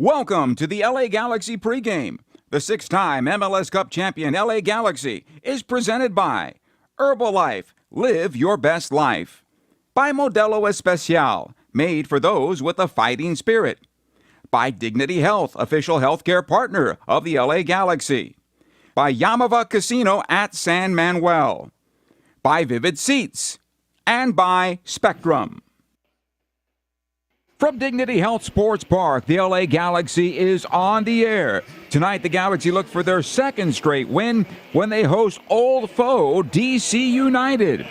Welcome to the LA Galaxy pregame. The six-time MLS Cup champion LA Galaxy is presented by Herbalife, live your best life. By Modelo Especial, made for those with a fighting spirit. By Dignity Health, official healthcare partner of the LA Galaxy. By Yamava Casino at San Manuel. By Vivid Seats. And by Spectrum. From Dignity Health Sports Park, the LA Galaxy is on the air. Tonight, the Galaxy look for their second straight win when they host old foe DC United.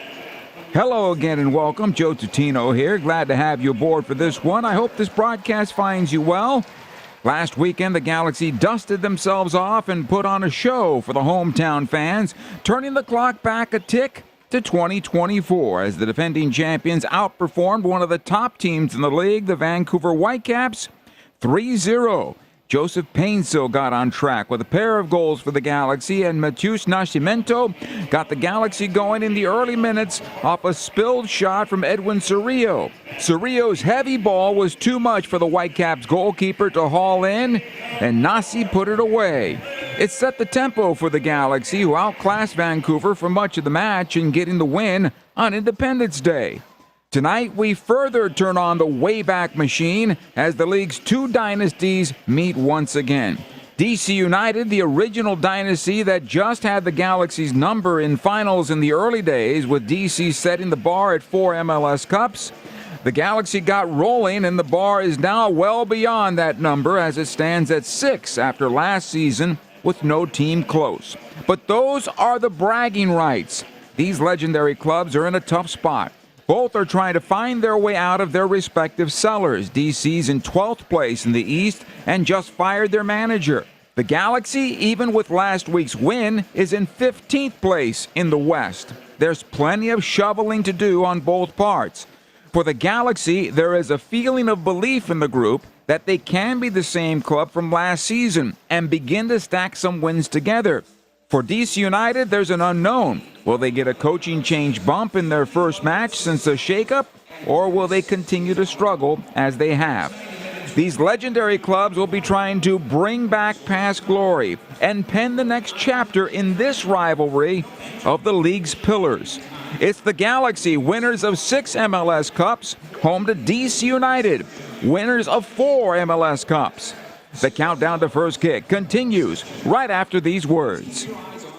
Hello again and welcome. Joe Tutino here. Glad to have you aboard for this one. I hope this broadcast finds you well. Last weekend, the Galaxy dusted themselves off and put on a show for the hometown fans, turning the clock back a tick to 2024 as the defending champions outperformed one of the top teams in the league, the Vancouver Whitecaps, 3-0. Joseph Painsil got on track with a pair of goals for the Galaxy, and Matheus Nascimento got the Galaxy going in the early minutes off a spilled shot from Edwin Cerrillo. Cerrillo's heavy ball was too much for the Whitecaps goalkeeper to haul in, and Nasi put it away. It set the tempo for the Galaxy, who outclassed Vancouver for much of the match in getting the win on Independence Day. Tonight, we further turn on the Wayback Machine as the league's two dynasties meet once again. DC United, the original dynasty that just had the Galaxy's number in finals in the early days, with DC setting the bar at 4 MLS Cups. The Galaxy got rolling, and the bar is now well beyond that number as it stands at 6 after last season, with no team close. But those are the bragging rights. These legendary clubs are in a tough spot. Both are trying to find their way out of their respective cellars. DC's in 12th place in the East and just fired their manager. The Galaxy, even with last week's win, is in 15th place in the West. There's plenty of shoveling to do on both parts. For the Galaxy, there is a feeling of belief in the group that they can be the same club from last season and begin to stack some wins together. For DC United, there's an unknown. Will they get a coaching change bump in their first match since the shakeup, or will they continue to struggle as they have? These legendary clubs will be trying to bring back past glory and pen the next chapter in this rivalry of the league's pillars. It's the Galaxy, winners of 6 MLS Cups, home to DC United, winners of 4 MLS Cups. The countdown to first kick continues right after these words.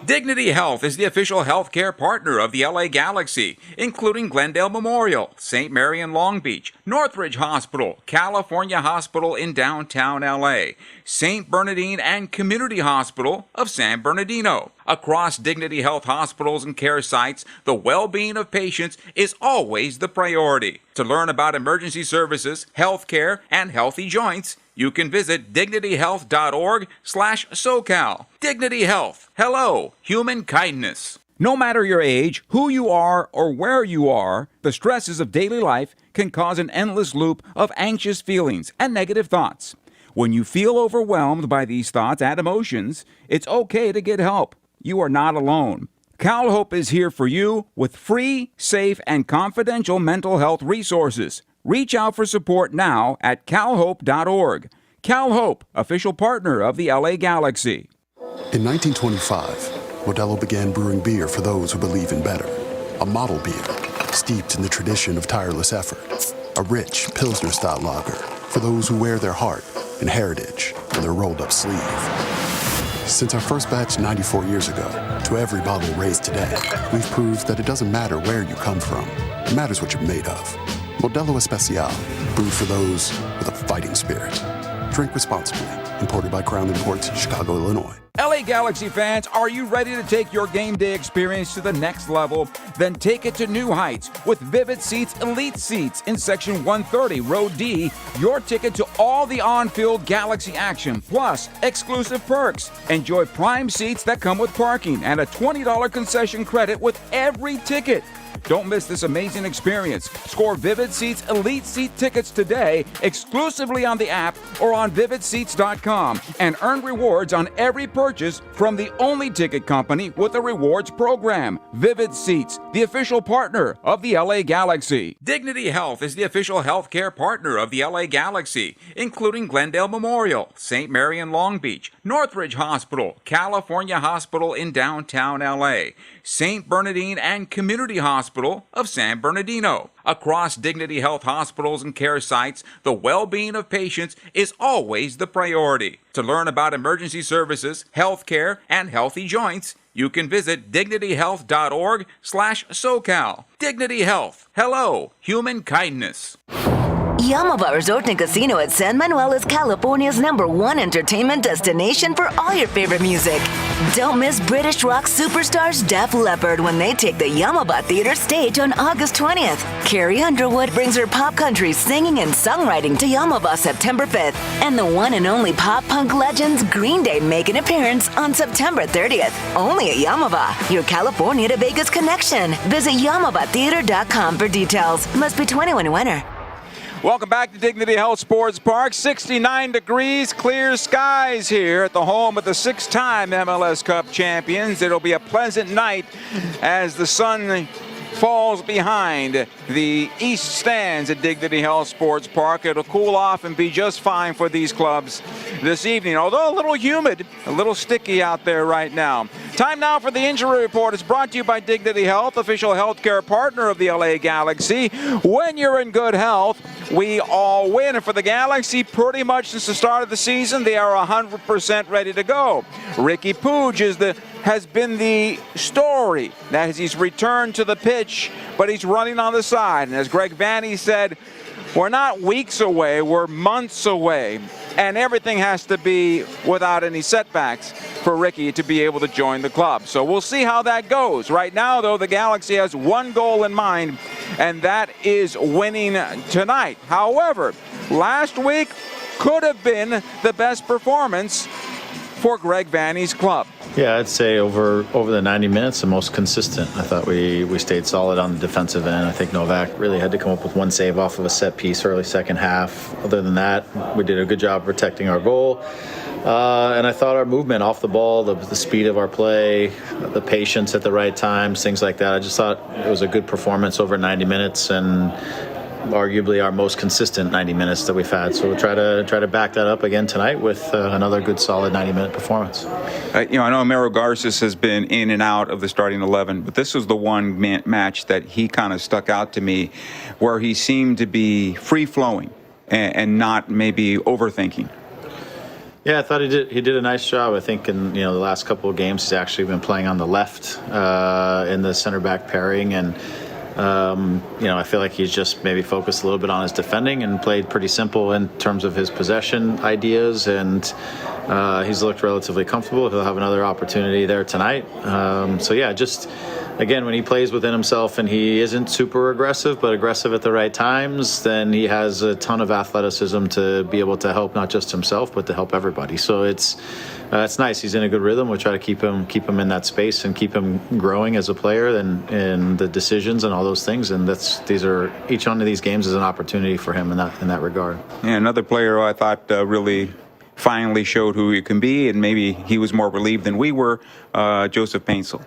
Dignity Health is the official healthcare partner of the LA Galaxy, including Glendale Memorial, St. Mary in Long Beach, Northridge Hospital, California Hospital in downtown LA, St. Bernardine and Community Hospital of San Bernardino. Across Dignity Health hospitals and care sites, the well-being of patients is always the priority. To learn about emergency services, healthcare, and healthy joints, you can visit dignityhealth.org/SoCal. Dignity Health. Hello, human kindness. No matter your age, who you are, or where you are, the stresses of daily life can cause an endless loop of anxious feelings and negative thoughts. When you feel overwhelmed by these thoughts and emotions, it's okay to get help. You are not alone. CalHope is here for you with free, safe, and confidential mental health resources. Reach out for support now at calhope.org. CalHope, official partner of the LA Galaxy. In 1925, Modelo began brewing beer for those who believe in better. A model beer, steeped in the tradition of tireless effort. A rich, Pilsner-style lager for those who wear their heart and heritage on their rolled-up sleeve. Since our first batch 94 years ago, to every bottle raised today, we've proved that it doesn't matter where you come from. It matters what you're made of. Modelo Especial, brewed for those with a fighting spirit. Drink responsibly. Imported by Crown Imports, Chicago, Illinois. LA Galaxy fans, are you ready to take your game day experience to the next level? Then take it to new heights with Vivid Seats Elite Seats in Section 130, Row D. Your ticket to all the on-field Galaxy action, plus exclusive perks. Enjoy prime seats that come with parking and a $20 concession credit with every ticket. Don't miss this amazing experience. Score Vivid Seats Elite Seat tickets today exclusively on the app or on vividseats.com and earn rewards on every purchase from the only ticket company with a rewards program. Vivid Seats, the official partner of the LA Galaxy. Dignity Health is the official healthcare partner of the LA Galaxy, including Glendale Memorial, St. Mary in Long Beach, Northridge Hospital, California Hospital in downtown LA, St. Bernardine and Community Hospital of San Bernardino. Across Dignity Health hospitals and care sites, the well-being of patients is always the priority. To learn about emergency services, health care, and healthy joints, you can visit dignityhealth.org/SoCal. Dignity Health. Hello, human kindness. Yamava Resort and Casino at San Manuel is California's #1 entertainment destination for all your favorite music. Don't miss British rock superstars Def Leppard when they take the Yamava Theater stage on August 20th. Carrie Underwood brings her pop country singing and songwriting to Yamava September 5th. And the one and only pop punk legends Green Day make an appearance on September 30th. Only at Yamava, your California to Vegas connection. Visit YamavaTheater.com for details. Must be 21 and winner. Welcome back to Dignity Health Sports Park. 69 degrees, clear skies here at the home of the 6-time MLS Cup champions. It'll be a pleasant night as the sun falls behind the east stands at Dignity Health Sports Park. It'll cool off and be just fine for these clubs this evening, although a little humid, a little sticky out there right now. Time now for the injury report. It's brought to you by Dignity Health, official healthcare partner of the LA Galaxy. When you're in good health, we all win. And for the Galaxy, pretty much since the start of the season, they are 100% ready to go. Ricky Puig has been the story that he's returned to the pitch, but he's running on the side. And as Greg Vanney said, we're not weeks away, we're months away. And everything has to be without any setbacks for Ricky to be able to join the club. So we'll see how that goes. Right now, though, the Galaxy has one goal in mind, and that is winning tonight. However, last week could have been the best performance for Greg Vanney's club. Yeah, I'd say over the 90 minutes, the most consistent. I thought we stayed solid on the defensive end. I think Novak really had to come up with one save off of a set piece early second half. Other than that, we did a good job protecting our goal. And I thought our movement off the ball, the speed of our play, the patience at the right times, things like that. I just thought it was a good performance over 90 minutes and arguably our most consistent 90 minutes that we've had. So we'll try to back that up again tonight with another good solid 90-minute performance. I know Mero Garces has been in and out of the starting 11, but this was the one match that he kind of stuck out to me where he seemed to be free-flowing and not maybe overthinking. Yeah, I thought he did a nice job. I think in the last couple of games he's actually been playing on the left in the center back pairing, and I feel like he's just maybe focused a little bit on his defending and played pretty simple in terms of his possession ideas, and he's looked relatively comfortable. He'll have another opportunity there tonight. Just again, when he plays within himself and he isn't super aggressive, but aggressive at the right times, then he has a ton of athleticism to be able to help not just himself, but to help everybody. So it's nice. He's in a good rhythm. We'll try to keep him in that space and keep him growing as a player and the decisions and all those things. And each one of these games is an opportunity for him in that regard. Yeah, another player who I thought really finally showed who he can be, and maybe he was more relieved than we were, Joseph Paintsel.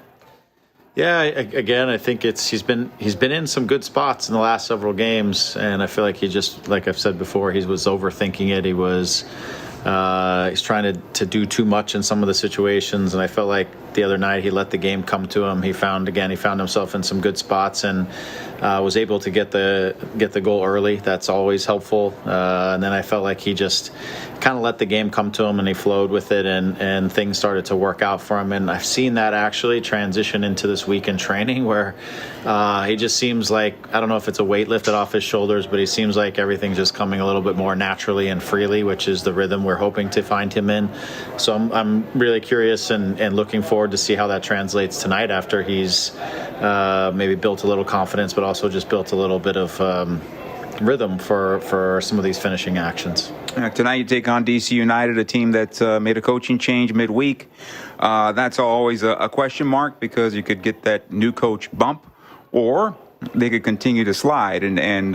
Yeah, again, I think he's been in some good spots in the last several games, and I feel like he just, like I've said before, he was overthinking it. He's trying to do too much in some of the situations, and I felt like the other night he let the game come to him. He found himself in some good spots and was able to get the goal early. That's always helpful. And then I felt like he just kind of let the game come to him and he flowed with it, and things started to work out for him. And I've seen that actually transition into this week in training where he just seems like, I don't know if it's a weight lifted off his shoulders, but he seems like everything's just coming a little bit more naturally and freely, which is the rhythm we're hoping to find him in. So I'm really curious and looking forward to see how that translates tonight after he's maybe built a little confidence, but also just built a little bit of rhythm for some of these finishing actions. Tonight you take on DC United, a team that made a coaching change midweek. That's always a question mark because you could get that new coach bump, or they could continue to slide, and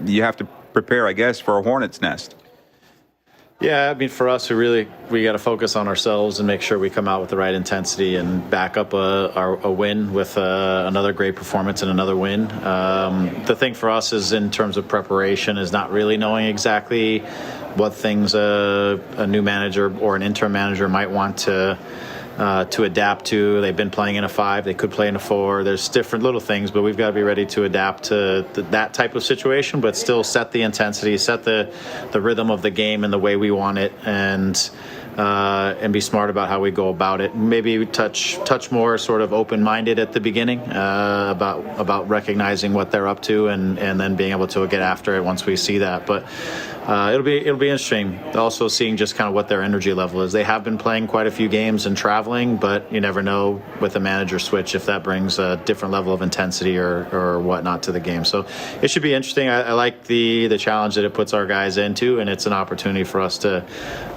you have to prepare, I guess, for a hornet's nest. Yeah, I mean, for us, we got to focus on ourselves and make sure we come out with the right intensity and back up a win with another great performance and another win. The thing for us is, in terms of preparation, is not really knowing exactly what things a new manager or an interim manager might want to adapt to. They've been playing in a 5. They could play in a 4. There's different little things, but we've got to be ready to adapt to that type of situation, but still set the intensity, set the rhythm of the game and the way we want it, and be smart about how we go about it. Maybe touch more sort of open-minded at the beginning about recognizing what they're up to, and then being able to get after it once we see that. But it'll be interesting also seeing just kind of what their energy level is. They have been playing quite a few games and traveling, but you never know with a manager switch if that brings a different level of intensity or whatnot to the game. So it should be interesting. I like the challenge that it puts our guys into, and it's an opportunity for us to,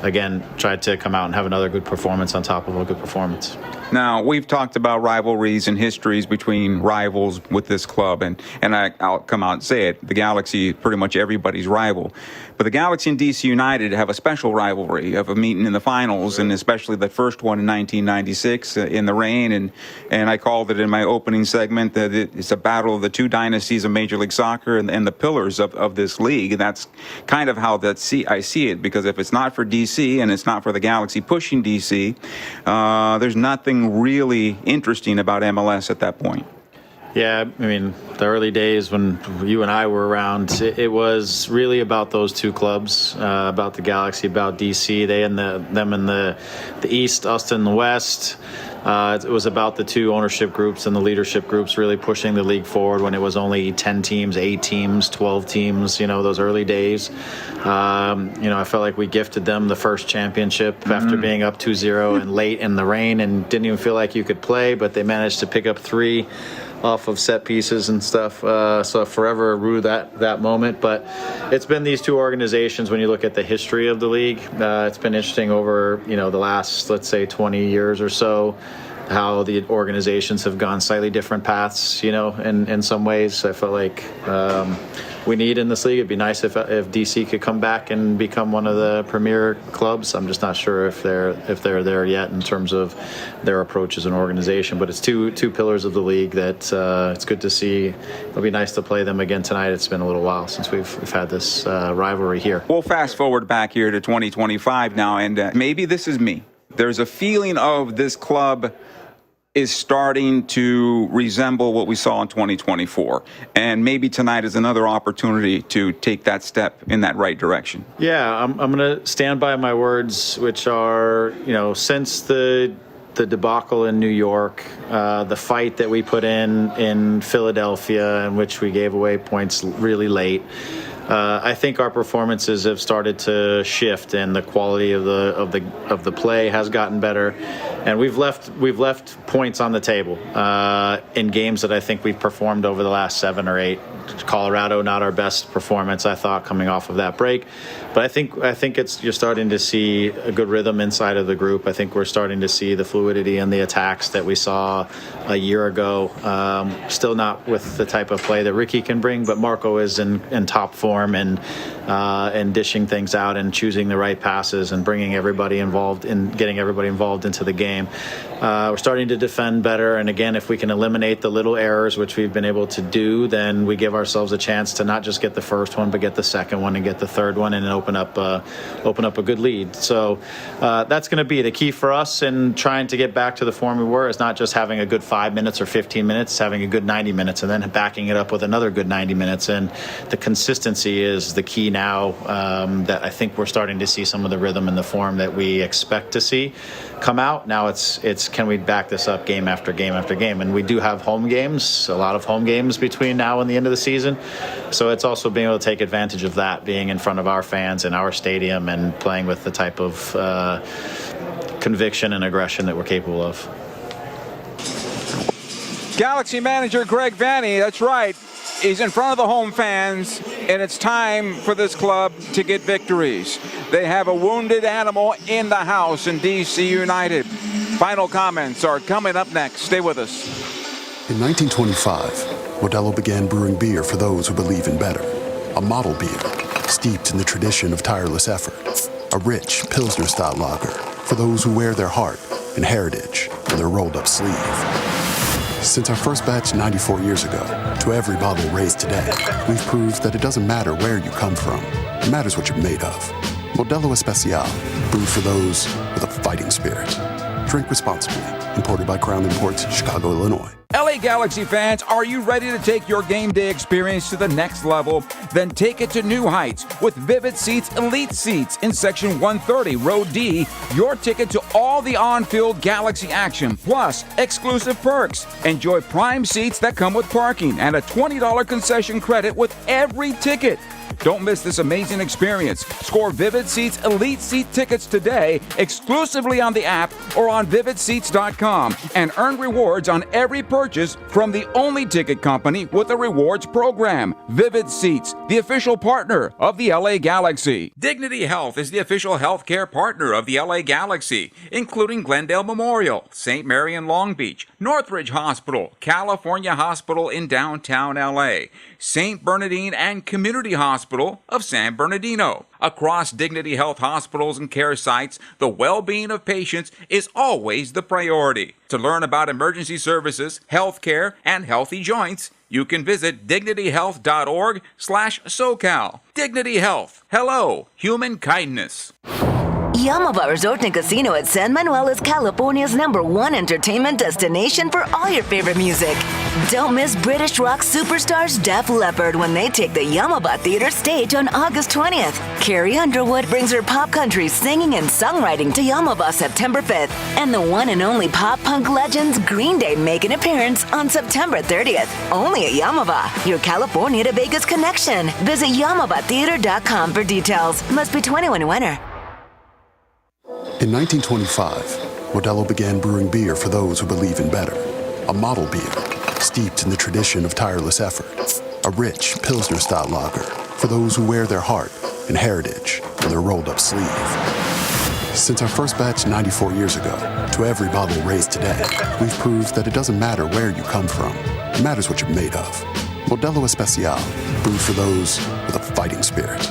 again, try to come out and have another good performance on top of a good performance. Now, we've talked about rivalries and histories between rivals with this club, and I'll come out and say it. The Galaxy is pretty much everybody's rival. But the Galaxy and DC United have a special rivalry of a meeting in the finals, and especially the first one in 1996 in the rain. And I called it in my opening segment that it's a battle of the two dynasties of Major League Soccer and the pillars of this league. And that's kind of how I see it, because if it's not for DC and it's not for the Galaxy pushing DC, there's nothing really interesting about MLS at that point. Yeah, I mean, the early days when you and I were around, it was really about those two clubs, about the Galaxy, about DC. Them in the East, us in the West. It was about the two ownership groups and the leadership groups really pushing the league forward when it was only 10 teams, 8 teams, 12 teams, those early days. I felt like we gifted them the first championship after being up 2-0 and late in the rain and didn't even feel like you could play, but they managed to pick up 3 off of set pieces and stuff. So forever rue that moment. But it's been these two organizations, when you look at the history of the league, it's been interesting over, the last, let's say, 20 years or so, how the organizations have gone slightly different paths, in some ways. I felt like we need in this league. It'd be nice if DC could come back and become one of the premier clubs. I'm just not sure if they're there yet in terms of their approach as an organization. But it's two pillars of the league that it's good to see. It'll be nice to play them again tonight. It's been a little while since we've had this rivalry here. We'll fast forward back here to 2025 now, and maybe this is me. There's a feeling of this club is starting to resemble what we saw in 2024. And maybe tonight is another opportunity to take that step in that right direction. Yeah, I'm going to stand by my words, which are, since the debacle in New York, the fight that we put in Philadelphia, in which we gave away points really late, I think our performances have started to shift, and the quality of the play has gotten better, and we've left points on the table in games that I think we've performed over the last 7 or 8. Colorado, not our best performance, I thought, coming off of that break, but I think you're starting to see a good rhythm inside of the group. I think we're starting to see the fluidity and the attacks that we saw a year ago. Still not with the type of play that Ricky can bring, but Marco is in top form and dishing things out and choosing the right passes and bringing everybody involved and getting everybody involved into the game. We're starting to defend better, and again, if we can eliminate the little errors, which we've been able to do, then we give ourselves a chance to not just get the first one, but get the second one and get the third one, and open up a good lead. So that's going to be the key for us in trying to get back to the form we were. Is not just having a good 5 minutes or 15 minutes, having a good 90 minutes, and then backing it up with another good 90 minutes. And the consistency is the key now. That I think we're starting to see some of the rhythm and the form that we expect to see come out. Now it's can we back this up game after game after game? And we do have home games, a lot of home games between now and the end of the season. So it's also being able to take advantage of that, being in front of our fans in our stadium and playing with the type of conviction and aggression that we're capable of. Galaxy manager Greg Vanney, that's right. He's in front of the home fans, and it's time for this club to get victories. They have a wounded animal in the house in DC United. Final comments are coming up next. Stay with us. In 1925, Modelo began brewing beer for those who believe in better. A model beer, steeped in the tradition of tireless effort. A rich Pilsner-style lager for those who wear their heart and heritage in their rolled-up sleeve. Since our first batch 94 years ago, to every bottle raised today, we've proved that it doesn't matter where you come from. It matters what you're made of. Modelo Especial, brewed for those with a fighting spirit. Drink responsibly. Imported by Crown Imports, Chicago, Illinois. LA Galaxy fans, are you ready to take your game day experience to the next level? Then take it to new heights with Vivid Seats Elite Seats in Section 130, Row D. Your ticket to all the on-field Galaxy action, plus exclusive perks. Enjoy prime seats that come with parking and a $20 concession credit with every ticket. Don't miss this amazing experience. Score Vivid Seats Elite Seat tickets today exclusively on the app or on vividseats.com and earn rewards on every purchase from the only ticket company with a rewards program. Vivid Seats, the official partner of the LA Galaxy. Dignity Health is the official healthcare partner of the LA Galaxy, including Glendale Memorial, St. Mary in Long Beach, Northridge Hospital, California Hospital in downtown LA, St. Bernardine and Community Hospital of San Bernardino. Across Dignity Health hospitals and care sites, the well-being of patients is always the priority. To learn about emergency services, health care, and healthy joints, you can visit dignityhealth.org/SoCal. Dignity Health. Hello, human kindness. Yamava Resort and Casino at San Manuel is California's #1 entertainment destination for all your favorite music. Don't miss British rock superstars Def Leppard when they take the Yamava Theater stage on August 20th. Carrie Underwood brings her pop country singing and songwriting to Yamava September 5th. And the one and only pop punk legends Green Day make an appearance on September 30th. Only at Yamava, your California to Vegas connection. Visit YamavaTheater.com for details. Must be 21 and enter. In 1925, Modelo began brewing beer for those who believe in better. A model beer, steeped in the tradition of tireless effort. A rich Pilsner-style lager for those who wear their heart and heritage in their rolled-up sleeve. Since our first batch 94 years ago, to every bottle raised today, we've proved that it doesn't matter where you come from. It matters what you're made of. Modelo Especial, brewed for those with a fighting spirit.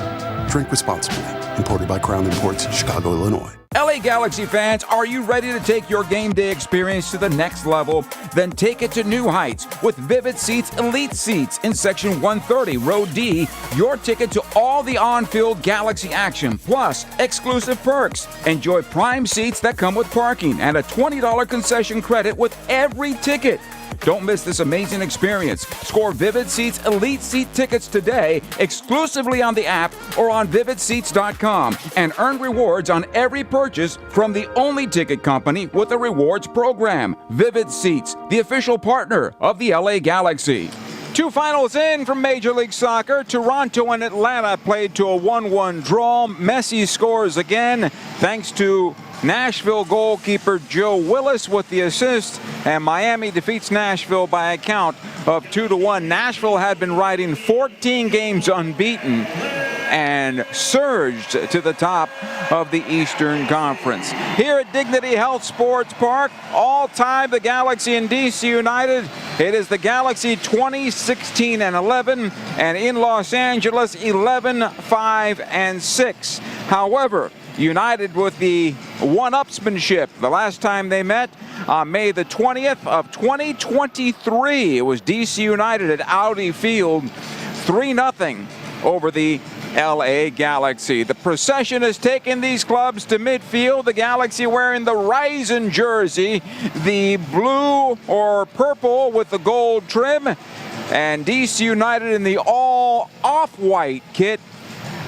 Drink responsibly. Imported by Crown Imports, Chicago, Illinois. LA Galaxy fans, are you ready to take your game day experience to the next level? Then take it to new heights with Vivid Seats Elite Seats in Section 130, Row D. Your ticket to all the on-field Galaxy action, plus exclusive perks. Enjoy prime seats that come with parking and a $20 concession credit with every ticket. Don't miss this amazing experience. Score Vivid Seats Elite Seat tickets today exclusively on the app or on vividseats.com and earn rewards on every purchase from the only ticket company with a rewards program. Vivid Seats, the official partner of the LA Galaxy. Two finals in from Major League Soccer. Toronto and Atlanta played to a 1-1 draw. Messi scores again thanks to Nashville goalkeeper Joe Willis with the assist, and Miami defeats Nashville by a count of 2-1. Nashville had been riding 14 games unbeaten and surged to the top of the Eastern Conference. Here at Dignity Health Sports Park, all-time the Galaxy and DC United. It is the Galaxy 20-16-11, and in Los Angeles 11-5-6. However, United with the one-upsmanship. The last time they met on May the 20th of 2023, it was DC United at Audi Field, 3-0 over the LA Galaxy. The procession has taken these clubs to midfield. The Galaxy wearing the Ryzen jersey, the blue or purple with the gold trim, and DC United in the all off-white kit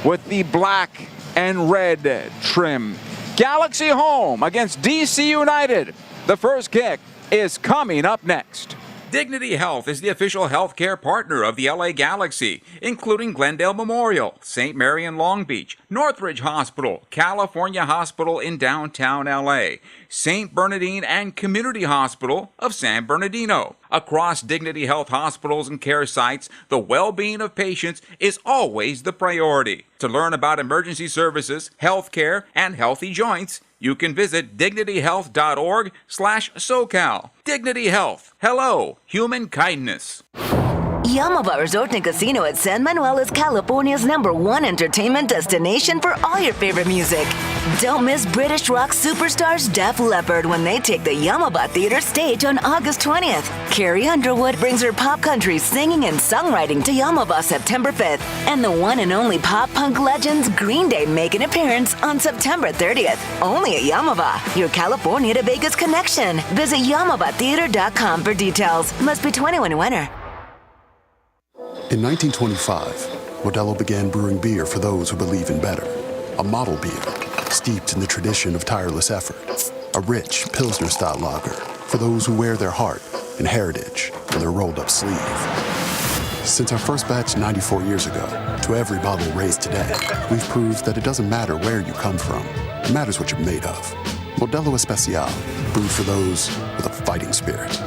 with the black and red trim. Galaxy home against DC United. The first kick is coming up next. Dignity Health is the official healthcare partner of the LA Galaxy, including Glendale Memorial, St. Mary in Long Beach, Northridge Hospital, California Hospital in downtown LA, St. Bernardine and Community Hospital of San Bernardino. Across Dignity Health hospitals and care sites, the well-being of patients is always the priority. To learn about emergency services, health care, and healthy joints, you can visit dignityhealth.org/SoCal. Dignity Health. Hello, human kindness. Yamava Resort and Casino at San Manuel is California's #1 entertainment destination for all your favorite music. Don't miss British rock superstars Def Leppard when they take the Yamava Theater stage on August 20th. Carrie Underwood brings her pop country singing and songwriting to Yamava September 5th. And the one and only pop punk legends Green Day make an appearance on September 30th. Only at Yamava, your California to Vegas connection. Visit YamavaTheater.com for details. Must be 21 and enter. In 1925, Modelo began brewing beer for those who believe in better. A model beer, steeped in the tradition of tireless effort. A rich Pilsner-style lager for those who wear their heart and heritage in their rolled-up sleeve. Since our first batch 94 years ago, to every bottle raised today, we've proved that it doesn't matter where you come from. It matters what you're made of. Modelo Especial, brewed for those with a fighting spirit.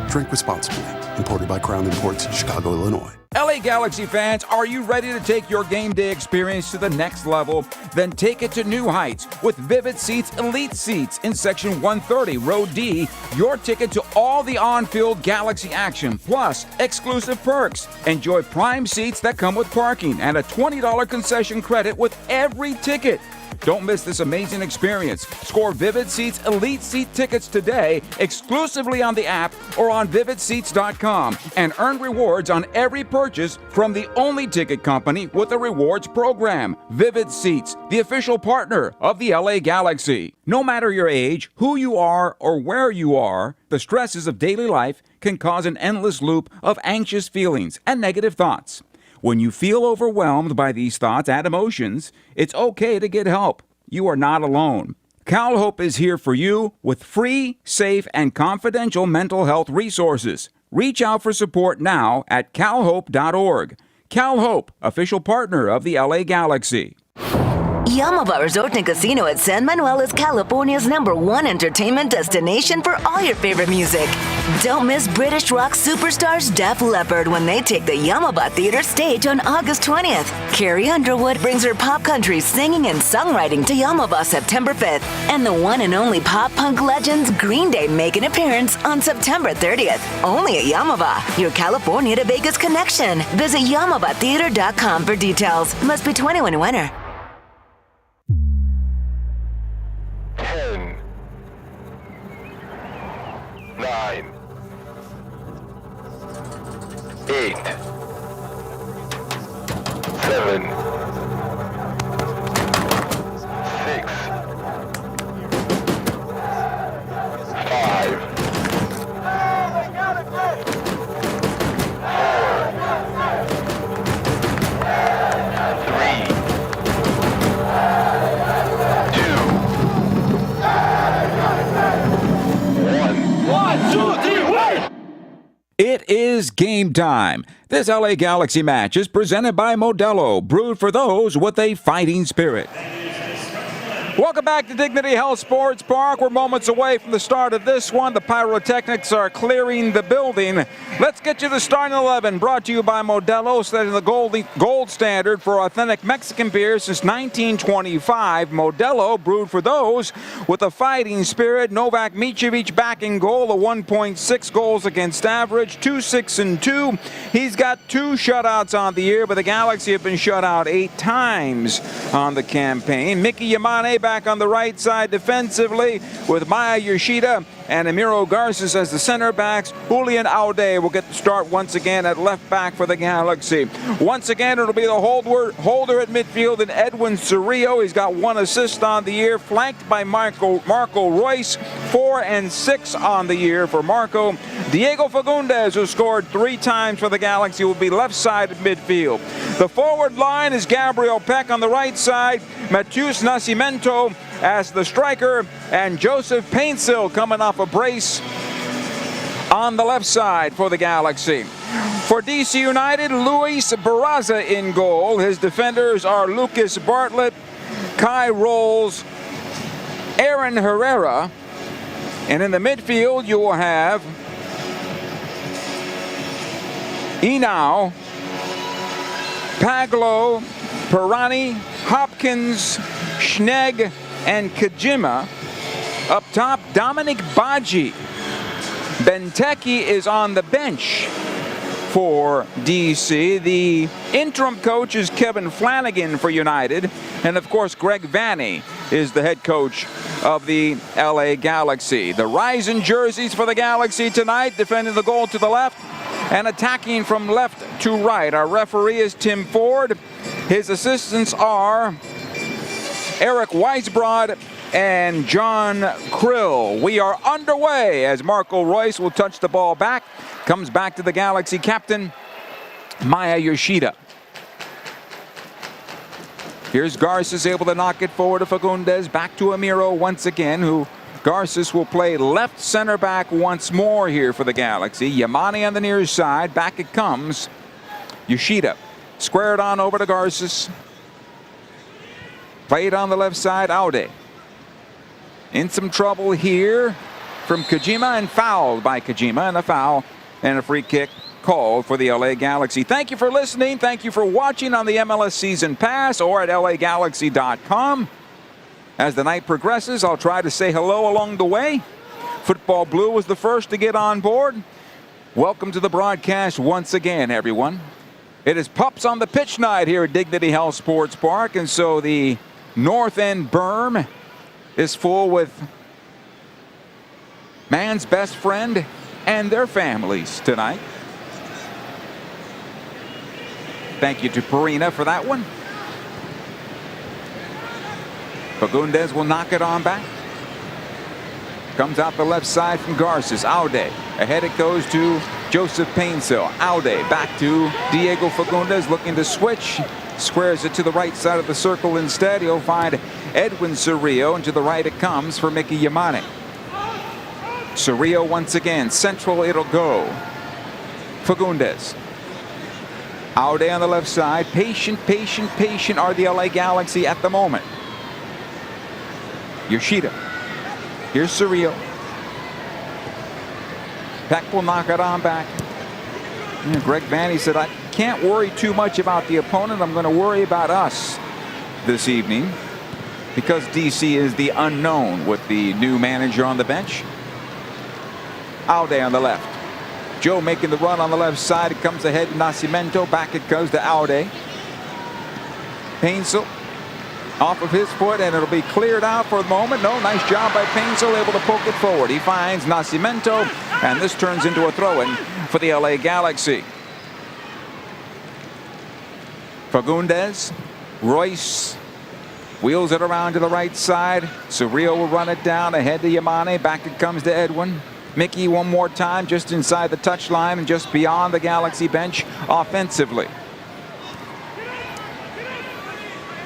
Drink responsibly. Imported by Crown Imports, Chicago, Illinois. LA Galaxy fans, are you ready to take your game day experience to the next level? Then take it to new heights with Vivid Seats Elite Seats in Section 130, Row D. Your ticket to all the on-field Galaxy action, plus exclusive perks. Enjoy prime seats that come with parking and a $20 concession credit with every ticket. Don't miss this amazing experience. Score Vivid Seats Elite Seat tickets today exclusively on the app or on vividseats.com and earn rewards on every purchase from the only ticket company with a rewards program. Vivid Seats, the official partner of the LA Galaxy. No matter your age, who you are, or where you are, the stresses of daily life can cause an endless loop of anxious feelings and negative thoughts. When you feel overwhelmed by these thoughts and emotions, it's okay to get help. You are not alone. CalHope is here for you with free, safe, and confidential mental health resources. Reach out for support now at calhope.org. CalHope, official partner of the LA Galaxy. Yamava Resort and Casino at San Manuel is California's #1 entertainment destination for all your favorite music. Don't miss British rock superstars Def Leppard when they take the Yamava Theater stage on August 20th. Carrie Underwood brings her pop country singing and songwriting to Yamava September 5th. And the one and only pop punk legends Green Day make an appearance on September 30th. Only at Yamava, your California to Vegas connection. Visit YamavaTheater.com for details. Must be 21 and enter. 10, 9, 8, 7, 6, 5, 4, 3, 2, 1. It is game time. This LA Galaxy match is presented by Modelo, brewed for those with a fighting spirit. Welcome back to Dignity Health Sports Park. We're moments away from the start of this one. The pyrotechnics are clearing the building. Let's get you the starting 11, brought to you by Modelo, setting the gold standard for authentic Mexican beer since 1925. Modelo, brewed for those with a fighting spirit. Novak Micevic back in goal, a 1.6 goals against average, 2-6-2. He's got 2 shutouts on the year, but the Galaxy have been shut out 8 times on the campaign. Mickey Yamane back on the right side defensively with Maya Yoshida and Emiro Garces as the center backs. Julian Aude will get the start once again at left back for the Galaxy. Once again, it'll be the holder at midfield and Edwin Cerrillo. He's got 1 assist on the year, flanked by Marco Royce, 4 and 6 on the year for Marco. Diego Fagundes, who scored 3 times for the Galaxy, will be left side at midfield. The forward line is Gabriel Peck on the right side, Matheus Nascimento as the striker, and Joseph Paintsill coming off a brace on the left side for the Galaxy. For DC United, Luis Barraza in goal. His defenders are Lucas Bartlett, Kai Rolls, Aaron Herrera, And in the midfield, you will have Inau, Paglo, Pirani, Hopkins, Schnegg, and Kajima. Up top, Dominic Baji. Benteke is on the bench for DC. The interim coach is Kevin Flanagan for United. And of course, Greg Vanney is the head coach of the LA Galaxy. The rising jerseys for the Galaxy tonight, defending the goal to the left and attacking from left to right. Our referee is Tim Ford. His assistants are Eric Weisbrod and John Krill. We are underway as Marco Royce will touch the ball back. Comes back to the Galaxy captain, Maya Yoshida. Here's Garces able to knock it forward to Fagundes. Back to Amiro once again, who Garces will play left center back once more here for the Galaxy. Yamane on the near side. Back it comes. Yoshida squared on over to Garces. Played on the left side, Aude. In some trouble here from Kajima and fouled by Kajima, and a foul and a free kick called for the LA Galaxy. Thank you for listening. Thank you for watching on the MLS Season Pass or at LAGalaxy.com. As the night progresses, I'll try to say hello along the way. Football Blue was the first to get on board. Welcome to the broadcast once again, everyone. It is Pups on the Pitch night here at Dignity Health Sports Park, and so the North End berm is full with man's best friend and their families tonight. Thank you to Perina for that one. Fagundes will knock it on back. Comes out the left side from Garces. Aude. Ahead it goes to Joseph Painsil. Aude back to Diego Fagundes, looking to switch. Squares it to the right side of the circle instead. He'll find Edwin Cerrillo, and to the right it comes for Mickey Yamane. Cerrillo once again. Central it'll go. Fagundes. Aude on the left side. Patient are the LA Galaxy at the moment. Yoshida. Here's Cerrillo. Peck will knock it on back. Greg Vanney said, I can't worry too much about the opponent. I'm going to worry about us this evening, because DC is the unknown with the new manager on the bench. Aude on the left. Joe making the run on the left side. It comes ahead to Nascimento. Back it goes to Aude. Painsil off of his foot, and it'll be cleared out for the moment. No, nice job by Painsil, able to poke it forward. He finds Nascimento, and this turns into a throw-in for the LA Galaxy. Fagundes. Royce wheels it around to the right side. Cerrillo will run it down ahead to Yamane. Back it comes to Edwin. Mickey one more time just inside the touchline and just beyond the Galaxy bench offensively.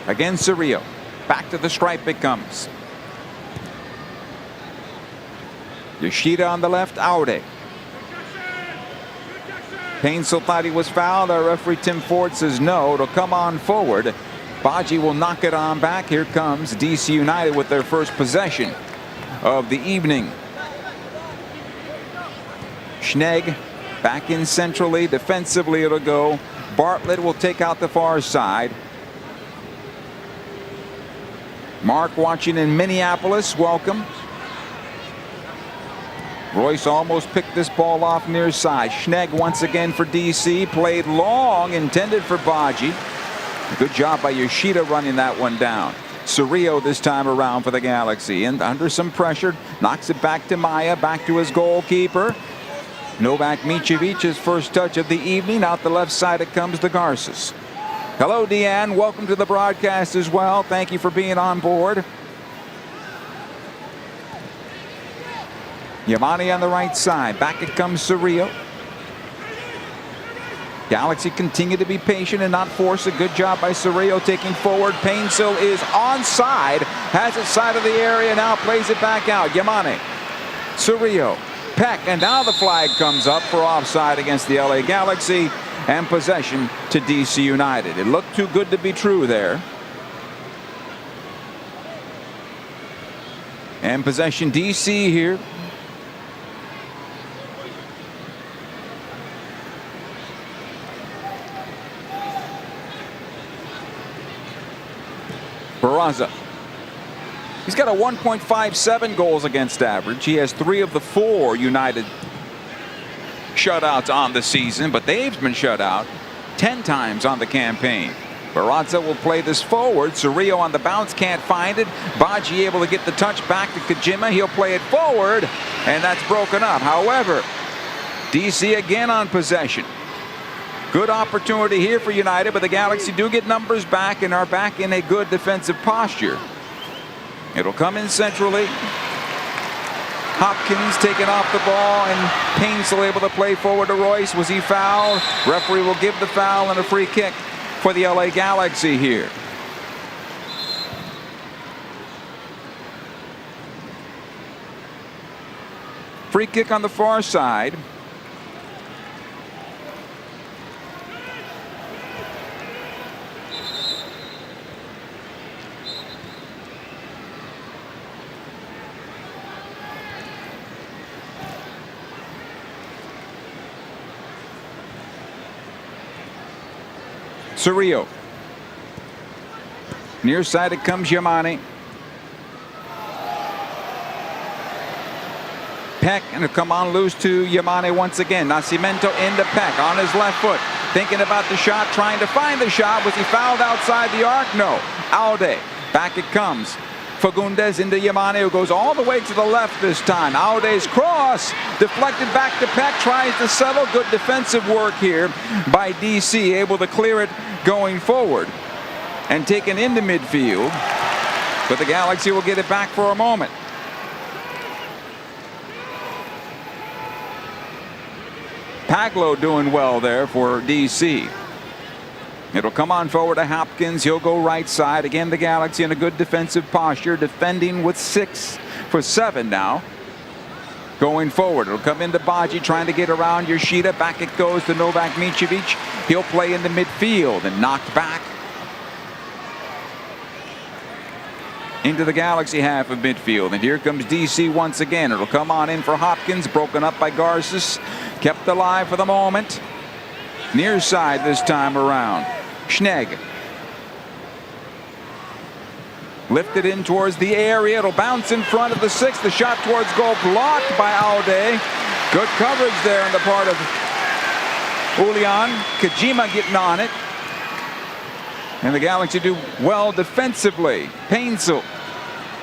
Again, Cerrillo. Back to the stripe it comes. Yoshida on the left, Aude. Painsil thought he was fouled. Our referee Tim Ford says no. It'll come on forward. Baji will knock it on back. Here comes DC United with their first possession of the evening. Schnegg back in centrally. Defensively it'll go. Bartlett will take out the far side. Mark watching in Minneapolis. Welcome. Royce almost picked this ball off near side. Schnegg once again for DC. Played long, intended for Baji. Good job by Yoshida running that one down. Cerrillo this time around for the Galaxy. And under some pressure, knocks it back to Maya. Back to his goalkeeper. Novak Michevic's first touch of the evening. Out the left side it comes to Garces. Hello, Deanne. Welcome to the broadcast as well. Thank you for being on board. Yamane on the right side. Back it comes Cerrillo. Galaxy continue to be patient and not force. A good job by Cerrillo taking forward. Painsil is onside. Has it side of the area. Now plays it back out. Yamane. Cerrillo. Peck. And now the flag comes up for offside against the LA Galaxy. And possession to DC United. It looked too good to be true there. And possession DC here. Barraza. He's got a 1.57 goals against average. He has 3 of the 4 United shutouts on the season, but they've been shut out 10 times on the campaign. Barraza will play this forward. Cerrillo on the bounce, can't find it. Baji able to get the touch back to Kajima. He'll play it forward, and that's broken up. However, DC again on possession. Good opportunity here for United, but the Galaxy do get numbers back and are back in a good defensive posture. It'll come in centrally. Hopkins taking off the ball, and Painsil able to play forward to Royce. Was he fouled? Referee will give the foul and a free kick for the LA Galaxy here. Free kick on the far side. Cerrillo. Near side it comes Yamane. Peck, and it'll come on loose to Yamane once again. Nascimento into Peck on his left foot. Thinking about the shot, trying to find the shot. Was he fouled outside the arc? No. Aude. Back it comes. Fagundes into Yamane, who goes all the way to the left this time. Aude's cross deflected back to Peck, tries to settle. Good defensive work here by DC, able to clear it going forward and taken into midfield, but the Galaxy will get it back for a moment. Paglo doing well there for DC. It'll come on forward to Hopkins. He'll go right side. Again, the Galaxy in a good defensive posture, defending with 6 for 7 now. Going forward, it'll come into Baji, trying to get around Yoshida. Back it goes to Novak Micevic. He'll play in the midfield and knocked back into the Galaxy half of midfield. And here comes DC once again. It'll come on in for Hopkins, broken up by Garces. Kept alive for the moment. Near side this time around. Schnegg. Lifted in towards the area. It'll bounce in front of the 6. The shot towards goal blocked by Aude. Good coverage there on the part of Julian. Kajima getting on it. And the Galaxy do well defensively. Painsil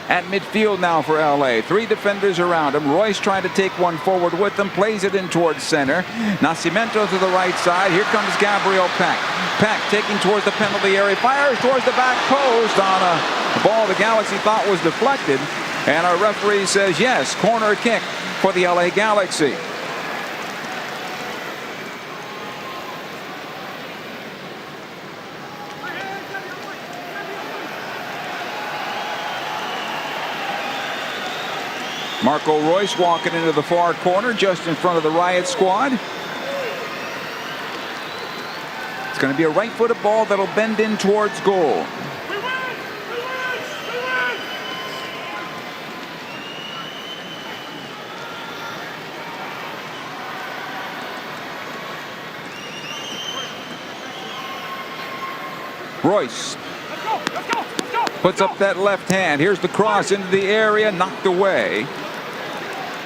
at midfield now for LA. 3 defenders around him. Royce trying to take one forward with him. Plays it in towards center. Nascimento to the right side. Here comes Gabriel Peck. Peck taking towards the penalty area. Fires towards the back post on a ball the Galaxy thought was deflected. And our referee says yes, corner kick for the LA Galaxy. Marco Royce walking into the far corner just in front of the Riot squad. It's going to be a right-footed ball that'll bend in towards goal. Royce puts up that left hand. Here's the cross into the area, knocked away.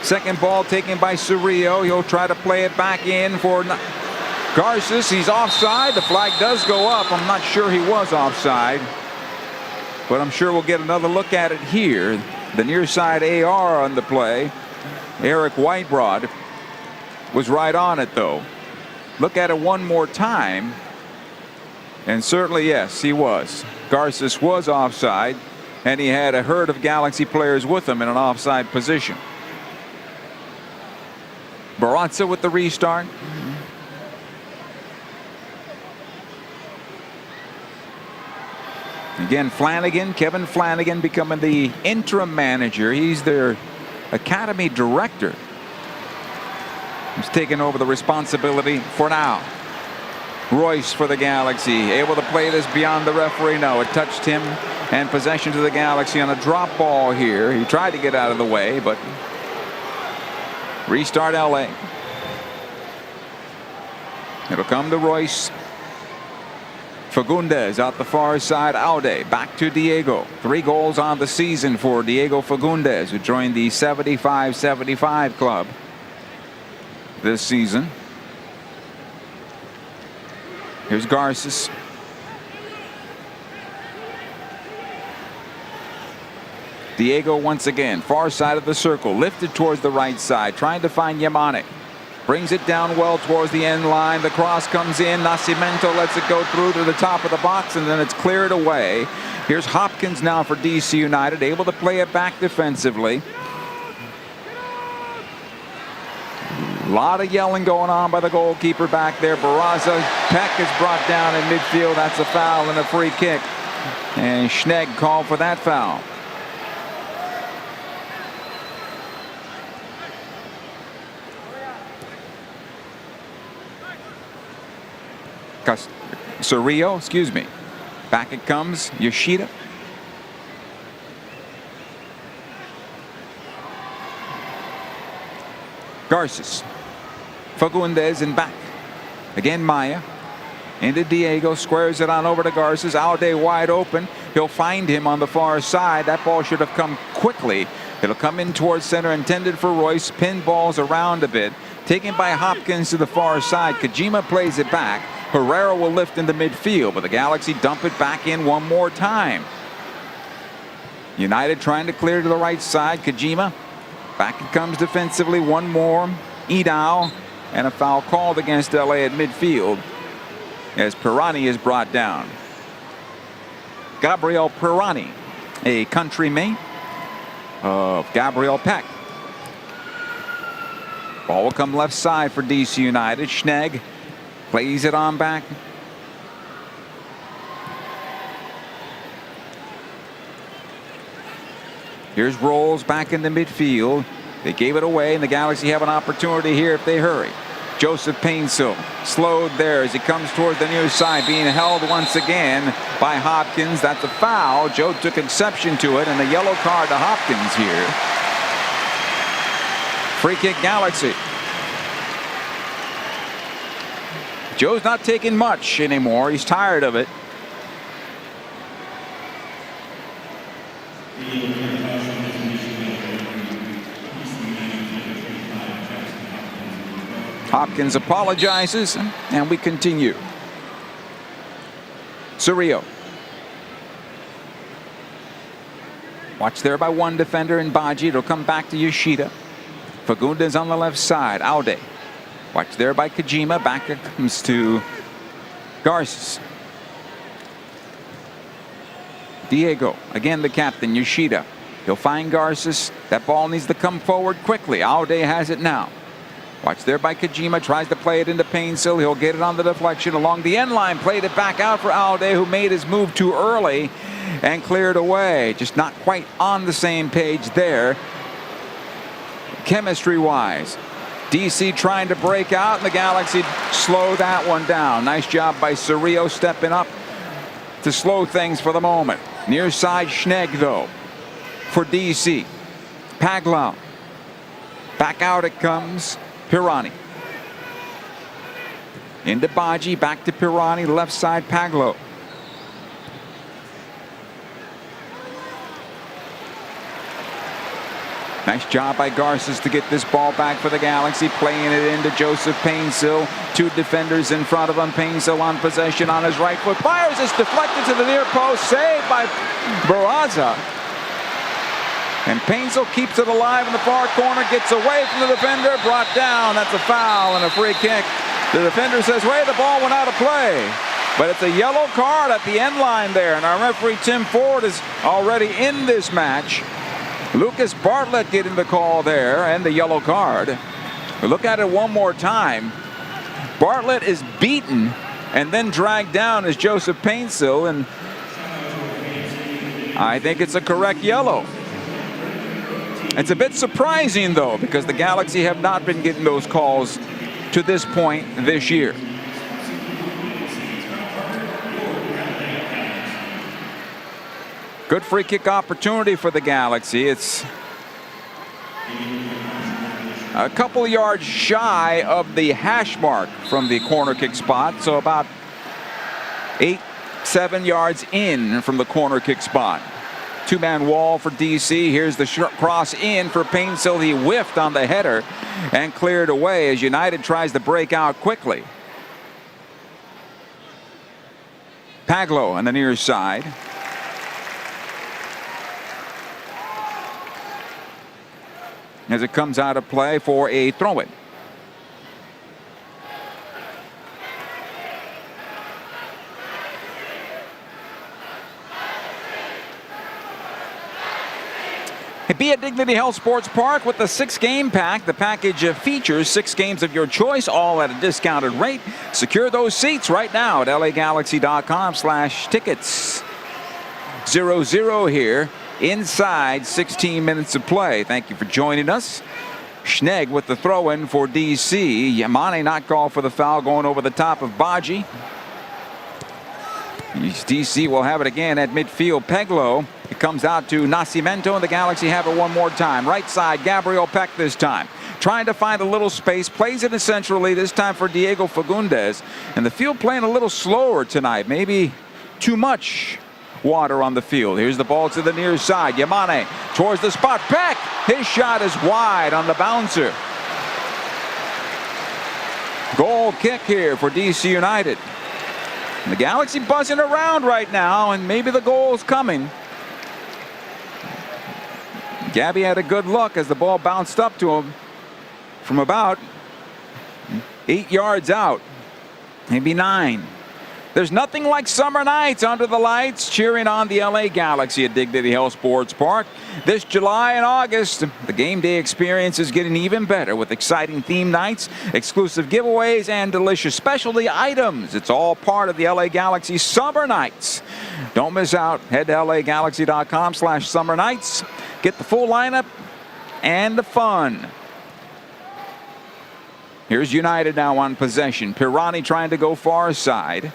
Second ball taken by Cerrillo. He'll try to play it back in for Garces. He's offside. The flag does go up. I'm not sure he was offside, but I'm sure we'll get another look at it here. The near side AR on the play. Eric Whitebroad was right on it, though. Look at it one more time. And certainly, yes, he was. Garces was offside, and he had a herd of Galaxy players with him in an offside position. Barraza with the restart. Again, Flanagan, Kevin Flanagan becoming the interim manager. He's their academy director. He's taken over the responsibility for now. Royce for the Galaxy, able to play this beyond the referee. No, it touched him, and possession to the Galaxy on a drop ball here. He tried to get out of the way, but restart LA. It'll come to Royce. Fagundes out the far side. Aude back to Diego. 3 goals on the season for Diego Fagundes, who joined the 75-75 club this season. Here's Garces. Diego once again, far side of the circle, lifted towards the right side, trying to find Yamane. Brings it down well towards the end line. The cross comes in. Nascimento lets it go through to the top of the box, and then it's cleared away. Here's Hopkins now for DC United, able to play it back defensively. A lot of yelling going on by the goalkeeper back there. Barraza. Peck is brought down in midfield. That's a foul and a free kick. And Schnegg called for that foul. Cerrillo, excuse me. Back it comes. Yoshida. Garces. Fagundes and back. Again Maya. Into Diego. Squares it on over to Garces. Aude wide open. He'll find him on the far side. That ball should have come quickly. It'll come in towards center, intended for Royce. Pinballs around a bit. Taken by Hopkins to the far side. Kojima plays it back. Herrera will lift into midfield, but the Galaxy dump it back in one more time. United trying to clear to the right side. Kojima. Back it comes defensively. One more. Idao. And a foul called against LA at midfield as Pirani is brought down. Gabriel Pirani, a countrymate of Gabriel Peck. Ball will come left side for DC United. Schnegg plays it on back. Here's Rolls back in the midfield. They gave it away, and the Galaxy have an opportunity here if they hurry. Joseph Painsil slowed there as he comes towards the near side, being held once again by Hopkins. That's a foul. Joe took exception to it, and a yellow card to Hopkins here. Free kick Galaxy. Joe's not taking much anymore. He's tired of it. Hopkins apologizes, and we continue. Cerrillo. Watch there by one defender in Baji. It'll come back to Yoshida. Fagundes on the left side. Aude. Watch there by Kojima. Back it comes to Garces. Diego. Again the captain, Yoshida. He'll find Garces. That ball needs to come forward quickly. Aude has it now. Watch there by Kojima. Tries to play it into Painsil. He'll get it on the deflection along the end line. Played it back out for Aude, who made his move too early and cleared away. Just not quite on the same page there. Chemistry-wise. DC trying to break out, and the Galaxy slow that one down. Nice job by Cerrillo stepping up to slow things for the moment. Near side Schnegg, though, for DC. Paglau. Back out it comes. Pirani. Into Baji, back to Pirani, left side Paglau. Nice job by Garces to get this ball back for the Galaxy, playing it into Joseph Painsil. Two defenders in front of him. Painsil on possession on his right foot. Fires, it's deflected to the near post. Saved by Barraza. And Painsil keeps it alive in the far corner. Gets away from the defender. Brought down. That's a foul and a free kick. The defender says, wait, the ball went out of play. But it's a yellow card at the end line there. And our referee, Tim Ford, is already in this match. Lucas Bartlett getting the call there and the yellow card. We look at it one more time. Bartlett is beaten and then dragged down as Joseph Painsil, and I think it's a correct yellow. It's a bit surprising, though, because the Galaxy have not been getting those calls to this point this year. Good free kick opportunity for the Galaxy. It's a couple yards shy of the hash mark from the corner kick spot, so about 8 7 yards in from the corner kick spot. Two-man wall for DC. Here's the cross in for Painsil. He whiffed on the header and cleared away as United tries to break out quickly. Paglo on the near side. As it comes out of play for a throw-in. Be at Dignity Health Sports Park with the 6-game pack. The package features 6 games of your choice, all at a discounted rate. Secure those seats right now at lagalaxy.com/tickets. 0-0 here inside 16 minutes of play. Thank you for joining us. Schnegg with the throw-in for DC. Yamane not called for the foul, going over the top of Baji. DC will have it again at midfield. Peglo. It comes out to Nascimento, and the Galaxy have it one more time. Right side, Gabriel Peck this time. Trying to find a little space. Plays it centrally, this time for Diego Fagundes. And the field playing a little slower tonight. Maybe too much water on the field. Here's the ball to the near side. Yamane towards the spot. Peck! His shot is wide on the bouncer. Goal kick here for DC United. And the Galaxy buzzing around right now, and maybe the goal's coming. Gabby had a good look as the ball bounced up to him from about 8 yards out, maybe 9. There's nothing like summer nights under the lights cheering on the LA Galaxy at Dignity Health Sports Park. This July and August, the game day experience is getting even better with exciting theme nights, exclusive giveaways, and delicious specialty items. It's all part of the LA Galaxy Summer Nights. Don't miss out. Head to lagalaxy.com/summer nights. Get the full lineup and the fun. Here's United now on possession. Pirani trying to go far side.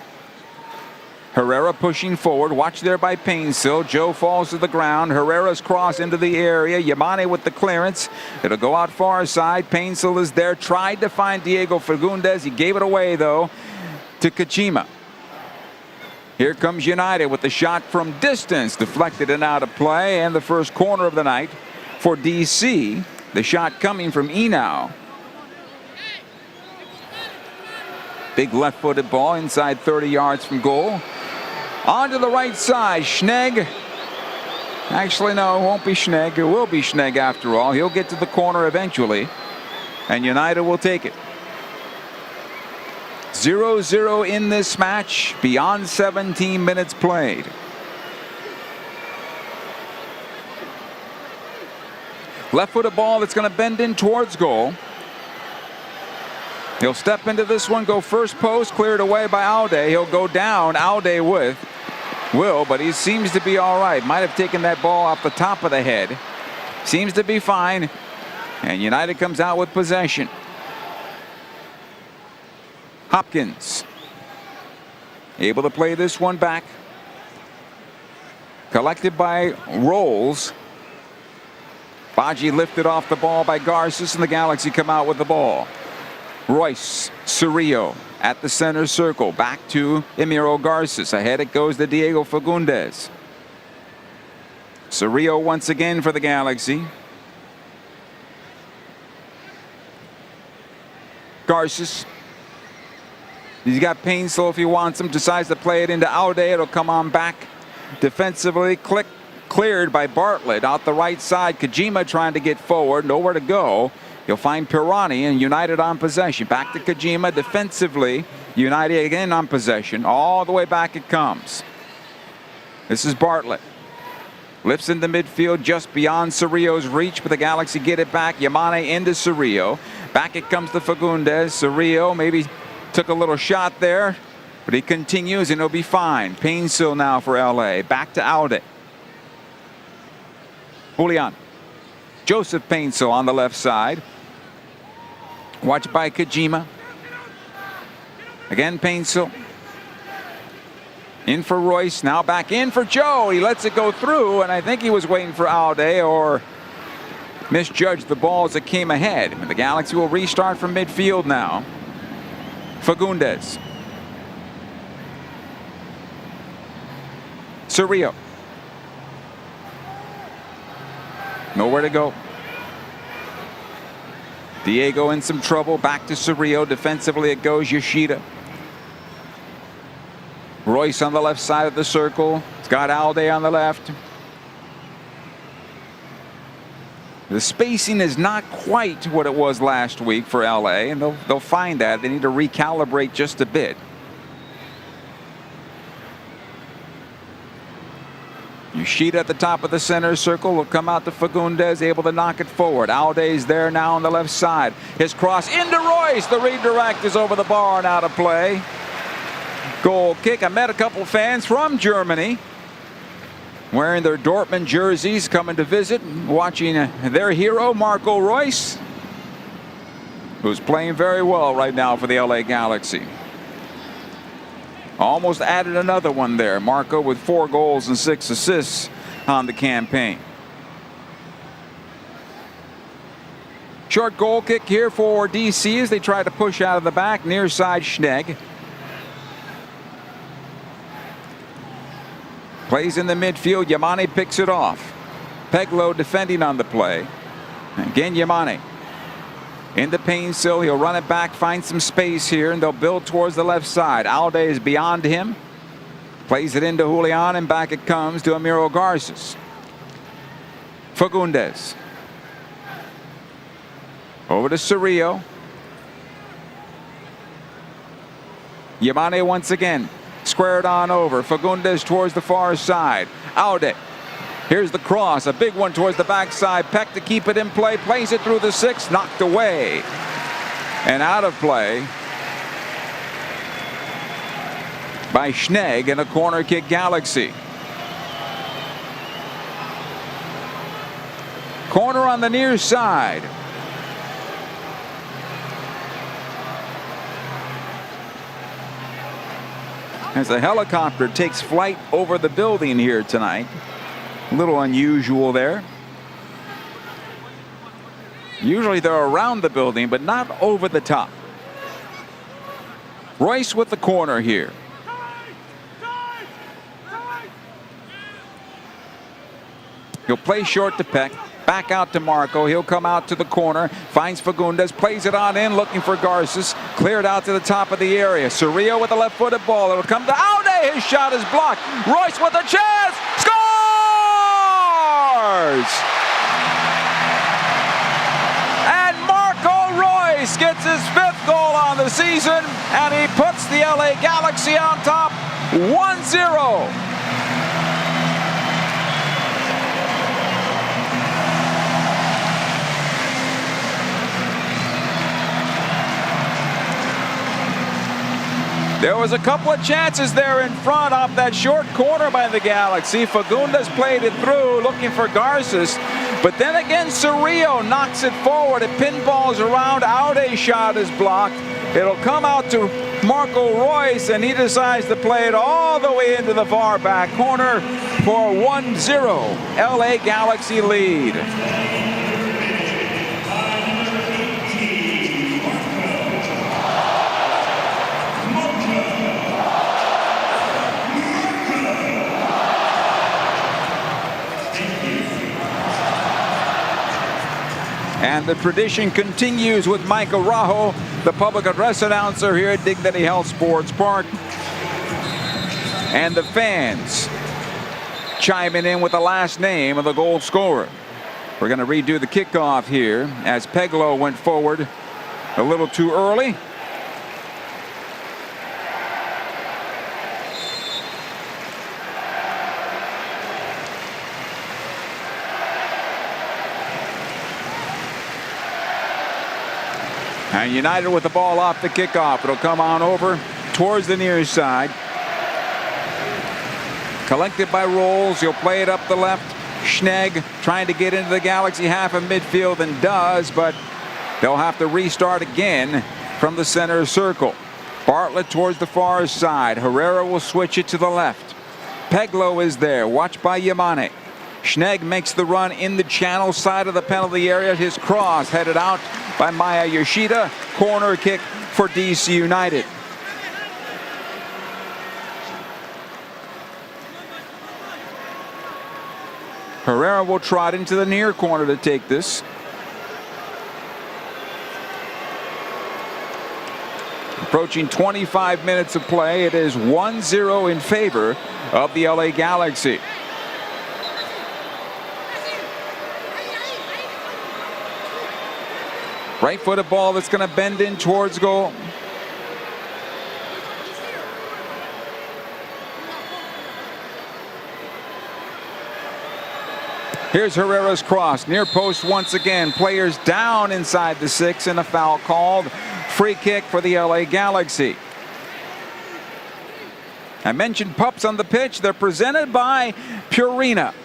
Herrera pushing forward. Watch there by Painsil. Joe falls to the ground. Herrera's cross into the area. Yamane with the clearance. It'll go out far side. Painsil is there. Tried to find Diego Fagundes. He gave it away, though, to Kachima. Here comes United with the shot from distance. Deflected and out of play. And the first corner of the night for DC. The shot coming from Enau. Big left-footed ball inside 30 yards from goal. On to the right side. Schnegg. Actually, no, it won't be Schnegg. It will be Schnegg after all. He'll get to the corner eventually. And United will take it. 0-0 in this match. Beyond 17 minutes played. Left-footed ball that's going to bend in towards goal. He'll step into this one, go first post, cleared away by Aude. He'll go down, Aude will, but he seems to be all right. Might have taken that ball off the top of the head. Seems to be fine. And United comes out with possession. Hopkins able to play this one back. Collected by Rolls. Baji lifted off the ball by Garces, and the Galaxy come out with the ball. Royce, Cerrillo at the center circle. Back to Emiro Garces. Ahead it goes to Diego Fagundes. Cerrillo once again for the Galaxy. Garces. He's got Painsil if he wants him. Decides to play it into Aude. It'll come on back defensively. Cleared by Bartlett out the right side. Kajima trying to get forward. Nowhere to go. You'll find Pirani and United on possession. Back to Kajima defensively. United again on possession. All the way back it comes. This is Bartlett. Lifts into midfield just beyond Cerrillo's reach, but the Galaxy get it back. Yamane into Cerrillo. Back it comes to Fagundes. Cerrillo maybe took a little shot there, but he continues and he'll be fine. Painsil now for LA. Back to Aude. Julian. Joseph Painsil on the left side. Watched by Kajima. Again Painsil. In for Royce. Now back in for Joe. He lets it go through, and I think he was waiting for Aude or misjudged the ball as it came ahead. And the Galaxy will restart from midfield now. Fagundes. Cerrillo. Nowhere to go. Diego in some trouble. Back to Cerrillo. Defensively it goes. Yoshida. Royce on the left side of the circle. It's got Alday on the left. The spacing is not quite what it was last week for LA, and they'll find that. They need to recalibrate just a bit. Yoshida at the top of the center circle will come out to Fagundes, able to knock it forward. Alday's there now on the left side. His cross into Royce. The redirect is over the bar and out of play. Goal kick. I met a couple fans from Germany wearing their Dortmund jerseys, coming to visit, watching their hero, Marco Reus, who's playing very well right now for the LA Galaxy. Almost added another one there. Marco with 4 goals and 6 assists on the campaign. Short goal kick here for DC as they try to push out of the back. Near side, Schnegg. Plays in the midfield. Yamane picks it off. Peglo defending on the play. Again, Yamane. In the paint sill, he'll run it back, find some space here, and they'll build towards the left side. Alday is beyond him. Plays it into Julian, and back it comes to Amiro Garces. Fagundes. Over to Cerrillo. Yamane once again. Squared on over. Fagundes towards the far side. Alday. Here's the cross, a big one towards the backside. Peck to keep it in play, plays it through the 6, knocked away. And out of play by Schnegg and a corner kick Galaxy. Corner on the near side. As the helicopter takes flight over the building here tonight. A little unusual there. Usually they're around the building, but not over the top. Royce with the corner here. He'll play short to Peck. Back out to Marco. He'll come out to the corner. Finds Fagundes. Plays it on in. Looking for Garces. Cleared out to the top of the area. Cerrillo with a left-footed ball. It'll come to Alday. His shot is blocked. Royce with a chance. Scores! And Marco Royce gets his 5th goal on the season. And he puts the LA Galaxy on top 1-0. There was a couple of chances there in front off that short corner by the Galaxy. Fagundes played it through, looking for Garces. But then again, Cerrillo knocks it forward. It pinballs around. Auday's shot is blocked. It'll come out to Marco Royce, and he decides to play it all the way into the far back corner for 1-0. LA Galaxy lead. And the tradition continues with Mike Araujo, the public address announcer here at Dignity Health Sports Park. And the fans chiming in with the last name of the goal scorer. We're going to redo the kickoff here as Peglo went forward a little too early. And United with the ball off the kickoff. It'll come on over towards the near side. Collected by Rolls. He'll play it up the left. Schnegg trying to get into the Galaxy half of midfield and does, but they'll have to restart again from the center circle. Bartlett towards the far side. Herrera will switch it to the left. Peglo is there, watched by Yamane. Schnegg makes the run in the channel side of the penalty area. His cross headed out by Maya Yoshida. Corner kick for DC United. Herrera will trot into the near corner to take this. Approaching 25 minutes of play. It is 1-0 in favor of the LA Galaxy. Right-footed ball that's going to bend in towards goal. Here's Herrera's cross. Near post once again. Players down inside the 6 and a foul called. Free kick for the LA Galaxy. I mentioned pups on the pitch. They're presented by Purina.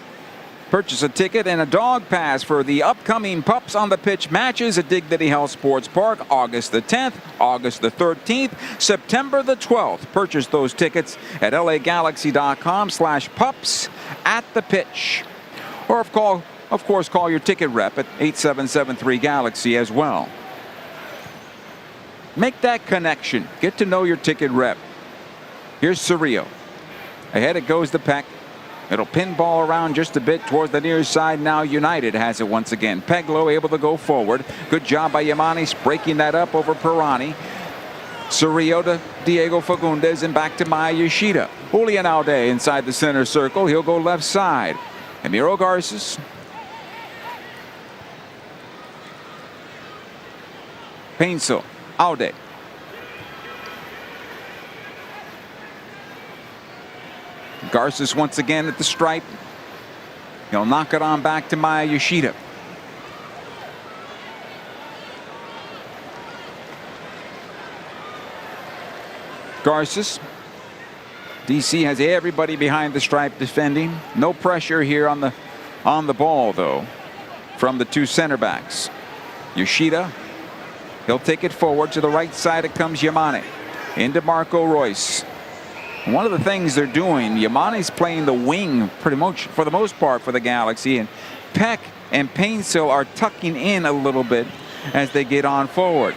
Purchase a ticket and a dog pass for the upcoming Pups on the Pitch matches at Dignity Health Sports Park, August the 10th, August the 13th, September the 12th. Purchase those tickets at lagalaxy.com/pups at the pitch. Or of course, call your ticket rep at 8773-GALAXY as well. Make that connection. Get to know your ticket rep. Here's Cerrillo. Ahead it goes to Peck. It'll pinball around just a bit towards the near side. Now United has it once again. Peglo able to go forward. Good job by Yamanis breaking that up over Pirani. Cerrillo to Diego Fagundes and back to Maya Yoshida. Julian Alde inside the center circle. He'll go left side. Emiro Garces. Painsil. Alde. Garces once again at the stripe. He'll knock it on back to Maya Yoshida. Garces. DC has everybody behind the stripe defending. No pressure here on the ball though from the two center backs. Yoshida. He'll take it forward to the right side. It comes Yamane into Marco Royce. One of the things they're doing, Yamane's playing the wing pretty much for the most part for the Galaxy, and Peck and Painsil are tucking in a little bit as they get on forward.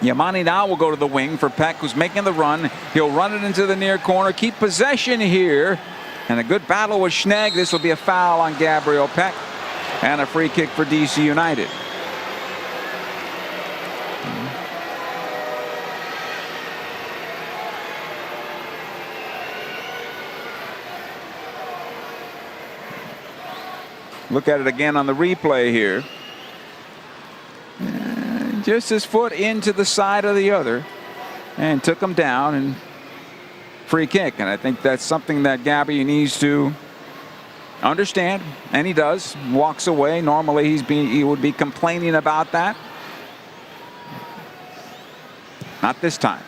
Yamane now will go to the wing for Peck, who's making the run. He'll run it into the near corner, keep possession here, and a good battle with Schnegg. This will be a foul on Gabriel Peck and a free kick for DC United. Look at it again on the replay here. And just his foot into the side of the other and took him down, and free kick. And I think that's something that Gabby needs to understand, and he does. Walks away. Normally he would be complaining about that. Not this time.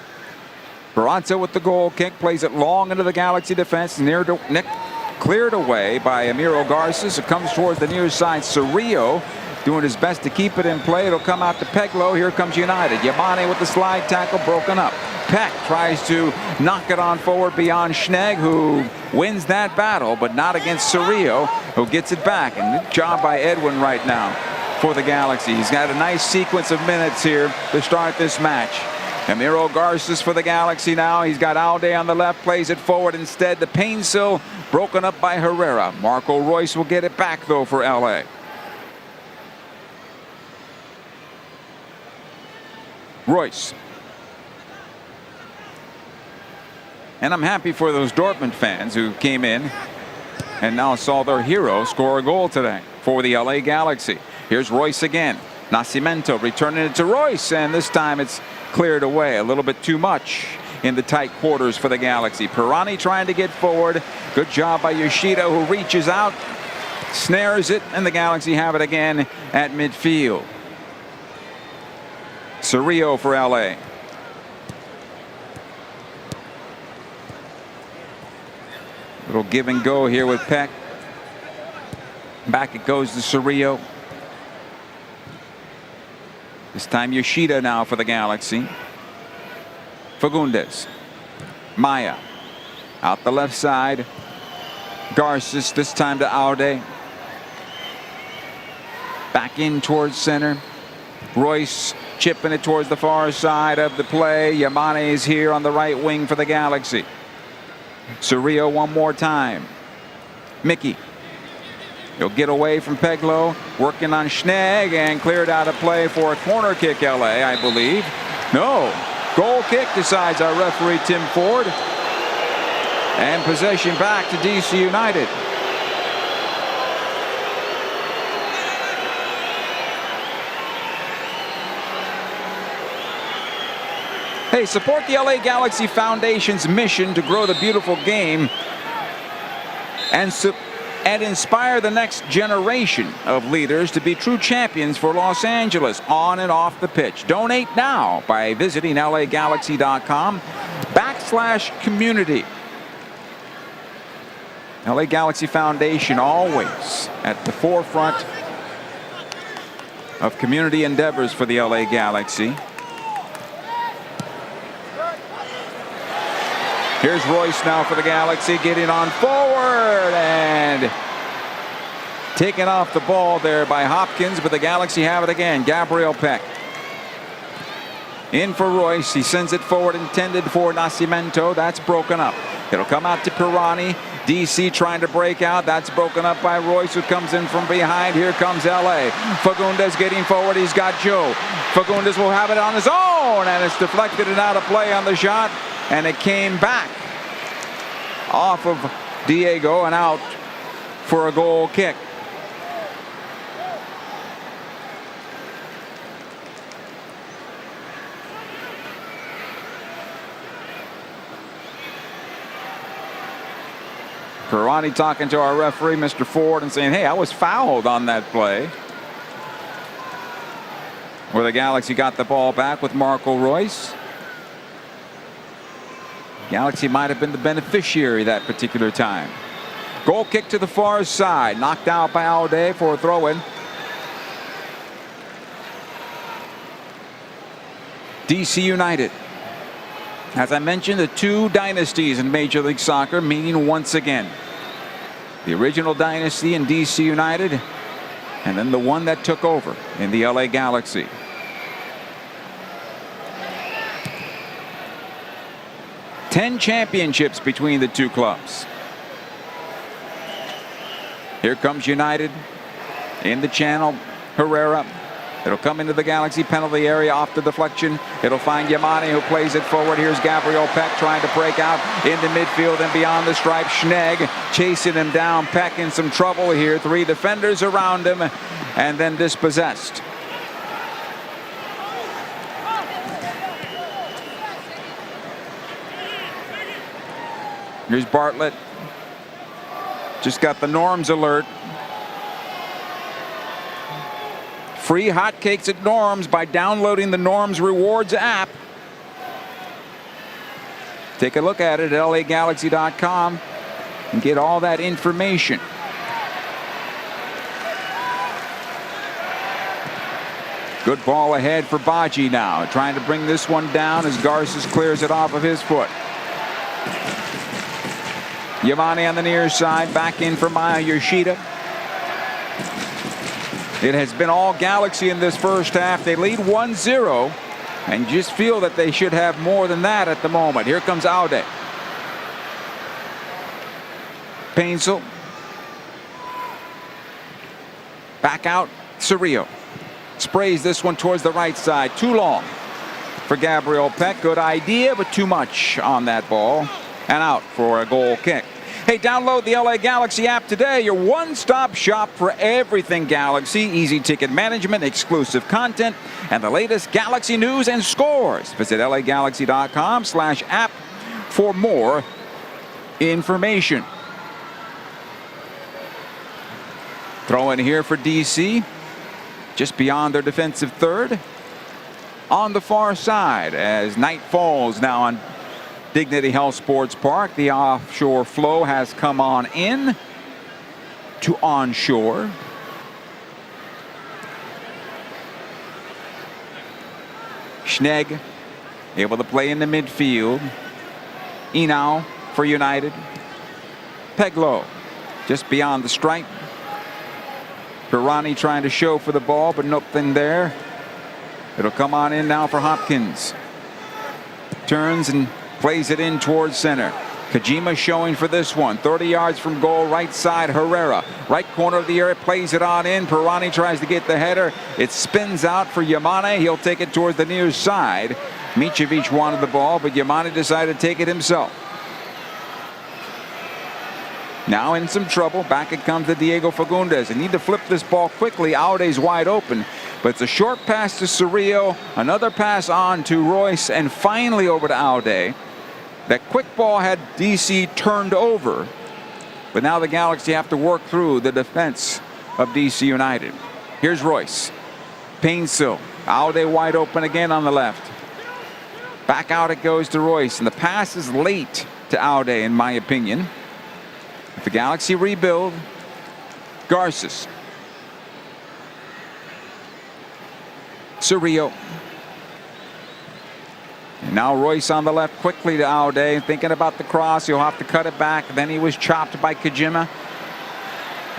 Baranza with the goal kick, plays it long into the Galaxy defense. Near to Nick. Cleared away by Emiro Garces. It comes towards the near side. Cerrillo doing his best to keep it in play. It'll come out to Peglo. Here comes United. Yamane with the slide tackle, broken up. Peck tries to knock it on forward beyond Schnegg, who wins that battle, but not against Cerrillo, who gets it back. And good job by Edwin right now for the Galaxy. He's got a nice sequence of minutes here to start this match. Emiro Garces for the Galaxy now. He's got Alde on the left, plays it forward instead. The Painsil broken up by Herrera. Marco Royce will get it back though for LA. Royce. And I'm happy for those Dortmund fans who came in and now saw their hero score a goal today for the LA Galaxy. Here's Royce again. Nascimento returning it to Royce, and this time it's cleared away a little bit too much in the tight quarters for the Galaxy. Pirani trying to get forward. Good job by Yoshida, who reaches out, snares it, and the Galaxy have it again at midfield. Cerrillo for LA. Little give and go here with Peck. Back it goes to Cerrillo. This time Yoshida now for the Galaxy. Fagundes. Maya. Out the left side. Garces this time to Aude. Back in towards center. Royce chipping it towards the far side of the play. Yamane is here on the right wing for the Galaxy. Cerrillo one more time. Mickey. He'll get away from Peglow, working on Schnegg, and cleared out of play for a corner kick, LA, I believe. No, goal kick, decides our referee Tim Ford. And possession back to DC United. Hey, support the LA Galaxy Foundation's mission to grow the beautiful game and inspire the next generation of leaders to be true champions for Los Angeles on and off the pitch. Donate now by visiting LAGalaxy.com/community. LA Galaxy Foundation, always at the forefront of community endeavors for the LA Galaxy. Here's Royce now for the Galaxy, getting on forward and taken off the ball there by Hopkins, but the Galaxy have it again. Gabriel Peck in for Royce. He sends it forward, intended for Nascimento. That's broken up. It'll come out to Pirani. DC trying to break out. That's broken up by Royce, who comes in from behind. Here comes LA. Fagundes getting forward. He's got Joe. Fagundes will have it on his own, and it's deflected and out of play on the shot. And it came back off of Diego and out for a goal kick. Pirani talking to our referee, Mr. Ford, and saying, hey, I was fouled on that play. Where the Galaxy got the ball back with Marco Royce. Galaxy might have been the beneficiary that particular time. Goal kick to the far side. Knocked out by Aude for a throw-in. DC United. As I mentioned, the two dynasties in Major League Soccer meeting once again. The original dynasty in DC United, and then the one that took over in the LA Galaxy. Ten championships between the two clubs. Here comes United in the channel. Herrera. It'll come into the Galaxy penalty area off the deflection. It'll find Yamane, who plays it forward. Here's Gabriel Peck trying to break out into midfield and beyond the stripe. Schnegg chasing him down. Peck in some trouble here. Three defenders around him and then dispossessed. Here's Bartlett. Just got the Norms alert. Free hotcakes at Norms by downloading the Norms Rewards app. Take a look at it at LAGalaxy.com and get all that information. Good ball ahead for Baji now. Trying to bring this one down as Garces clears it off of his foot. Yamane on the near side. Back in for Maya Yoshida. It has been all Galaxy in this first half. They lead 1-0 and just feel that they should have more than that at the moment. Here comes Aude. Painzel. Back out. Cerrillo. Sprays this one towards the right side. Too long for Gabriel Peck. Good idea, but too much on that ball. And out for a goal kick. Hey, download the LA Galaxy app today. Your one-stop shop for everything Galaxy. Easy ticket management, exclusive content, and the latest Galaxy news and scores. Visit LAGalaxy.com/app for more information. Throw in here for DC. Just beyond their defensive third. On the far side as night falls now on Dignity Health Sports Park. The offshore flow has come on in to onshore. Schnegg able to play in the midfield. Inau for United. Peglow just beyond the stripe. Pirani trying to show for the ball, but nothing there. It'll come on in now for Hopkins. Turns and plays it in towards center. Kojima showing for this one. 30 yards from goal, right side, Herrera. Right corner of the area, plays it on in. Pirani tries to get the header. It spins out for Yamane. He'll take it towards the near side. Micevic wanted the ball, but Yamane decided to take it himself. Now in some trouble. Back it comes to Diego Fagundes. They need to flip this ball quickly. Aude's wide open. But it's a short pass to Cerrillo. Another pass on to Royce. And finally over to Aude. That quick ball had DC turned over. But now the Galaxy have to work through the defense of DC United. Here's Royce. Painsil. Aude wide open again on the left. Back out it goes to Royce. And the pass is late to Aude, in my opinion. If the Galaxy rebuild, Garces. Cerrillo. And now Royce on the left quickly to Aude. Thinking about the cross. He'll have to cut it back. Then he was chopped by Kojima.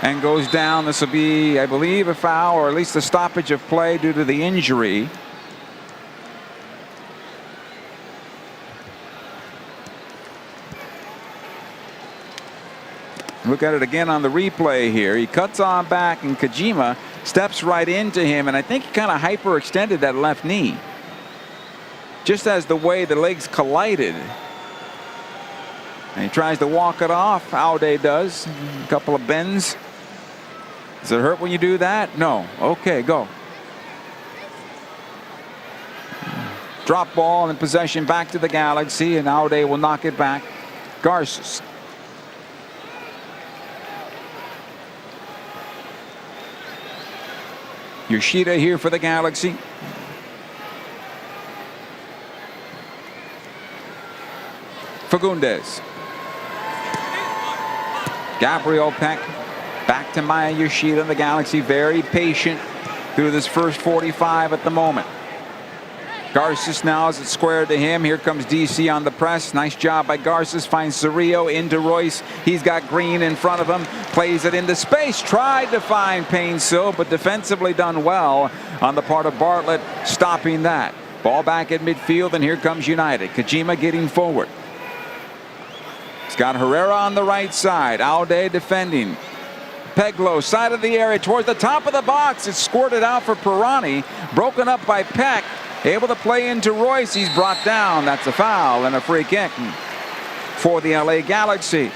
And goes down. This will be, I believe, a foul, or at least a stoppage of play due to the injury. Look at it again on the replay here. He cuts on back, and Kojima steps right into him, and I think he kind of hyperextended that left knee. Just as the way the legs collided. And he tries to walk it off. Aude does. A couple of bends. Does it hurt when you do that? No. Okay, go. Drop ball and possession back to the Galaxy, and Aude will knock it back. Garces. Yoshida here for the Galaxy. Fagundes. Gabriel Peck. Back to Maya Yoshida. The Galaxy very patient through this first 45 at the moment. Garces now as it's squared to him. Here comes DC on the press. Nice job by Garces. Finds Cerrillo into Royce. He's got Green in front of him. Plays it into space. Tried to find Painsil, but defensively done well on the part of Bartlett, stopping that. Ball back at midfield, and here comes United. Kojima getting forward. He's got Herrera on the right side. Aude defending. Peglo, side of the area towards the top of the box. It's squirted out for Pirani. Broken up by Peck. Able to play into Royce. He's brought down. That's a foul and a free kick for the LA Galaxy.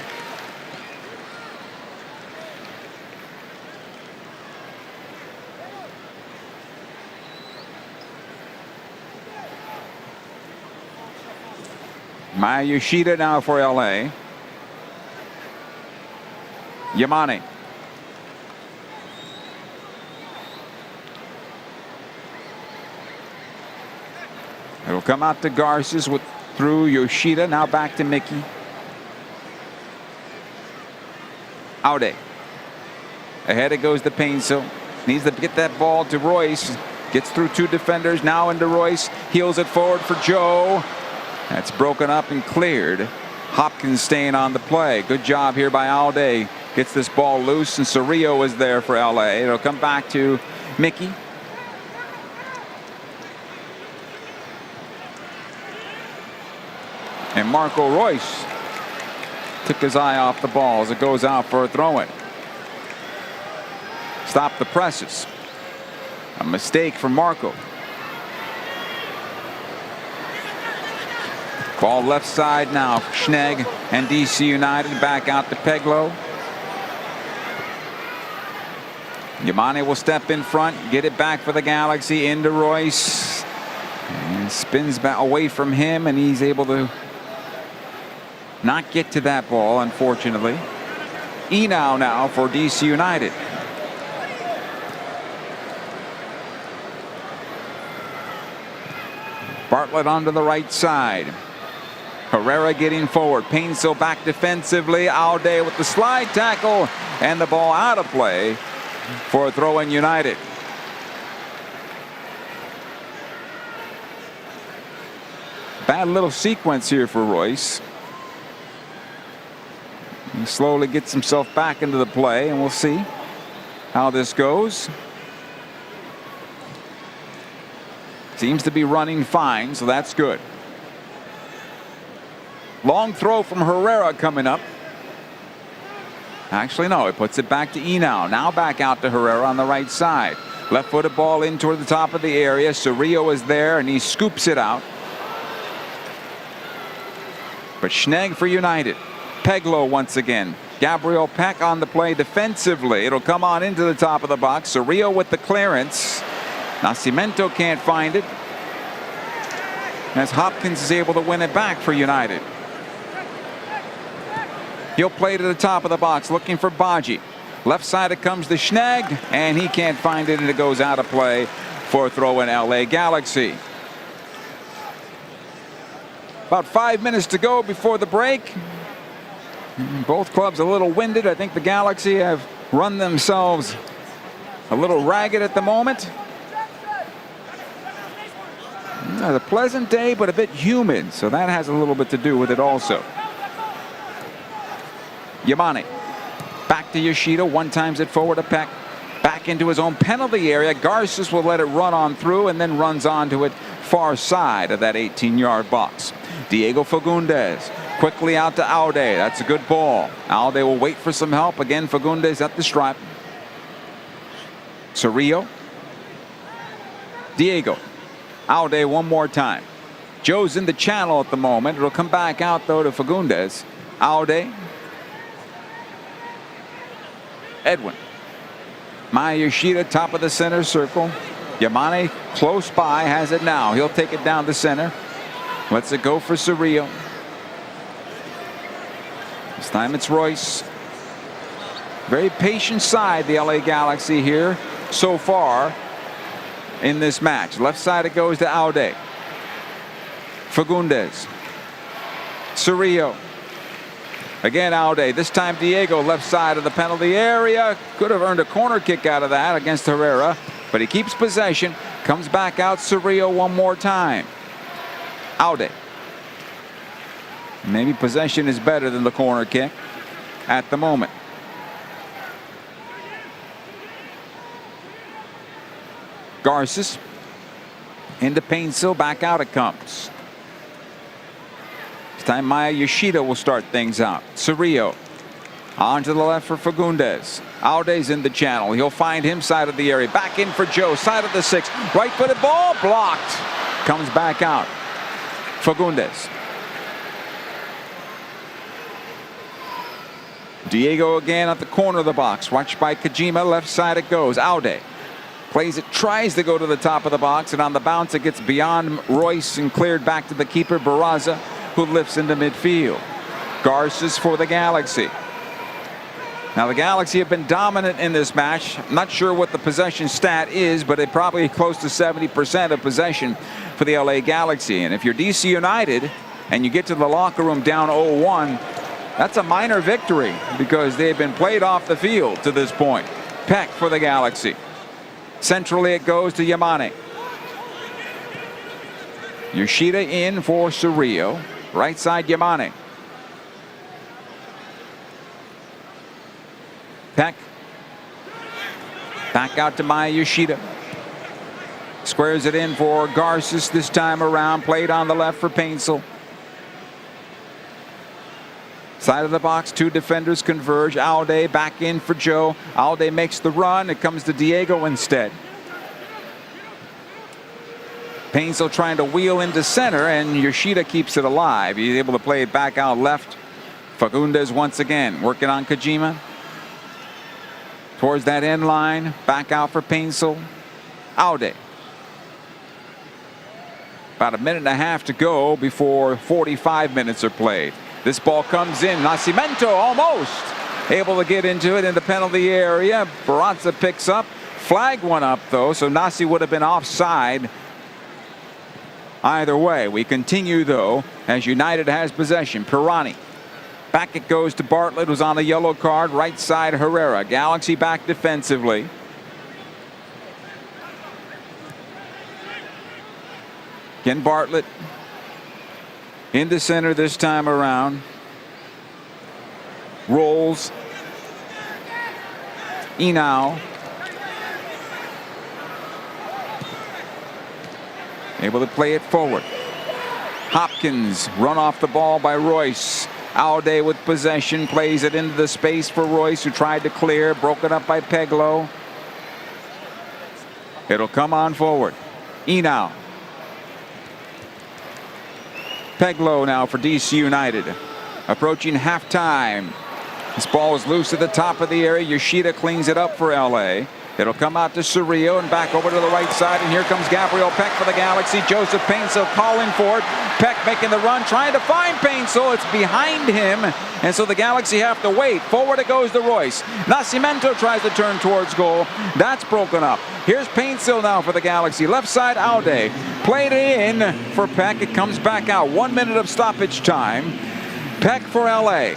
Maya Yoshida now for LA. Yamane. It'll come out to Garces through Yoshida. Now back to Mickey. Aude. Ahead it goes to Painsil. Needs to get that ball to Royce. Gets through two defenders. Now into Royce. Heels it forward for Joe. That's broken up and cleared. Hopkins staying on the play. Good job here by Aude. Gets this ball loose, and Cerrillo is there for LA. It'll come back to Mickey. And Marco Royce took his eye off the ball as it goes out for a throw-in. Stop the presses. A mistake from Marco. Ball left side now. Schnegg and DC United back out to Peglo. Yamane will step in front, get it back for the Galaxy into Royce. And spins back away from him, and he's able to not get to that ball, unfortunately. Enau now for DC United. Bartlett onto the right side. Herrera getting forward. Painsil back defensively. Aude with the slide tackle, and the ball out of play for a throw-in United. Bad little sequence here for Royce. He slowly gets himself back into the play, and we'll see how this goes. Seems to be running fine, so that's good. Long throw from Herrera coming up. Actually, no, it puts it back to Enau. Now back out to Herrera on the right side. Left-footed ball in toward the top of the area. Cerrillo is there, and he scoops it out. But Schnegg for United. Peglo once again. Gabriel Peck on the play defensively. It'll come on into the top of the box. Cerrillo with the clearance. Nascimento can't find it, as Hopkins is able to win it back for United. He'll play to the top of the box looking for Baji. Left side it comes to Schnegg, and he can't find it, and it goes out of play for a throw in LA Galaxy. About 5 minutes to go before the break. Both clubs a little winded. I think the Galaxy have run themselves a little ragged at the moment. A pleasant day, but a bit humid, so that has a little bit to do with it also. Yamane back to Yoshida. One times it forward to Peck. Back into his own penalty area. Garces will let it run on through and then runs onto it far side of that 18-yard box. Diego Fagundes quickly out to Aude. That's a good ball. Aude will wait for some help. Again, Fagundes at the stripe. Cerrillo. Diego. Aude one more time. Joe's in the channel at the moment. It'll come back out, though, to Fagundes. Aude. Edwin. Maya Yoshida, top of the center circle. Yamane close by, has it now. He'll take it down the center. Lets it go for Cerrillo. This time it's Royce. Very patient side, the LA Galaxy here so far in this match. Left side it goes to Aude. Fagundes. Cerrillo. Again, Aude. This time Diego, left side of the penalty area. Could have earned a corner kick out of that against Herrera, but he keeps possession. Comes back out. Cerrillo one more time. Aude. Maybe possession is better than the corner kick at the moment. Garces into Painsil. Back out it comes. Time Maya Yoshida will start things out. Cerrillo on to the left for Fagundes. Aude's in the channel. He'll find him side of the area. Back in for Joe. Side of the 6. Right-footed ball blocked. Comes back out. Fagundes. Diego again at the corner of the box. Watched by Kojima. Left side it goes. Aude plays it. Tries to go to the top of the box. And on the bounce it gets beyond Royce and cleared back to the keeper, Barraza, who lifts into midfield. Garces for the Galaxy. Now the Galaxy have been dominant in this match. I'm not sure what the possession stat is, but it probably close to 70% of possession for the LA Galaxy. And if you're DC United and you get to the locker room down 0-1, that's a minor victory because they've been played off the field to this point. Peck for the Galaxy. Centrally it goes to Yamane. Yoshida in for Cerrillo. Right side Yamane. Peck. Back out to Maya Yoshida. Squares it in for Garces this time around. Played on the left for Painsil. Side of the box, two defenders converge. Aude back in for Joe. Aude makes the run. It comes to Diego instead. Painsil trying to wheel into center, and Yoshida keeps it alive. He's able to play it back out left. Fagundes once again working on Kojima. Towards that end line. Back out for Painsil. Aude. About a minute and a half to go before 45 minutes are played. This ball comes in. Nascimento almost able to get into it in the penalty area. Barraza picks up. Flag one up, though, so Nasi would have been offside. Either way, we continue, though, as United has possession. Pirani. Back it goes to Bartlett, who's on the yellow card. Right side, Herrera. Galaxy back defensively. Again, Bartlett into center this time around. Rolls. Enau. Able to play it forward. Hopkins run off the ball by Royce. Alday with possession, plays it into the space for Royce, who tried to clear, broken up by Peglow. It'll come on forward. Enow. Peglow now for DC United. Approaching halftime. This ball is loose at the top of the area. Yoshida cleans it up for LA. It'll come out to Cerrillo and back over to the right side. And here comes Gabriel Peck for the Galaxy. Joseph Painsil calling for it. Peck making the run, trying to find Painsil. It's behind him. And so the Galaxy have to wait. Forward it goes to Royce. Nascimento tries to turn towards goal. That's broken up. Here's Painsil now for the Galaxy. Left side, Alday. Played in for Peck. It comes back out. 1 minute of stoppage time. Peck for LA.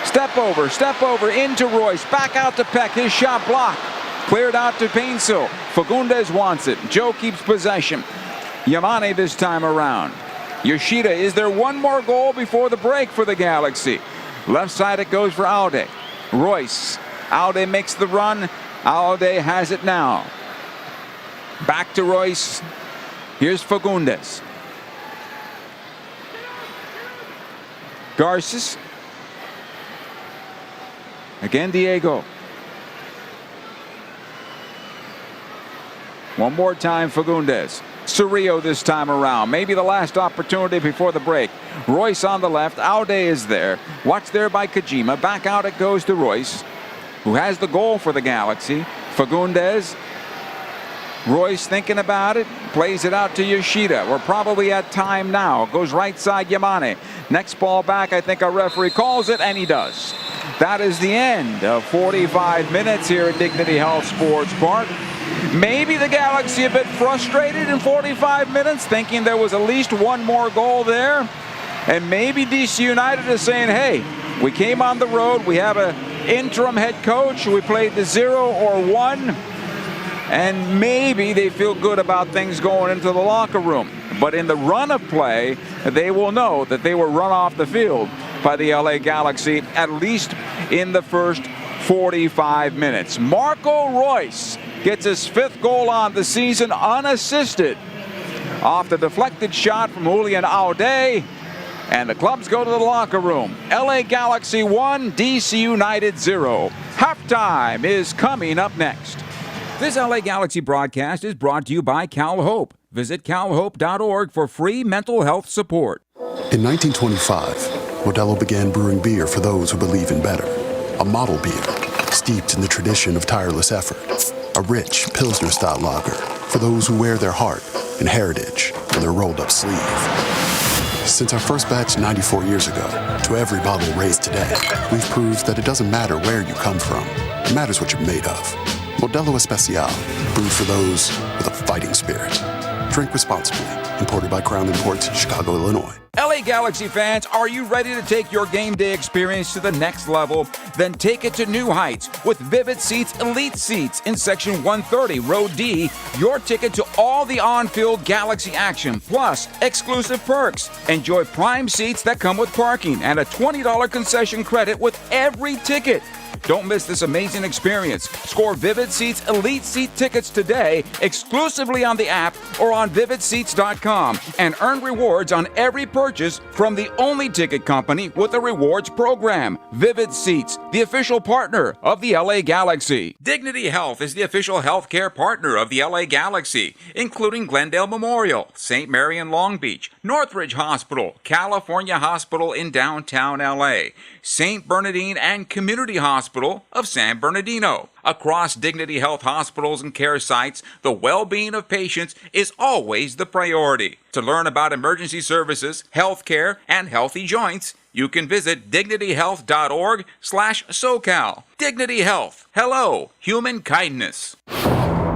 Step over into Royce, back out to Peck, his shot blocked. Cleared out to Painsil. Fagundes wants it. Joe keeps possession. Yamane this time around. Yoshida, is there one more goal before the break for the Galaxy? Left side it goes for Alday. Royce. Alday makes the run. Alday has it now. Back to Royce. Here's Fagundes. Garces. Again, Diego. One more time, Fagundes. Cerrillo this time around. Maybe the last opportunity before the break. Royce on the left. Alday is there. Watched there by Kojima. Back out it goes to Royce, who has the goal for the Galaxy. Fagundes. Royce thinking about it. Plays it out to Yoshida. We're probably at time now. Goes right side, Yamane. Next ball back. I think our referee calls it, and he does. That is the end of 45 minutes here at Dignity Health Sports Park. Maybe the Galaxy a bit frustrated in 45 minutes, thinking there was at least one more goal there. And maybe DC United is saying, hey, we came on the road. We have an interim head coach. We played the 0 or 1. And maybe they feel good about things going into the locker room. But in the run of play, they will know that they were run off the field by the LA Galaxy, at least in the first 45 minutes. Marco Royce gets his 5th goal on the season unassisted off the deflected shot from Julian Alday. And the clubs go to the locker room. LA Galaxy 1, DC United 0. Halftime is coming up next. This LA Galaxy broadcast is brought to you by Cal Hope. Visit calhope.org for free mental health support. In 1925, Modelo began brewing beer for those who believe in better. A model beer, steeped in the tradition of tireless effort. A rich Pilsner-style lager for those who wear their heart and heritage on their rolled-up sleeve. Since our first batch 94 years ago, to every bottle raised today, we've proved that it doesn't matter where you come from. It matters what you're made of. Modelo Especial, brewed for those with a fighting spirit. Drink responsibly. Imported by Crown Imports, Chicago, Illinois. LA Galaxy fans, are you ready to take your game day experience to the next level? Then take it to new heights with Vivid Seats Elite Seats in Section 130, Row D. Your ticket to all the on-field Galaxy action, plus exclusive perks. Enjoy prime seats that come with parking and a $20 concession credit with every ticket. Don't miss this amazing experience. Score Vivid Seats Elite Seat tickets today, exclusively on the app or on vividseats.com, and earn rewards on every purchase from the only ticket company with a rewards program. Vivid Seats, the official partner of the LA Galaxy. Dignity Health is the official healthcare partner of the LA Galaxy, including Glendale Memorial, St. Mary in Long Beach, Northridge Hospital, California Hospital in downtown LA, St. Bernardine and Community Hospital of San Bernardino. Across Dignity Health hospitals and care sites, the well-being of patients is always the priority. To learn about emergency services, health care, and healthy joints, you can visit dignityhealth.org/SoCal. Dignity Health. Hello, human kindness.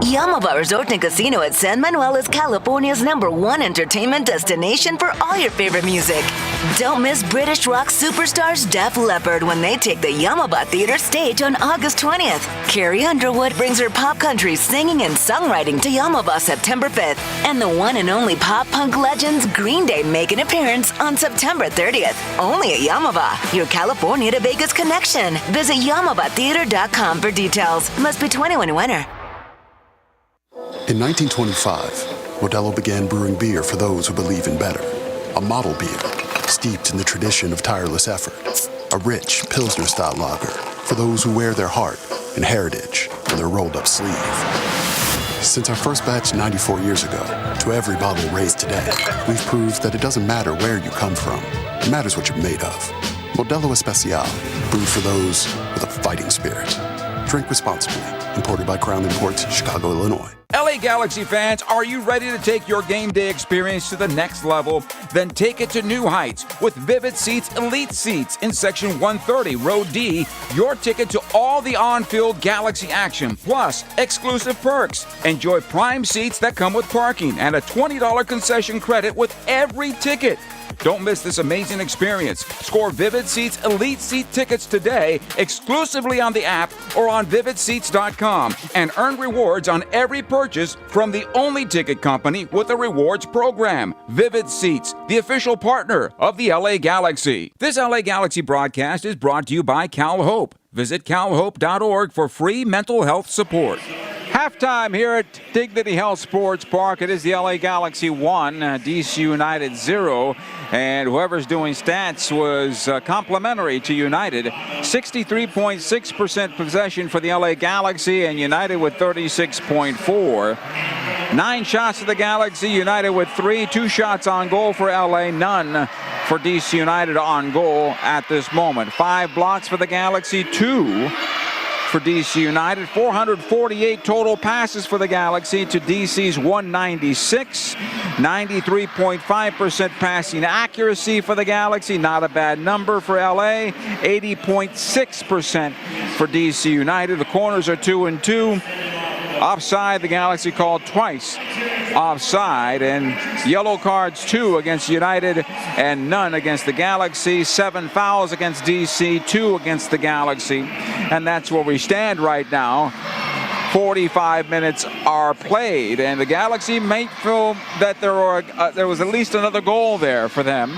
Yamava Resort and Casino at San Manuel is California's #1 entertainment destination for all your favorite music. Don't miss British rock superstars Def Leppard when they take the Yamava Theater stage on August 20th. Carrie Underwood brings her pop country singing and songwriting to Yamava September 5th. And the one and only pop punk legends Green Day make an appearance on September 30th. Only at Yamava, your California to Vegas connection. Visit YamavaTheater.com for details. Must be 21 and winner. In 1925, Modelo began brewing beer for those who believe in better. A model beer, steeped in the tradition of tireless effort. A rich, Pilsner-style lager for those who wear their heart and heritage on their rolled-up sleeve. Since our first batch 94 years ago, to every bottle raised today, we've proved that it doesn't matter where you come from. It matters what you're made of. Modelo Especial, brewed for those with a fighting spirit. Drink responsibly. Imported by Crown Imports, Chicago, Illinois. LA Galaxy fans, are you ready to take your game day experience to the next level? Then take it to new heights with Vivid Seats Elite Seats in Section 130, Row D. Your ticket to all the on-field Galaxy action, plus exclusive perks. Enjoy prime seats that come with parking and a $20 concession credit with every ticket. Don't miss this amazing experience. Score Vivid Seats Elite Seat tickets today exclusively on the app or on vividseats.com and earn rewards on every purchase from the only ticket company with a rewards program. Vivid Seats, the official partner of the LA Galaxy. This LA Galaxy broadcast is brought to you by Cal Hope. Visit calhope.org for free mental health support. Halftime here at Dignity Health Sports Park. It is the LA Galaxy 1, DC United 0. And whoever's doing stats was complimentary to United. 63.6% possession for the LA Galaxy and United with 36.4. 9 shots to the Galaxy, United with 3. 2 shots on goal for LA, none for DC United on goal at this moment. 5 blocks for the Galaxy, 2 for DC United. 448 total passes for the Galaxy to DC's 196. 93.5% passing accuracy for the Galaxy. Not a bad number for LA. 80.6% for DC United. The corners are 2 and 2. Offside, the Galaxy called twice offside, and yellow cards 2 against United and none against the Galaxy. 7 fouls against DC, 2 against the Galaxy, and that's where we stand right now. 45 minutes are played, and the Galaxy may feel that there was at least another goal there for them.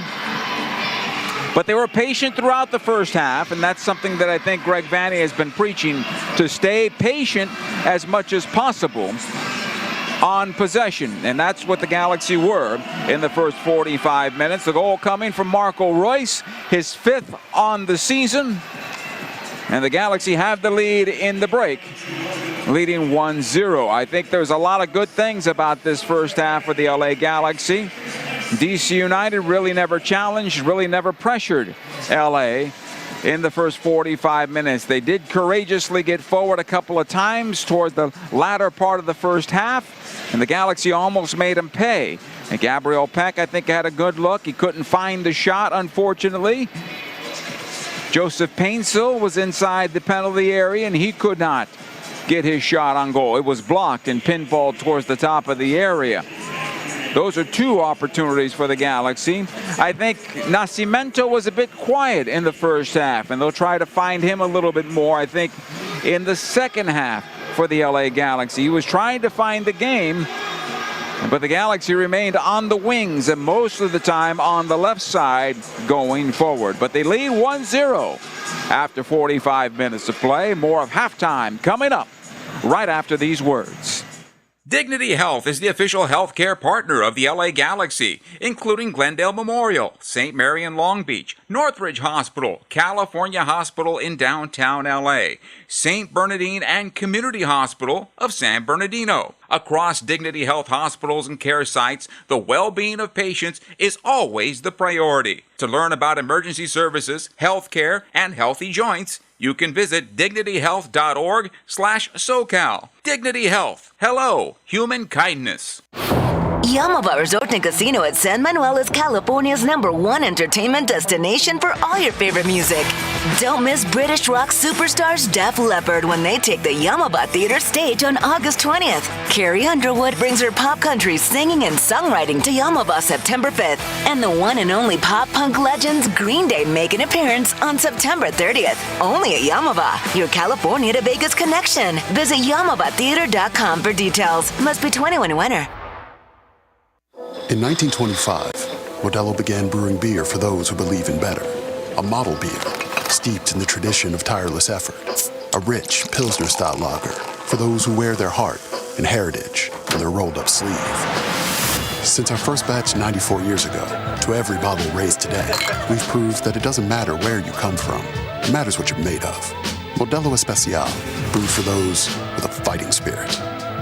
But they were patient throughout the first half, and that's something that I think Greg Vanney has been preaching, to stay patient as much as possible on possession. And that's what the Galaxy were in the first 45 minutes. The goal coming from Marco Royce, his 5th on the season. And the Galaxy have the lead in the break, leading 1-0. I think there's a lot of good things about this first half for the LA Galaxy. DC United really never challenged, really never pressured LA in the first 45 minutes. They did courageously get forward a couple of times toward the latter part of the first half, and the Galaxy almost made them pay. And Gabriel Peck, I think, had a good look. He couldn't find the shot, unfortunately. Joseph Painsil was inside the penalty area, and he could not get his shot on goal. It was blocked and pinballed towards the top of the area. Those are 2 opportunities for the Galaxy. I think Nascimento was a bit quiet in the first half, and they'll try to find him a little bit more, I think, in the second half for the LA Galaxy. He was trying to find the game, but the Galaxy remained on the wings and most of the time on the left side going forward. But they lead 1-0 after 45 minutes of play. More of halftime coming up right after these words. Dignity Health is the official healthcare partner of the LA Galaxy, including Glendale Memorial, St. Mary in Long Beach, Northridge Hospital, California Hospital in downtown LA, St. Bernardine and Community Hospital of San Bernardino. Across Dignity Health hospitals and care sites, the well-being of patients is always the priority. To learn about emergency services, healthcare, and healthy joints, you can visit dignityhealth.org/SoCal. Dignity Health. Hello, human kindness. Yamava Resort and Casino at San Manuel is California's #1 entertainment destination for all your favorite music. Don't miss British rock superstars Def Leppard when they take the Yamava Theater stage on August 20th. Carrie Underwood brings her pop country singing and songwriting to Yamava September 5th. And the one and only pop punk legends Green Day make an appearance on September 30th. Only at Yamava, your California to Vegas connection. Visit YamavaTheater.com for details. Must be 21 and winner. In 1925, Modelo began brewing beer for those who believe in better. A model beer, steeped in the tradition of tireless effort. A rich, Pilsner-style lager for those who wear their heart and heritage on their rolled-up sleeve. Since our first batch 94 years ago to every bottle raised today, we've proved that it doesn't matter where you come from. It matters what you're made of. Modelo Especial, brewed for those with a fighting spirit.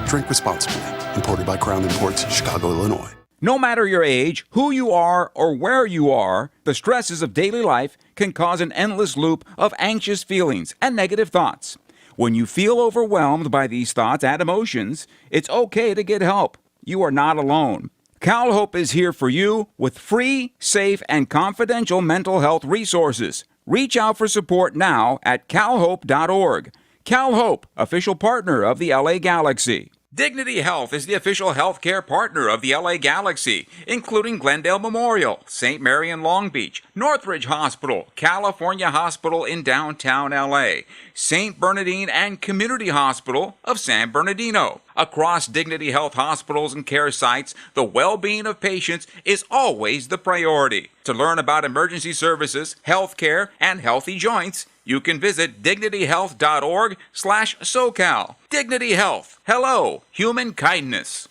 Drink responsibly. Imported by Crown Imports, Chicago, Illinois. No matter your age, who you are, or where you are, the stresses of daily life can cause an endless loop of anxious feelings and negative thoughts. When you feel overwhelmed by these thoughts and emotions, it's okay to get help. You are not alone. CalHope is here for you with free, safe, and confidential mental health resources. Reach out for support now at calhope.org. CalHope, official partner of the LA Galaxy. Dignity Health is the official healthcare partner of the LA Galaxy, including Glendale Memorial, St. Mary in Long Beach, Northridge Hospital, California Hospital in downtown LA, St. Bernardine and Community Hospital of San Bernardino. Across Dignity Health hospitals and care sites, the well-being of patients is always the priority. To learn about emergency services, health care, and healthy joints, you can visit dignityhealth.org/SoCal. Dignity Health. Hello, human kindness.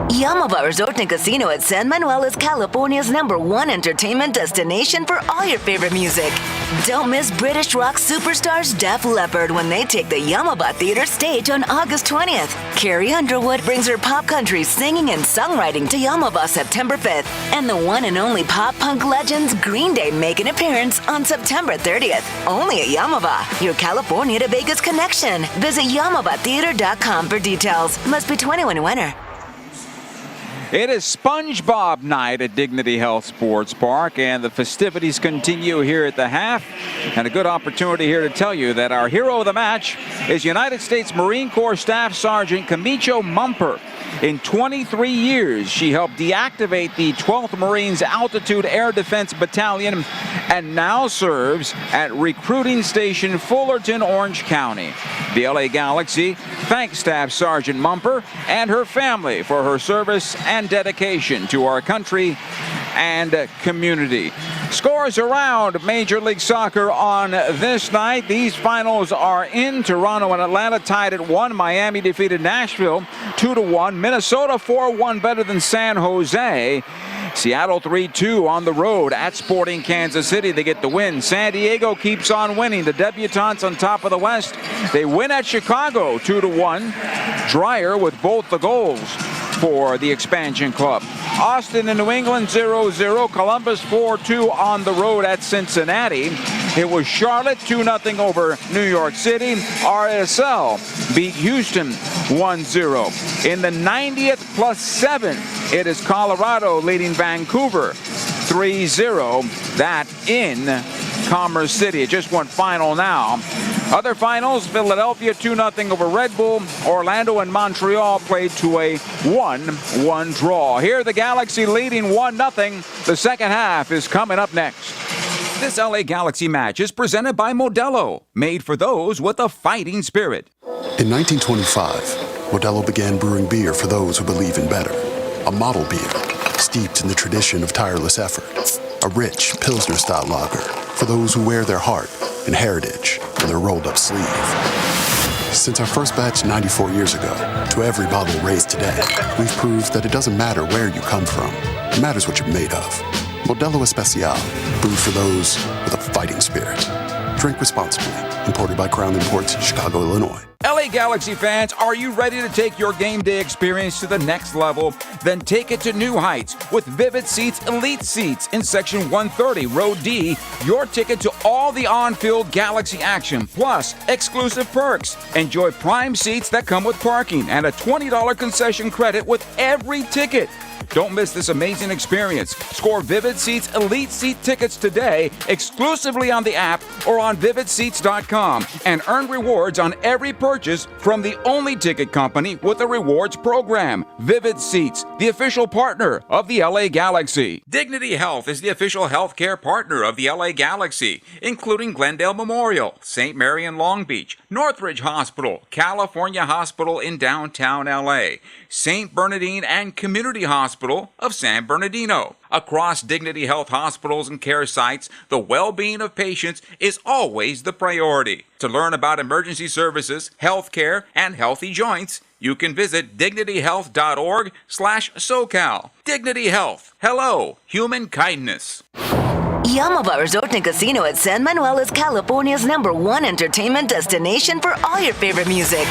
Yamava Resort and Casino at San Manuel is California's #1 entertainment destination for all your favorite music. Don't miss British rock superstars Def Leppard when they take the Yamava Theater stage on August 20th. Carrie Underwood brings her pop country singing and songwriting to Yamava September 5th. And the one and only pop punk legends Green Day make an appearance on September 30th. Only at Yamava, your California to Vegas connection. Visit YamavaTheater.com for details. Must be 21 and winner. It is SpongeBob night at Dignity Health Sports Park, and the festivities continue here at the half. And a good opportunity here to tell you that our hero of the match is United States Marine Corps Staff Sergeant Camicho Mumper. In 23 years, she helped deactivate the 12th Marines Altitude Air Defense Battalion and now serves at Recruiting Station Fullerton, Orange County. The LA Galaxy thanks Staff Sergeant Mumper and her family for her service and dedication to our country and community. Scores around Major League Soccer on this night. These finals are in. Toronto and Atlanta tied at 1. Miami defeated Nashville 2-1. Minnesota 4-1 better than San Jose. Seattle 3-2 on the road at Sporting Kansas City. They get the win. San Diego keeps on winning. The debutantes on top of the West. They win at Chicago 2-1. Dreyer with both the goals for the expansion club. Austin and New England 0-0. Columbus 4-2 on the road at Cincinnati. It was Charlotte 2-0 over New York City. RSL beat Houston 1-0. In the 90th +7, it is Colorado leading Vancouver 3-0. That in Commerce City. It just went final now. Other finals, Philadelphia 2-0 over Red Bull. Orlando and Montreal played to a 1-1 draw. Here the Galaxy leading 1-0. The second half is coming up next. This LA Galaxy match is presented by Modelo, made for those with a fighting spirit. In 1925, Modelo began brewing beer for those who believe in better. A model beer, steeped in the tradition of tireless effort. A rich Pilsner-style lager for those who wear their heart and heritage on their rolled-up sleeve. Since our first batch 94 years ago to every bottle raised today, we've proved that it doesn't matter where you come from. It matters what you're made of. Modelo Especial, brewed for those with a fighting spirit. Drink responsibly. Imported by Crown Imports, Chicago, Illinois. LA Galaxy fans, are you ready to take your game day experience to the next level? Then take it to new heights with Vivid Seats Elite Seats in Section 130, Row D. Your ticket to all the on-field Galaxy action, plus exclusive perks. Enjoy prime seats that come with parking and a $20 concession credit with every ticket. Don't miss this amazing experience. Score Vivid Seats Elite Seat tickets today exclusively on the app or on vividseats.com and earn rewards on every purchase from the only ticket company with a rewards program. Vivid Seats, the official partner of the LA Galaxy. Dignity Health is the official healthcare partner of the LA Galaxy, including Glendale Memorial, St. Mary in Long Beach, Northridge Hospital, California Hospital in downtown LA, St. Bernardine and Community Hospital of San Bernardino. Across Dignity Health hospitals and care sites, the well-being of patients is always the priority. To learn about emergency services, health care, and healthy joints, you can visit dignityhealth.org/SoCal. Dignity Health. Hello, human kindness. Yamava Resort and Casino at San Manuel is California's #1 entertainment destination for all your favorite music.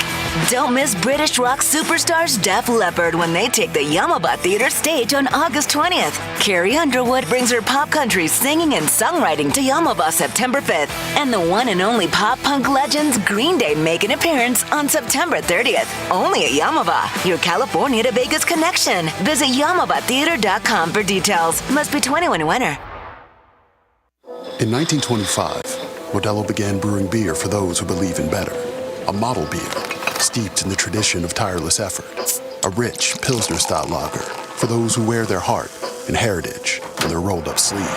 Don't miss British rock superstars Def Leppard when they take the Yamava Theater stage on August 20th. Carrie Underwood brings her pop country singing and songwriting to Yamava September 5th. And the one and only pop punk legends Green Day make an appearance on September 30th. Only at Yamava, your California to Vegas connection. Visit YamavaTheater.com for details. Must be 21 and winner. In 1925, Modelo began brewing beer for those who believe in better. A model beer, steeped in the tradition of tireless effort. A rich Pilsner-style lager for those who wear their heart and heritage on their rolled-up sleeve.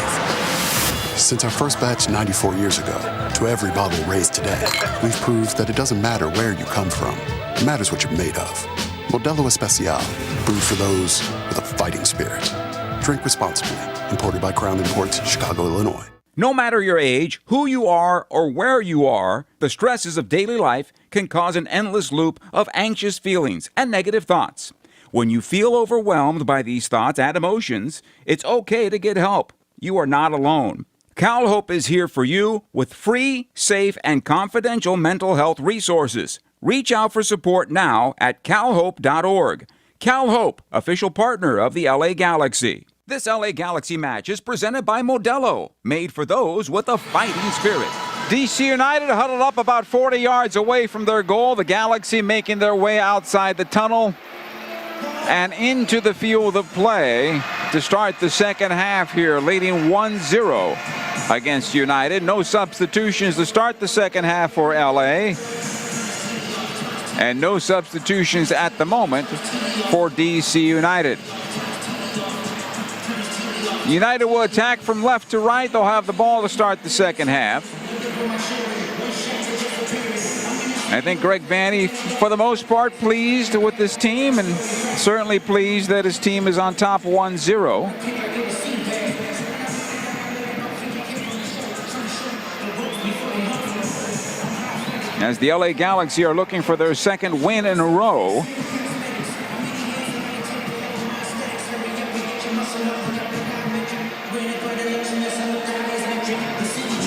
Since our first batch 94 years ago, to every bottle raised today, we've proved that it doesn't matter where you come from. It matters what you're made of. Modelo Especial, brewed for those with a fighting spirit. Drink responsibly. Imported by Crown Imports, Chicago, Illinois. No matter your age, who you are, or where you are, the stresses of daily life can cause an endless loop of anxious feelings and negative thoughts. When you feel overwhelmed by these thoughts and emotions, it's okay to get help. You are not alone. CalHope is here for you with free, safe, and confidential mental health resources. Reach out for support now at calhope.org. CalHope, official partner of the LA Galaxy. This LA Galaxy match is presented by Modelo, made for those with a fighting spirit. DC United huddled up about 40 yards away from their goal. The Galaxy making their way outside the tunnel and into the field of play to start the second half here, leading 1-0 against United. No substitutions to start the second half for LA. And no substitutions at the moment for DC United. United will attack from left to right. They'll have the ball to start the second half. I think Greg Vanney, for the most part, pleased with this team, and certainly pleased that his team is on top 1-0. As the LA Galaxy are looking for their second win in a row.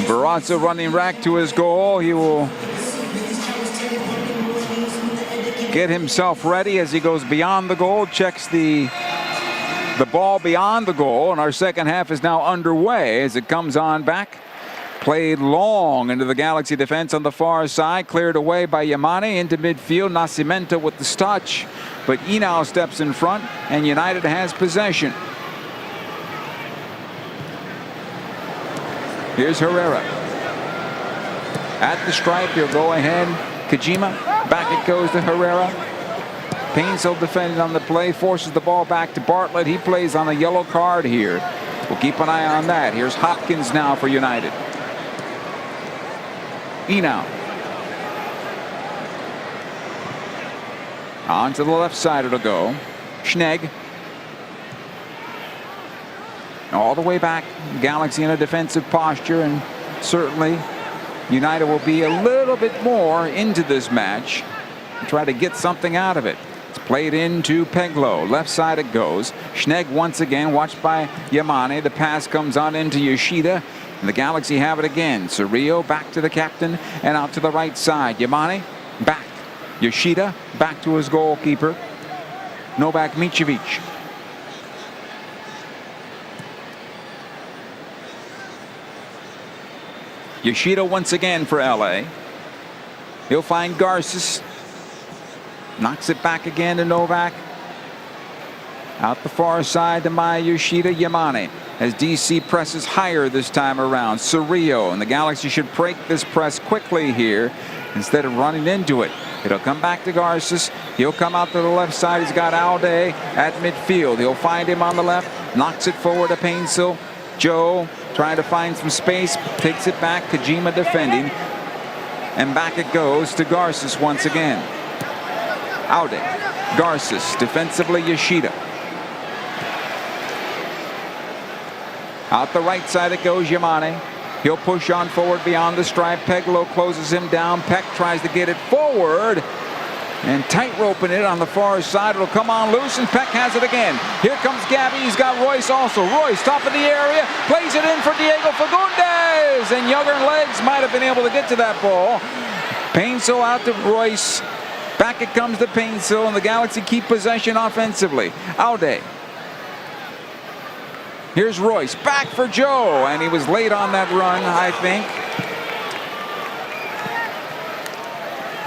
Barraza running back to his goal. He will get himself ready as he goes beyond the goal, checks the ball beyond the goal, and our second half is now underway as it comes on back. Played long into the Galaxy defense on the far side, cleared away by Yamane into midfield. Nascimento with the touch, but Henao steps in front, and United has possession. Here's Herrera. At the stripe, he'll go ahead. Kojima, back it goes to Herrera. Painsil defending on the play, forces the ball back to Bartlett. He plays on a yellow card here. We'll keep an eye on that. Here's Hopkins now for United. Henao. On to the left side it'll go. Schnegg. All the way back, Galaxy in a defensive posture, and certainly United will be a little bit more into this match and try to get something out of it. It's played into Peglo. Left side it goes. Schnegg once again, watched by Yamane. The pass comes on into Yoshida, and the Galaxy have it again. Cerrillo back to the captain and out to the right side. Yamane back. Yoshida back to his goalkeeper, Novak Micevic. Yoshida once again for LA. He'll find Garces. Knocks it back again to Novak. Out the far side to Maya Yoshida. Yamane as DC presses higher this time around. Cerrillo, and the Galaxy should break this press quickly here instead of running into it. It'll come back to Garces. He'll come out to the left side. He's got Alde at midfield. He'll find him on the left. Knocks it forward to Painsil. Joe trying to find some space, takes it back. Kojima defending, and back it goes to Garces once again. Aude, Garces, defensively Yoshida. Out the right side it goes, Yamane. He'll push on forward beyond the stripe. Peglo closes him down. Peck tries to get it forward, And tight-roping it on the far side. It'll come on loose, and Peck has it again. Here comes Gabby. He's got Royce also. Royce, top of the area, plays it in for Diego Fagundes. And younger legs might have been able to get to that ball. Painsil out to Royce. Back it comes to Painsil, and the Galaxy keep possession offensively. Aude. Here's Royce. Back for Joe. And he was late on that run, I think.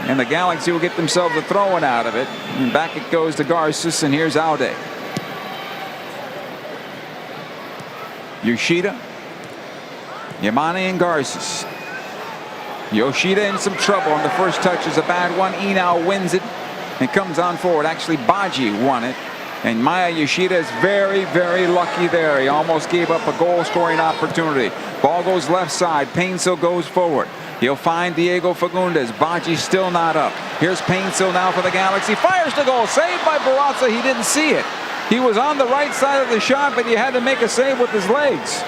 And the Galaxy will get themselves a throw-in out of it. And back it goes to Garces, and here's Aude. Yoshida. Yamane and Garces. Yoshida in some trouble, and the first touch is a bad one. Enow wins it and comes on forward. Actually, Baji won it. And Maya Yoshida is very, very lucky there. He almost gave up a goal-scoring opportunity. Ball goes left side. Painsil goes forward. He'll find Diego Fagundes. Baji still not up. Here's Painsil now for the Galaxy. Fires the goal. Saved by Barraza. He didn't see it. He was on the right side of the shot, but he had to make a save with his legs.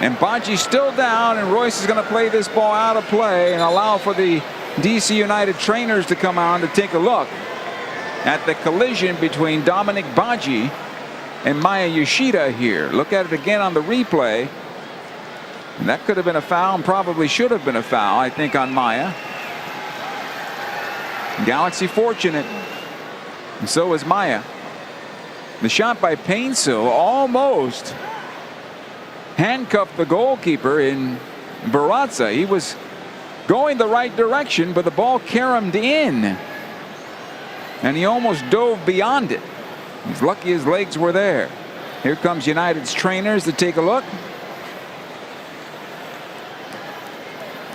And Baji still down, and Royce is going to play this ball out of play and allow for the DC United trainers to come on to take a look at the collision between Dominic Baji and Maya Yoshida here. Look at it again on the replay. And that could have been a foul, and probably should have been a foul, I think, on Maya. Galaxy fortunate, and so is Maya. The shot by Painsil almost handcuffed the goalkeeper in Barraza. He was going the right direction, but the ball caromed in. And he almost dove beyond it. He's lucky his legs were there. Here comes United's trainers to take a look.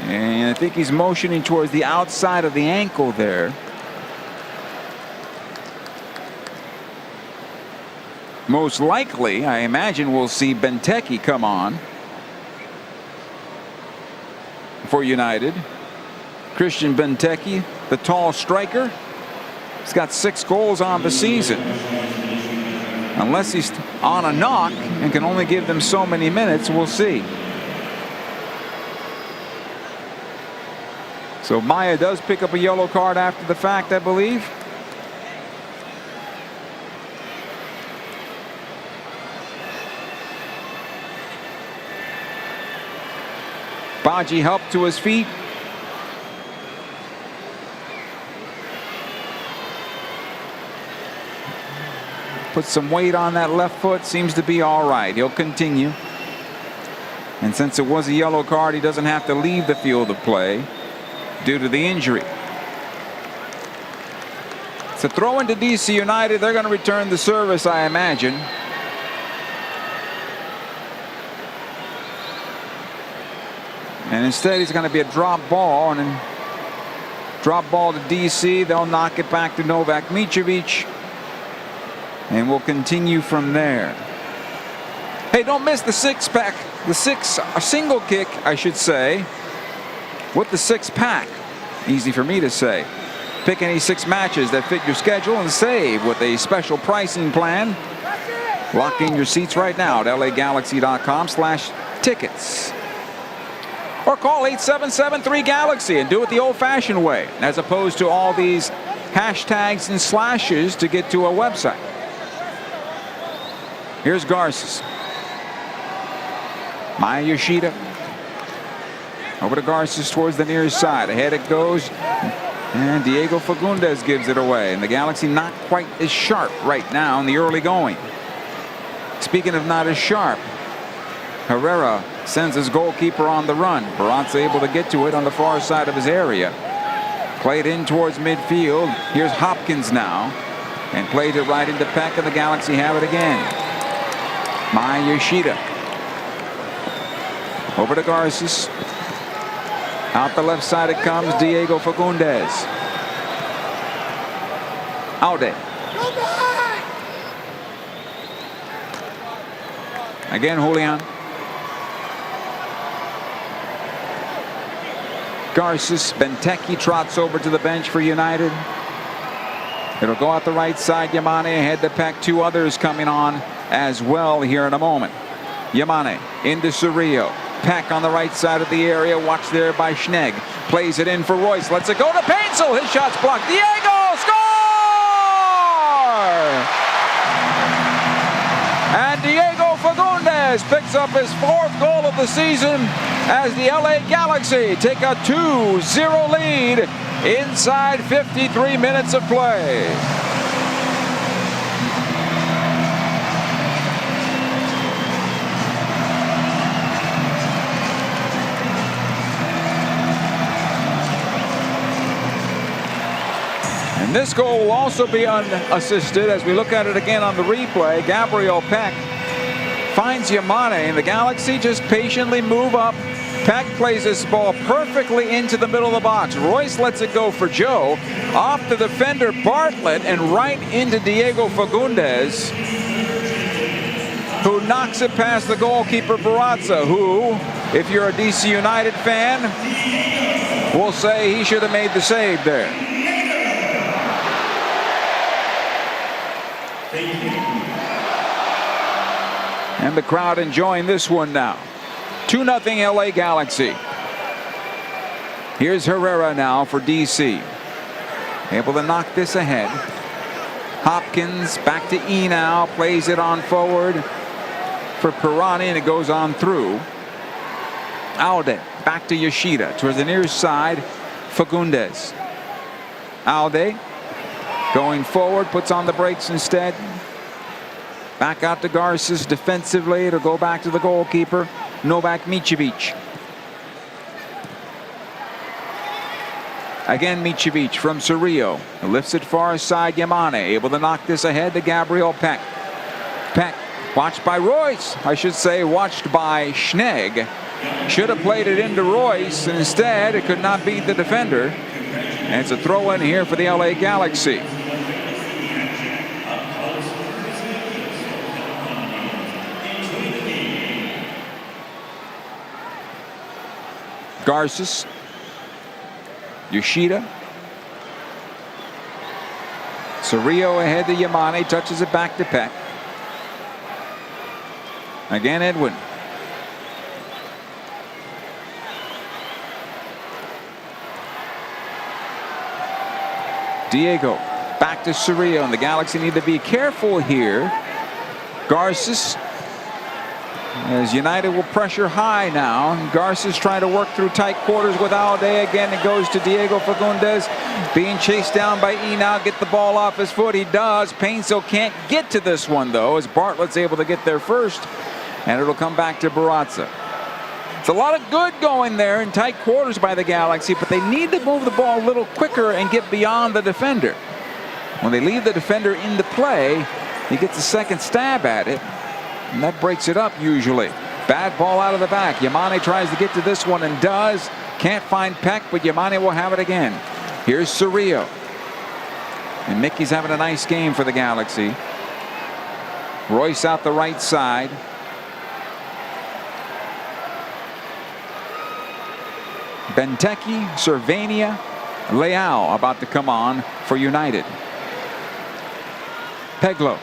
And I think he's motioning towards the outside of the ankle there. Most likely, I imagine we'll see Benteke come on for United. Christian Benteke, the tall striker. He's got 6 goals on the season. Unless he's on a knock and can only give them so many minutes, we'll see. So Maya does pick up a yellow card after the fact, I believe. Baji helped to his feet. Put some weight on that left foot. Seems to be all right. He'll continue. And since it was a yellow card, he doesn't have to leave the field of play due to the injury. It's a throw into DC United. They're going to return the service, I imagine. And instead, he's going to be a drop ball, and then drop ball to DC. They'll knock it back to Novak Mitrovic, and we'll continue from there. Hey, don't miss the six-pack. A single kick, I should say, with the 6-pack. Easy for me to say. Pick any 6 matches that fit your schedule and save with a special pricing plan. Lock in your seats right now at lagalaxy.com/tickets. Or call 877-3-GALAXY and do it the old-fashioned way, as opposed to all these hashtags and slashes to get to a website. Here's Garces. Maya Yoshida. Over to Garces towards the near side. Ahead it goes. And Diego Fagundes gives it away. And the Galaxy not quite as sharp right now in the early going. Speaking of not as sharp, Herrera sends his goalkeeper on the run. Barraza able to get to it on the far side of his area. Played in towards midfield. Here's Hopkins now. And played it right into Peck, and the Galaxy have it again. Maya Yoshida. Over to Garces. Out the left side it comes. Diego Fagundes. Aude. Again, Julian. Garces. Benteke trots over to the bench for United. It'll go out the right side. Yamane ahead to Peck. 2 others coming on as well here in a moment. Yamane into Cerrillo. Peck on the right side of the area, watched there by Schnegg. Plays it in for Royce, lets it go to Painzel. His shot's blocked. Diego, score! And Diego Fagundes picks up his 4th goal of the season as the LA Galaxy take a 2-0 lead inside 53 minutes of play. And this goal will also be unassisted as we look at it again on the replay. Gabriel Peck finds Yamane, and the Galaxy just patiently move up. Peck plays this ball perfectly into the middle of the box. Royce lets it go for Joe. Off the defender Bartlett and right into Diego Fagundes, who knocks it past the goalkeeper Barraza, who, if you're a DC United fan, will say he should have made the save there. And the crowd enjoying this one now. 2-0 LA Galaxy. Here's Herrera now for DC. Able to knock this ahead. Hopkins back to E now. Plays it on forward for Pirani, and it goes on through. Alde back to Yoshida towards the near side. Fagundes. Alde going forward, puts on the brakes instead. Back out to Garces defensively. It'll go back to the goalkeeper, Novak Micevic. Again, Micevic from Cerrillo. Lifts it far side, Yamane. Able to knock this ahead to Gabriel Peck. Peck, watched by Royce. I should say, watched by Schnegg. Should have played it into Royce, and instead it could not beat the defender. And it's a throw in here for the LA Galaxy. Garces, Yoshida, Cerrillo ahead to Yamane, touches it back to Peck. Again, Edwin. Diego back to Cerrillo, and the Galaxy need to be careful here. Garces, as United will pressure high now. Garces trying to work through tight quarters with Alde. Again, it goes to Diego Fagundes. Being chased down by E now. Get the ball off his foot. He does. Painzel can't get to this one, though, as Bartlett's able to get there first. And it'll come back to Barraza. It's a lot of good going there in tight quarters by the Galaxy, but they need to move the ball a little quicker and get beyond the defender. When they leave the defender into play, he gets a second stab at it. And that breaks it up usually. Bad ball out of the back. Yamane tries to get to this one and does. Can't find Peck, but Yamane will have it again. Here's Cerrillo. And Mickey's having a nice game for the Galaxy. Royce out the right side. Benteke, Cervania, Leao about to come on for United. Peglo.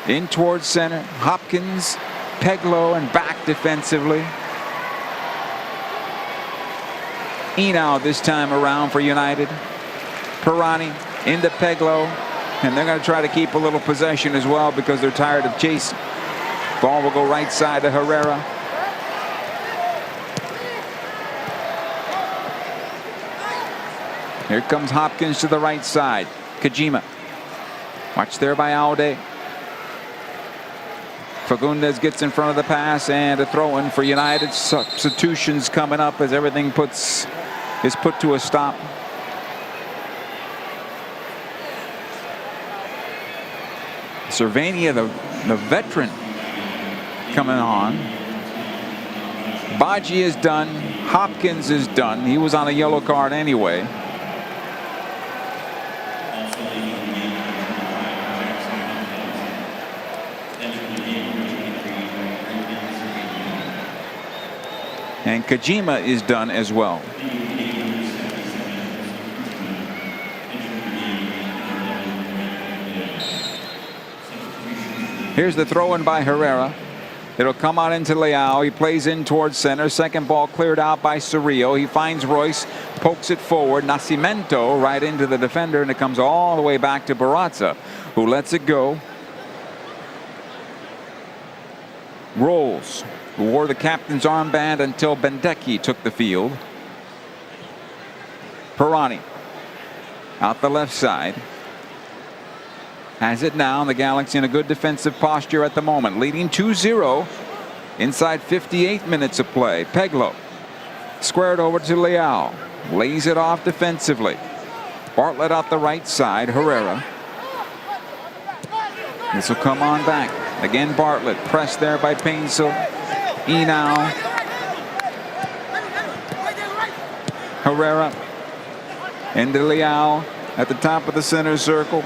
In towards center, Hopkins, Peglo, and back defensively. Enau this time around for United. Pirani into Peglo, and they're going to try to keep a little possession as well because they're tired of chasing. Ball will go right side to Herrera. Here comes Hopkins to the right side. Kajima. Watch there by Alde. Fagundes gets in front of the pass, and a throw-in for United. Substitutions coming up as everything is put to a stop. Cervania, the veteran, coming on. Baji is done. Hopkins is done. He was on a yellow card anyway. And Kajima is done as well. Here's the throw-in by Herrera. It'll come out into Leao. He plays in towards center. Second ball cleared out by Cerrillo. He finds Royce, pokes it forward. Nascimento right into the defender, and it comes all the way back to Barraza, who lets it go. Rolls, who wore the captain's armband until Benteke took the field. Pirani out the left side. Has it now, and the Galaxy in a good defensive posture at the moment, leading 2-0 inside 58 minutes of play. Peglo squared over to Leao, lays it off defensively. Bartlett out the right side. Herrera. This will come on back. Again, Bartlett pressed there by Painsil. Enau. Herrera into Leao at the top of the center circle.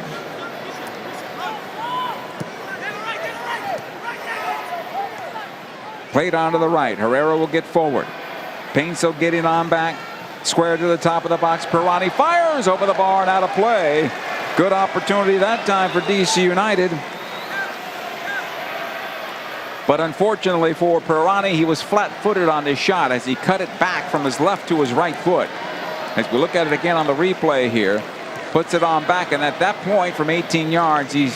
Played on to the right. Herrera will get forward. Painsil getting on back. Square to the top of the box. Pirani fires over the bar and out of play. Good opportunity that time for DC United. But unfortunately for Pirani, he was flat-footed on this shot as he cut it back from his left to his right foot. As we look at it again on the replay here, puts it on back, and at that point from 18 yards, he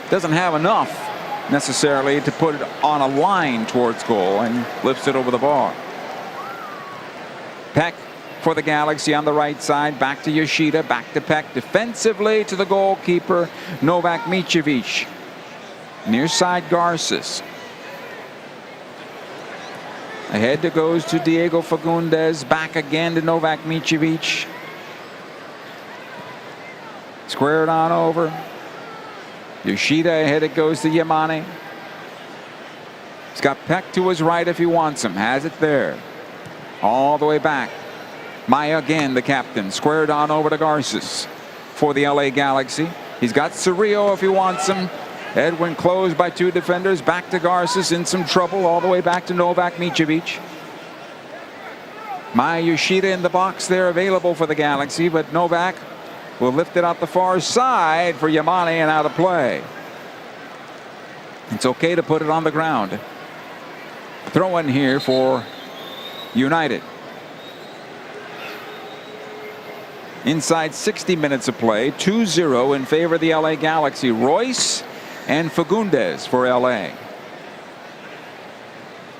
doesn't have enough necessarily to put it on a line towards goal, and lifts it over the bar. Peck for the Galaxy on the right side. Back to Yoshida. Back to Peck. Defensively to the goalkeeper, Novak Micevic. Near side Garces. Ahead it goes to Diego Fagundes. Back again to Novak Micevic. Squared on over. Yoshida ahead it goes to Yamane. He's got Peck to his right if he wants him. Has it there. All the way back. Maya again, the captain. Squared on over to Garces for the LA Galaxy. He's got Cerrillo if he wants him. Edwin closed by two defenders. Back to Garces in some trouble. All the way back to Novak Micevic. Maya Yoshida in the box there available for the Galaxy, but Novak will lift it out the far side for Yamane and out of play. It's okay to put it on the ground. Throw in here for United. Inside 60 minutes of play, 2-0 in favor of the LA Galaxy. Royce and Fagundes for LA.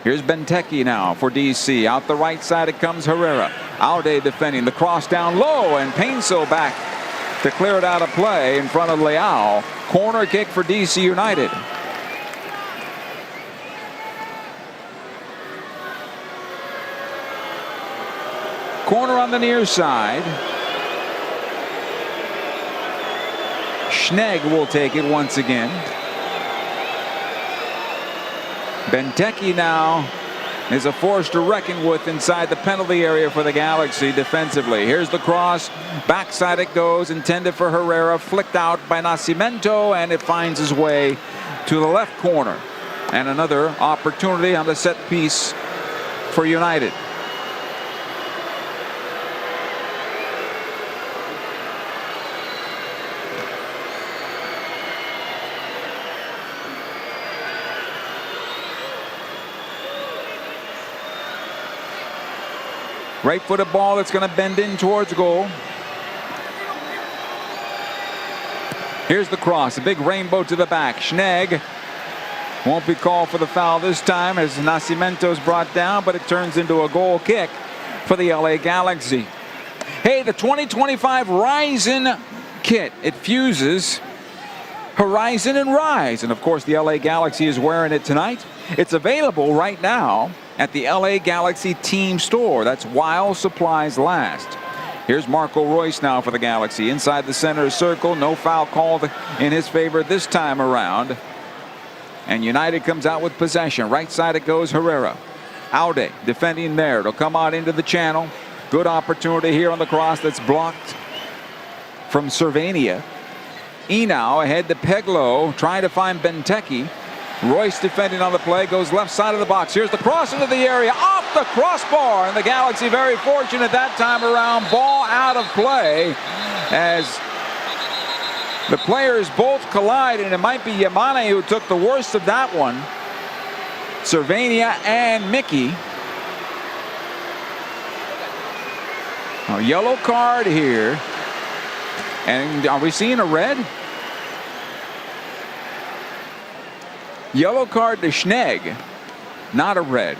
Here's Benteke now for DC. Out the right side it comes Herrera. Aude defending. The cross down low, and Painsil back to clear it out of play in front of Leao. Corner kick for DC United. Corner on the near side. Schnegg will take it once again. Benteke now is a force to reckon with inside the penalty area for the Galaxy defensively. Here's the cross. Backside it goes, intended for Herrera. Flicked out by Nascimento, and it finds its way to the left corner. And another opportunity on the set piece for United. Right-footed ball that's going to bend in towards goal. Here's the cross. A big rainbow to the back. Schnegg won't be called for the foul this time as Nascimento's brought down, but it turns into a goal kick for the LA Galaxy. Hey, the 2025 Ryzen kit. It fuses Horizon and Rise. And of course, the LA Galaxy is wearing it tonight. It's available right now at the LA Galaxy team store. That's while supplies last. Here's Marco Royce now for the Galaxy. Inside the center circle. No foul called in his favor this time around. And United comes out with possession. Right side it goes Herrera. Aude defending there. It'll come out into the channel. Good opportunity here on the cross that's blocked from Cervania. Enau ahead to Peglo, trying to find Benteke. Royce defending on the play, goes left side of the box. Here's the cross into the area, off the crossbar, and the Galaxy very fortunate that time around. Ball out of play as the players both collide, and it might be Yamane who took the worst of that one. Cervania and Mickey. A yellow card here. And are we seeing a red? Yellow card to Schnegg, not a red.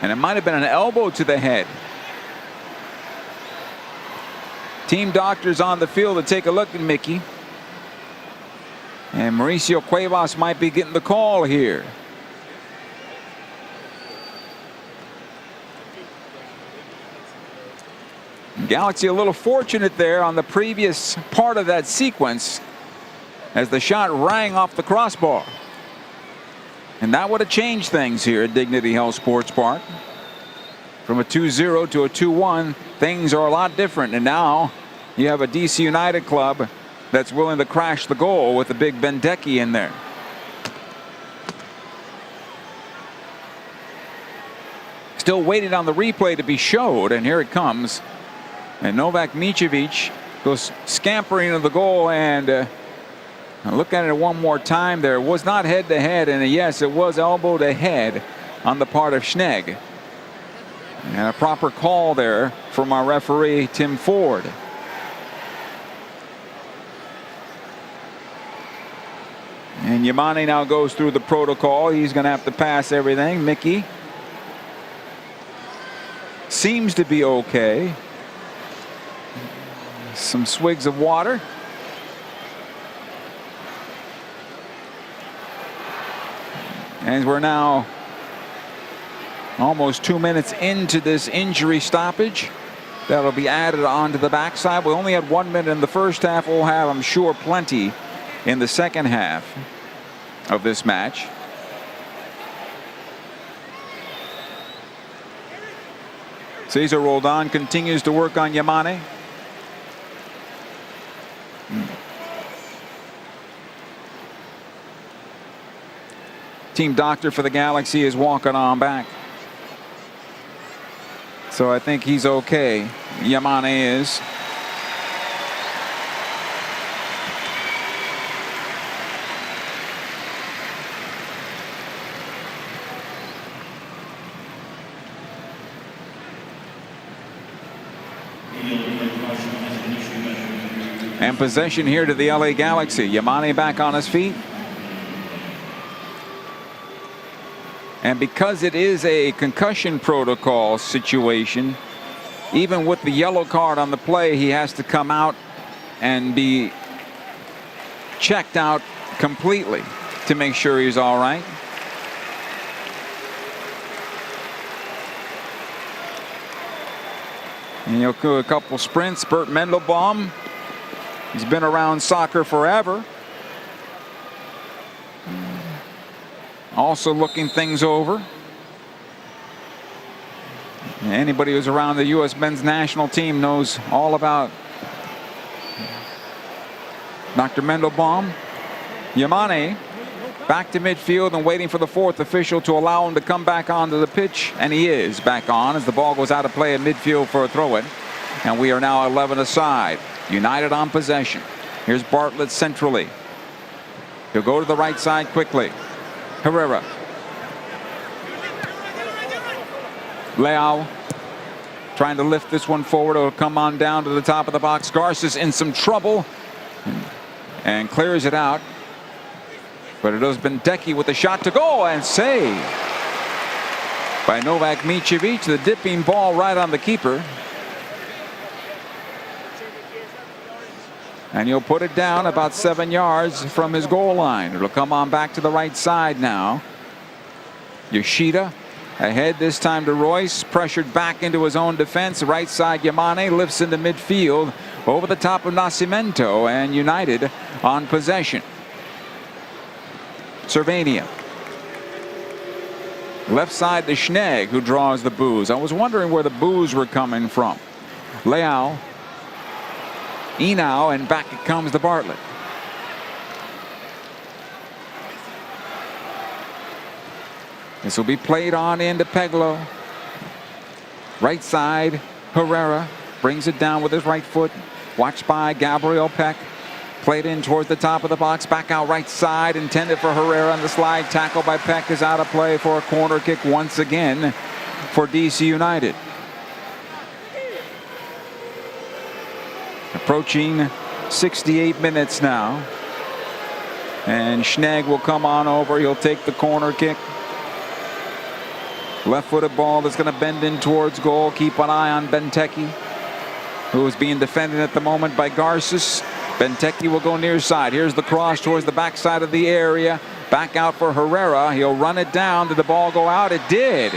And it might have been an elbow to the head. Team doctors on the field to take a look at Mickey. And Mauricio Cuevas might be getting the call here. Galaxy a little fortunate there on the previous part of that sequence as the shot rang off the crossbar. And that would have changed things here at Dignity Health Sports Park. From a 2-0 to a 2-1, things are a lot different. And now you have a DC United club that's willing to crash the goal with the big Bendecki in there. Still waiting on the replay to be showed, and here it comes. And Novak Micevic goes scampering to the goal, and look at it one more time there. It was not head to head, and yes, it was elbow to head on the part of Schnegg. And a proper call there from our referee, Tim Ford. And Yamane now goes through the protocol. He's going to have to pass everything. Mickey seems to be okay. Some swigs of water. And we're now almost 2 minutes into this injury stoppage. That'll be added onto the backside. We only had 1 minute in the first half. We'll have, I'm sure, plenty in the second half of this match. Cesar Roldan continues to work on Yamane. Team doctor for the Galaxy is walking on back. So I think he's okay. Yamane is. And possession here to the LA Galaxy. Yamane back on his feet. And because it is a concussion protocol situation, even with the yellow card on the play, he has to come out and be checked out completely to make sure he's all right. And he'll do a couple sprints. Bert Mendelbaum, he's been around soccer forever. Also looking things over. Anybody who's around the U.S. men's national team knows all about Dr. Mendelbaum. Yamane back to midfield and waiting for the fourth official to allow him to come back onto the pitch. And he is back on as the ball goes out of play in midfield for a throw-in. And we are now 11 aside. United on possession. Here's Bartlett centrally. He'll go to the right side quickly. Herrera. Leao trying to lift this one forward. It'll come on down to the top of the box. Garces in some trouble and clears it out. But it has been Bendecki with a shot to goal and save by Novak Micevic. The dipping ball right on the keeper. And he'll put it down about 7 yards from his goal line. It'll come on back to the right side now. Yoshida ahead this time to Royce. Pressured back into his own defense. Right side Yamane lifts into midfield over the top of Nascimento, and United on possession. Cervania. Left side to Schnegg, who draws the boos. I was wondering where the boos were coming from. Leao. Enau, and back it comes to Bartlett. This will be played on into Peglo. Right side, Herrera brings it down with his right foot. Watched by Gabriel Peck. Played in towards the top of the box, back out right side, intended for Herrera, and the slide tackle by Peck is out of play for a corner kick once again for DC United. Approaching 68 minutes now. And Schnegg will come on over. He'll take the corner kick. Left-footed ball that's going to bend in towards goal. Keep an eye on Benteke, who is being defended at the moment by Garces. Benteke will go near side. Here's the cross towards the backside of the area. Back out for Herrera. He'll run it down. Did the ball go out? It did.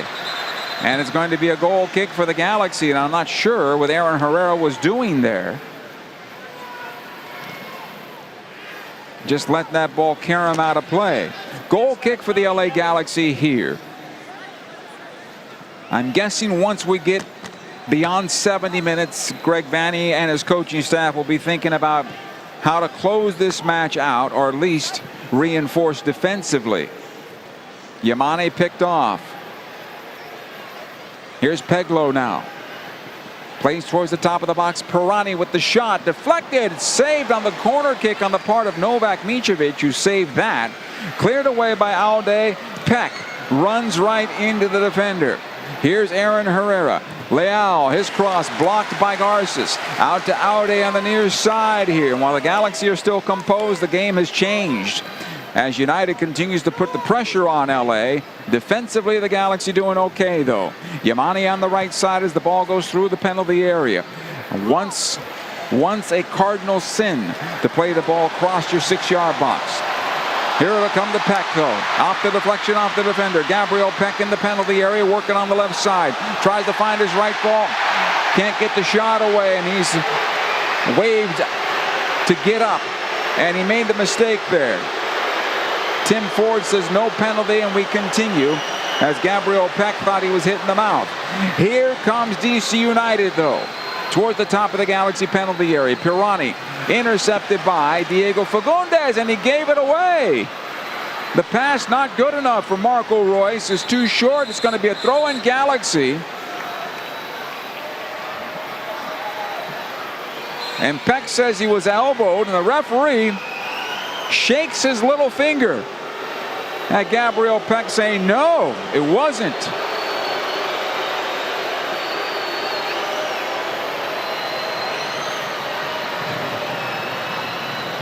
And it's going to be a goal kick for the Galaxy. And I'm not sure what Aaron Herrera was doing there. Just let that ball carry him out of play. Goal kick for the LA Galaxy here. I'm guessing once we get beyond 70 minutes, Greg Vanney and his coaching staff will be thinking about how to close this match out, or at least reinforce defensively. Yamane picked off. Here's Peglo now. Plays towards the top of the box. Pirani with the shot. Deflected. Saved on the corner kick on the part of Novak Micevic, who saved that. Cleared away by Aude. Peck runs right into the defender. Here's Aaron Herrera. Leal, his cross blocked by Garces. Out to Aude on the near side here. And while the Galaxy are still composed, the game has changed as United continues to put the pressure on LA. Defensively, the Galaxy doing okay, though. Yamane on the right side as the ball goes through the penalty area. Once a cardinal sin to play the ball across your 6-yard box. Here it'll come to Peck, though. Off the deflection, off the defender. Gabriel Peck in the penalty area, working on the left side. Tries to find his right ball. Can't get the shot away, and he's waved to get up. And he made the mistake there. Tim Ford says no penalty, and we continue as Gabriel Peck thought he was hitting the mouth. Here comes DC United, though, towards the top of the Galaxy penalty area. Pirani intercepted by Diego Fagundes, and he gave it away. The pass not good enough for Marco Royce. It's too short. It's going to be a throw-in Galaxy. And Peck says he was elbowed, and the referee shakes his little finger at Gabriel Peck, saying no, it wasn't.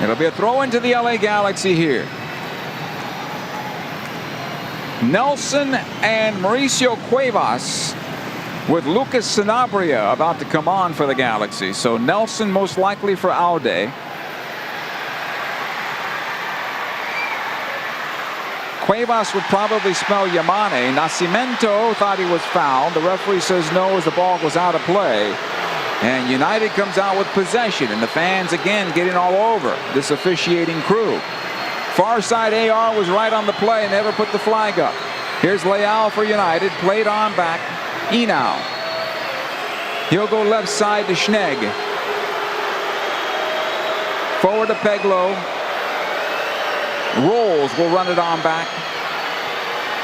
It'll be a throw into the LA Galaxy here. Nelson and Mauricio Cuevas with Lucas Sanabria about to come on for the Galaxy. So Nelson most likely for Aude. Cuevas would probably smell Yamane. Nascimento thought he was fouled. The referee says no as the ball goes out of play. And United comes out with possession, and the fans again getting all over this officiating crew. Far side AR was right on the play and never put the flag up. Here's Leal for United, played on back. Enau. He'll go left side to Schnegg. Forward to Peglo. Rolls will run it on back.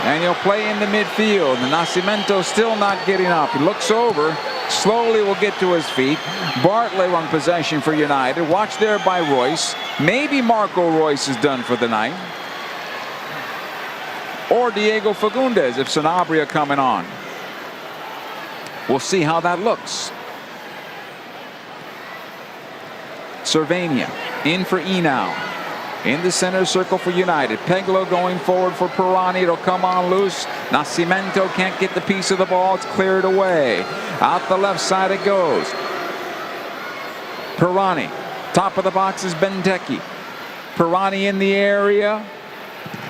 And he'll play in the midfield. And Nascimento still not getting up. He looks over. Slowly will get to his feet. Bartley won possession for United. Watched there by Royce. Maybe Marco Royce is done for the night. Or Diego Fagundes if Sanabria coming on. We'll see how that looks. Cervania in for Enau. In the center circle for United. Peglo going forward for Pirani. It'll come on loose. Nascimento can't get the piece of the ball. It's cleared away. Out the left side it goes. Pirani. Top of the box is Benteke. Pirani in the area.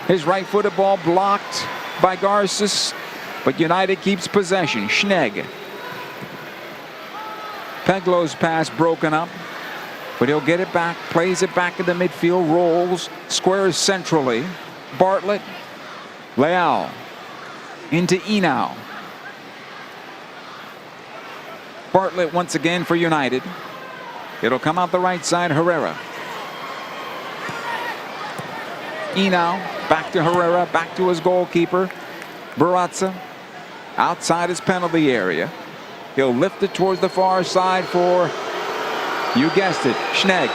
His right-footed ball blocked by Garces. But United keeps possession. Schnegg. Peglo's pass broken up. But he'll get it back, plays it back into midfield, rolls, squares centrally. Bartlett, Leal, into Enau. Bartlett once again for United. It'll come out the right side, Herrera. Enau, back to Herrera, back to his goalkeeper. Barazza, outside his penalty area. He'll lift it towards the far side for, you guessed it, Schnegg.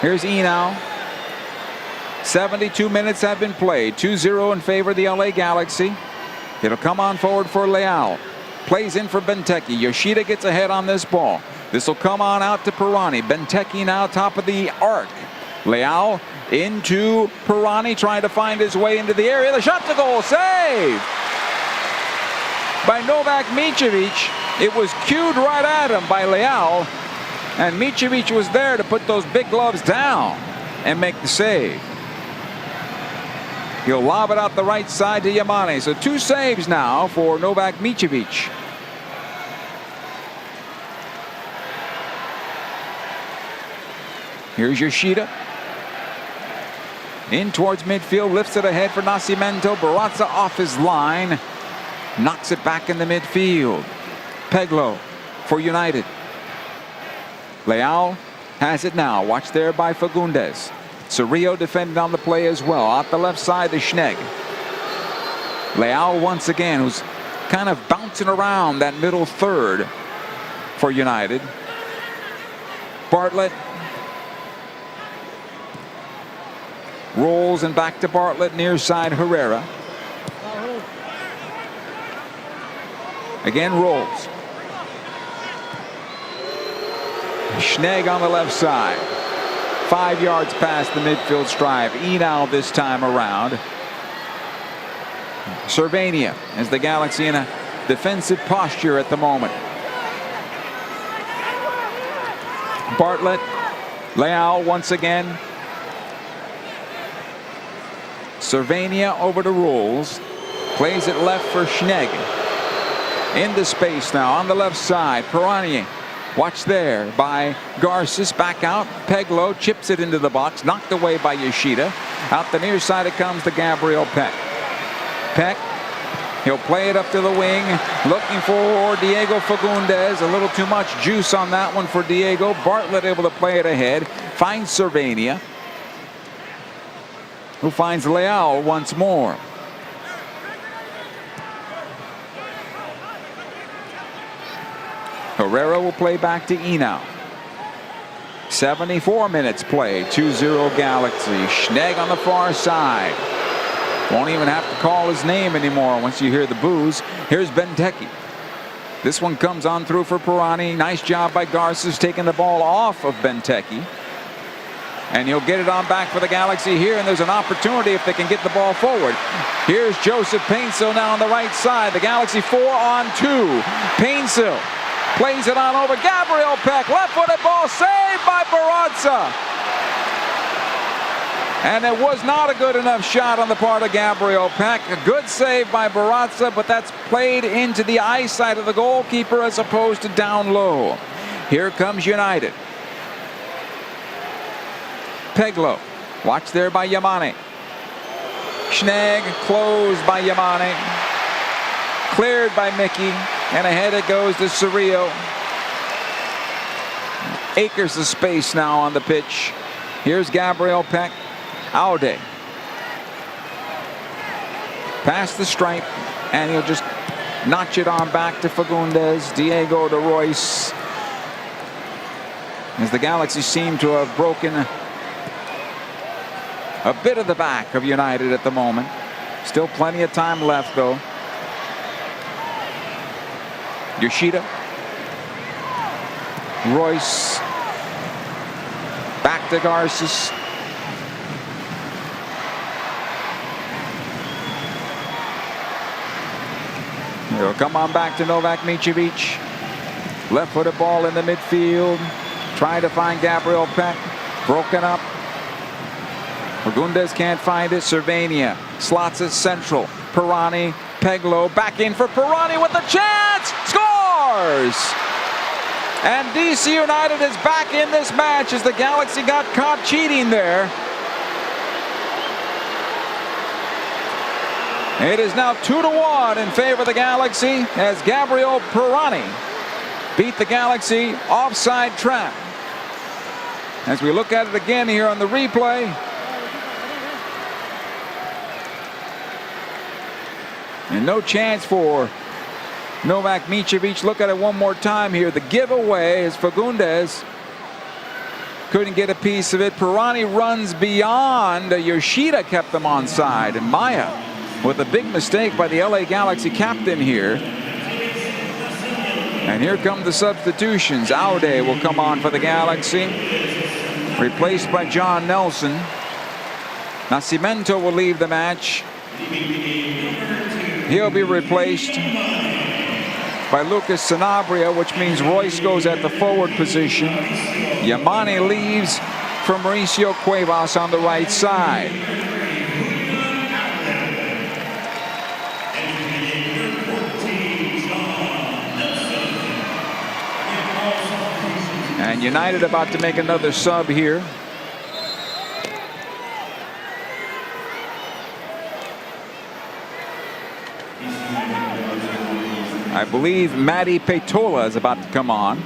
Here's Enow. 72 minutes have been played. 2-0 in favor of the LA Galaxy. It'll come on forward for Leal. Plays in for Benteke. Yoshida gets ahead on this ball. This will come on out to Pirani. Benteke now top of the arc. Leal into Pirani, trying to find his way into the area. The shot to goal. Save by Novak Micevic. It was cued right at him by Leal. And Micevic was there to put those big gloves down and make the save. He'll lob it out the right side to Yamane. So 2 saves now for Novak Micevic. Here's Yoshida. In towards midfield, lifts it ahead for Nascimento. Barazza off his line. Knocks it back in the midfield. Peglo for United. Leal has it now. Watch there by Fagundes. Cerrillo defended on the play as well. Out the left side to Schnegg. Leal once again, who's kind of bouncing around that middle third for United. Bartlett. Rolls and back to Bartlett, near side Herrera. Again rolls. Schnegg on the left side. 5 yards past the midfield stripe. Enow this time around. Cervania as the Galaxy in a defensive posture at the moment. Bartlett. Leal once again. Cervania over to Rolls. Plays it left for Schnegg. Into space now on the left side. Pirani. Watch there by Garces. Back out. Peglo chips it into the box. Knocked away by Yoshida. Out the near side it comes to Gabriel Peck. Peck. He'll play it up to the wing. Looking for Diego Fagundes. A little too much juice on that one for Diego. Bartlett able to play it ahead. Finds Cervania, who finds Leal once more. Herrera will play back to Enow. 74 minutes played. 2-0 Galaxy. Schnegg on the far side. Won't even have to call his name anymore once you hear the boos. Here's Benteke. This one comes on through for Pirani. Nice job by Garces taking the ball off of Benteke. And he'll get it on back for the Galaxy here, and there's an opportunity if they can get the ball forward. Here's Joseph Painsil now on the right side. The Galaxy 4-on-2. Painsil plays it on over. Gabriel Peck, left-footed ball, saved by Barazza. And it was not a good enough shot on the part of Gabriel Peck. A good save by Barazza, but that's played into the eyesight of the goalkeeper as opposed to down low. Here comes United. Peglo. Watch there by Yamane. Schnegg closed by Yamane. Cleared by Mickey. And ahead it goes to Cerrillo. Acres of space now on the pitch. Here's Gabriel Peck. Aude. Past the stripe. And he'll just notch it on back to Fagundes. Diego to Royce. As the Galaxy seem to have broken a bit of the back of United at the moment. Still plenty of time left though. Yoshida. Royce. Back to Garces. He'll come on back to Novak Micevic. Left-footed ball in the midfield. Trying to find Gabriel Peck. Broken up. Fagundes can't find it. Cervania slots it central. Pirani. Peglo back in for Pirani with a chance. Scores! And DC United is back in this match as the Galaxy got caught cheating there. It is now 2-1 in favor of the Galaxy as Gabriel Pirani beat the Galaxy offside trap. As we look at it again here on the replay. And no chance for Novak Micevic. Look at it one more time here. The giveaway is Fagundes couldn't get a piece of it. Pirani runs beyond. Yoshida kept them onside. And Maya with a big mistake by the LA Galaxy captain here. And here come the substitutions. Aude will come on for the Galaxy, replaced by John Nelson. Nascimento will leave the match. He'll be replaced by Lucas Sanabria, which means Royce goes at the forward position. Yamane leaves for Mauricio Cuevas on the right side. And United about to make another sub here. I believe Matty Petola is about to come on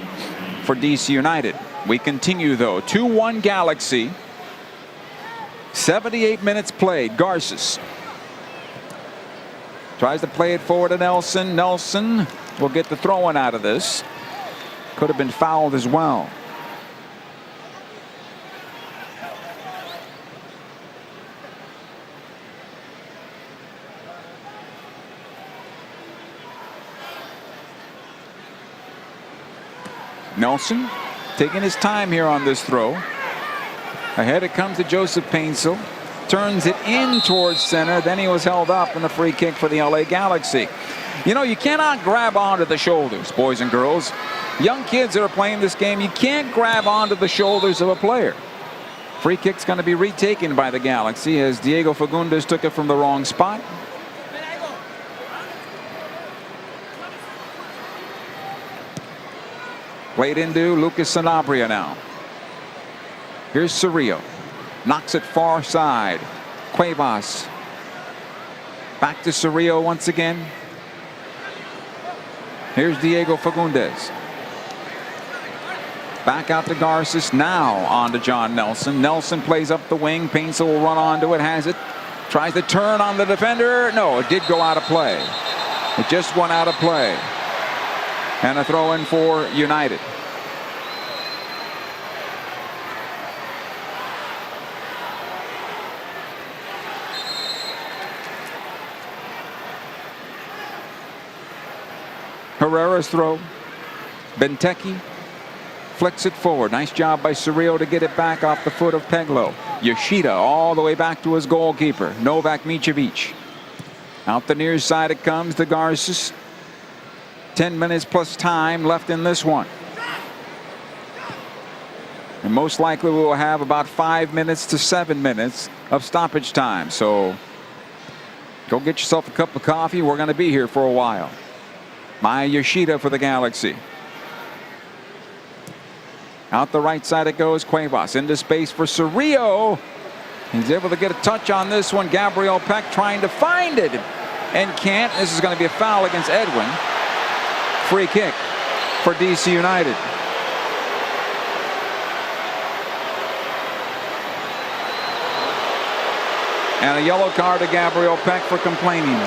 for DC United. We continue though. 2-1 Galaxy. 78 minutes played. Garces tries to play it forward to Nelson. Nelson will get the throw-in out of this. Could have been fouled as well. Nelson taking his time here on this throw. Ahead it comes to Joseph Painsil. Turns it in towards center. Then he was held up in a free kick for the LA Galaxy. You know, you cannot grab onto the shoulders, boys and girls. Young kids that are playing this game, you can't grab onto the shoulders of a player. Free kick's going to be retaken by the Galaxy as Diego Fagundes took it from the wrong spot. Played into Lucas Sanabria now. Here's Cerrillo. Knocks it far side. Cuevas. Back to Cerrillo once again. Here's Diego Fagundes. Back out to Garces. Now on to John Nelson. Nelson plays up the wing. Painsil will run onto it. Has it. Tries to turn on the defender. No, it did go out of play. It just went out of play. And a throw in for United. Herrera's throw. Benteke flicks it forward. Nice job by Cerrillo to get it back off the foot of Peglo. Yoshida all the way back to his goalkeeper, Novak Micevic. Out the near side it comes to Garces. 10 minutes plus time left in this one. And most likely we will have about 5 minutes to 7 minutes of stoppage time. So go get yourself a cup of coffee. We're going to be here for a while. Maya Yoshida for the Galaxy. Out the right side it goes. Cuevas into space for Cerrillo. He's able to get a touch on this one. Gabriel Peck trying to find it and can't. This is going to be a foul against Edwin. Free kick for DC United. And a yellow card to Gabriel Peck for complaining.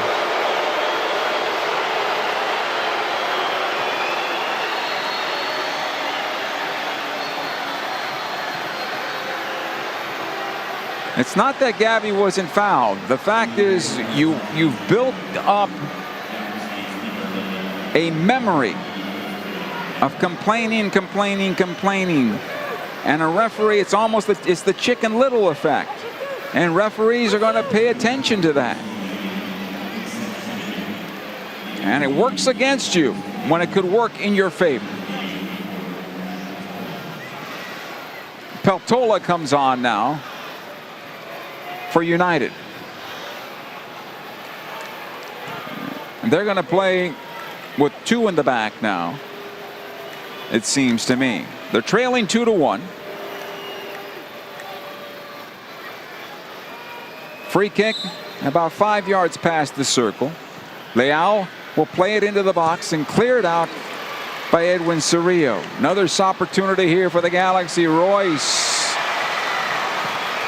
It's not that Gabby wasn't fouled. The fact is you've built up a memory of complaining. And a referee, it's almost it's the Chicken Little effect. And referees are going to pay attention to that. And it works against you when it could work in your favor. Peltola comes on now for United. And they're going to play with two in the back now, it seems to me. They're trailing 2-1. Free kick about 5 yards past the circle. Leao will play it into the box and cleared out by Edwin Cerrillo. Another opportunity here for the Galaxy. Royce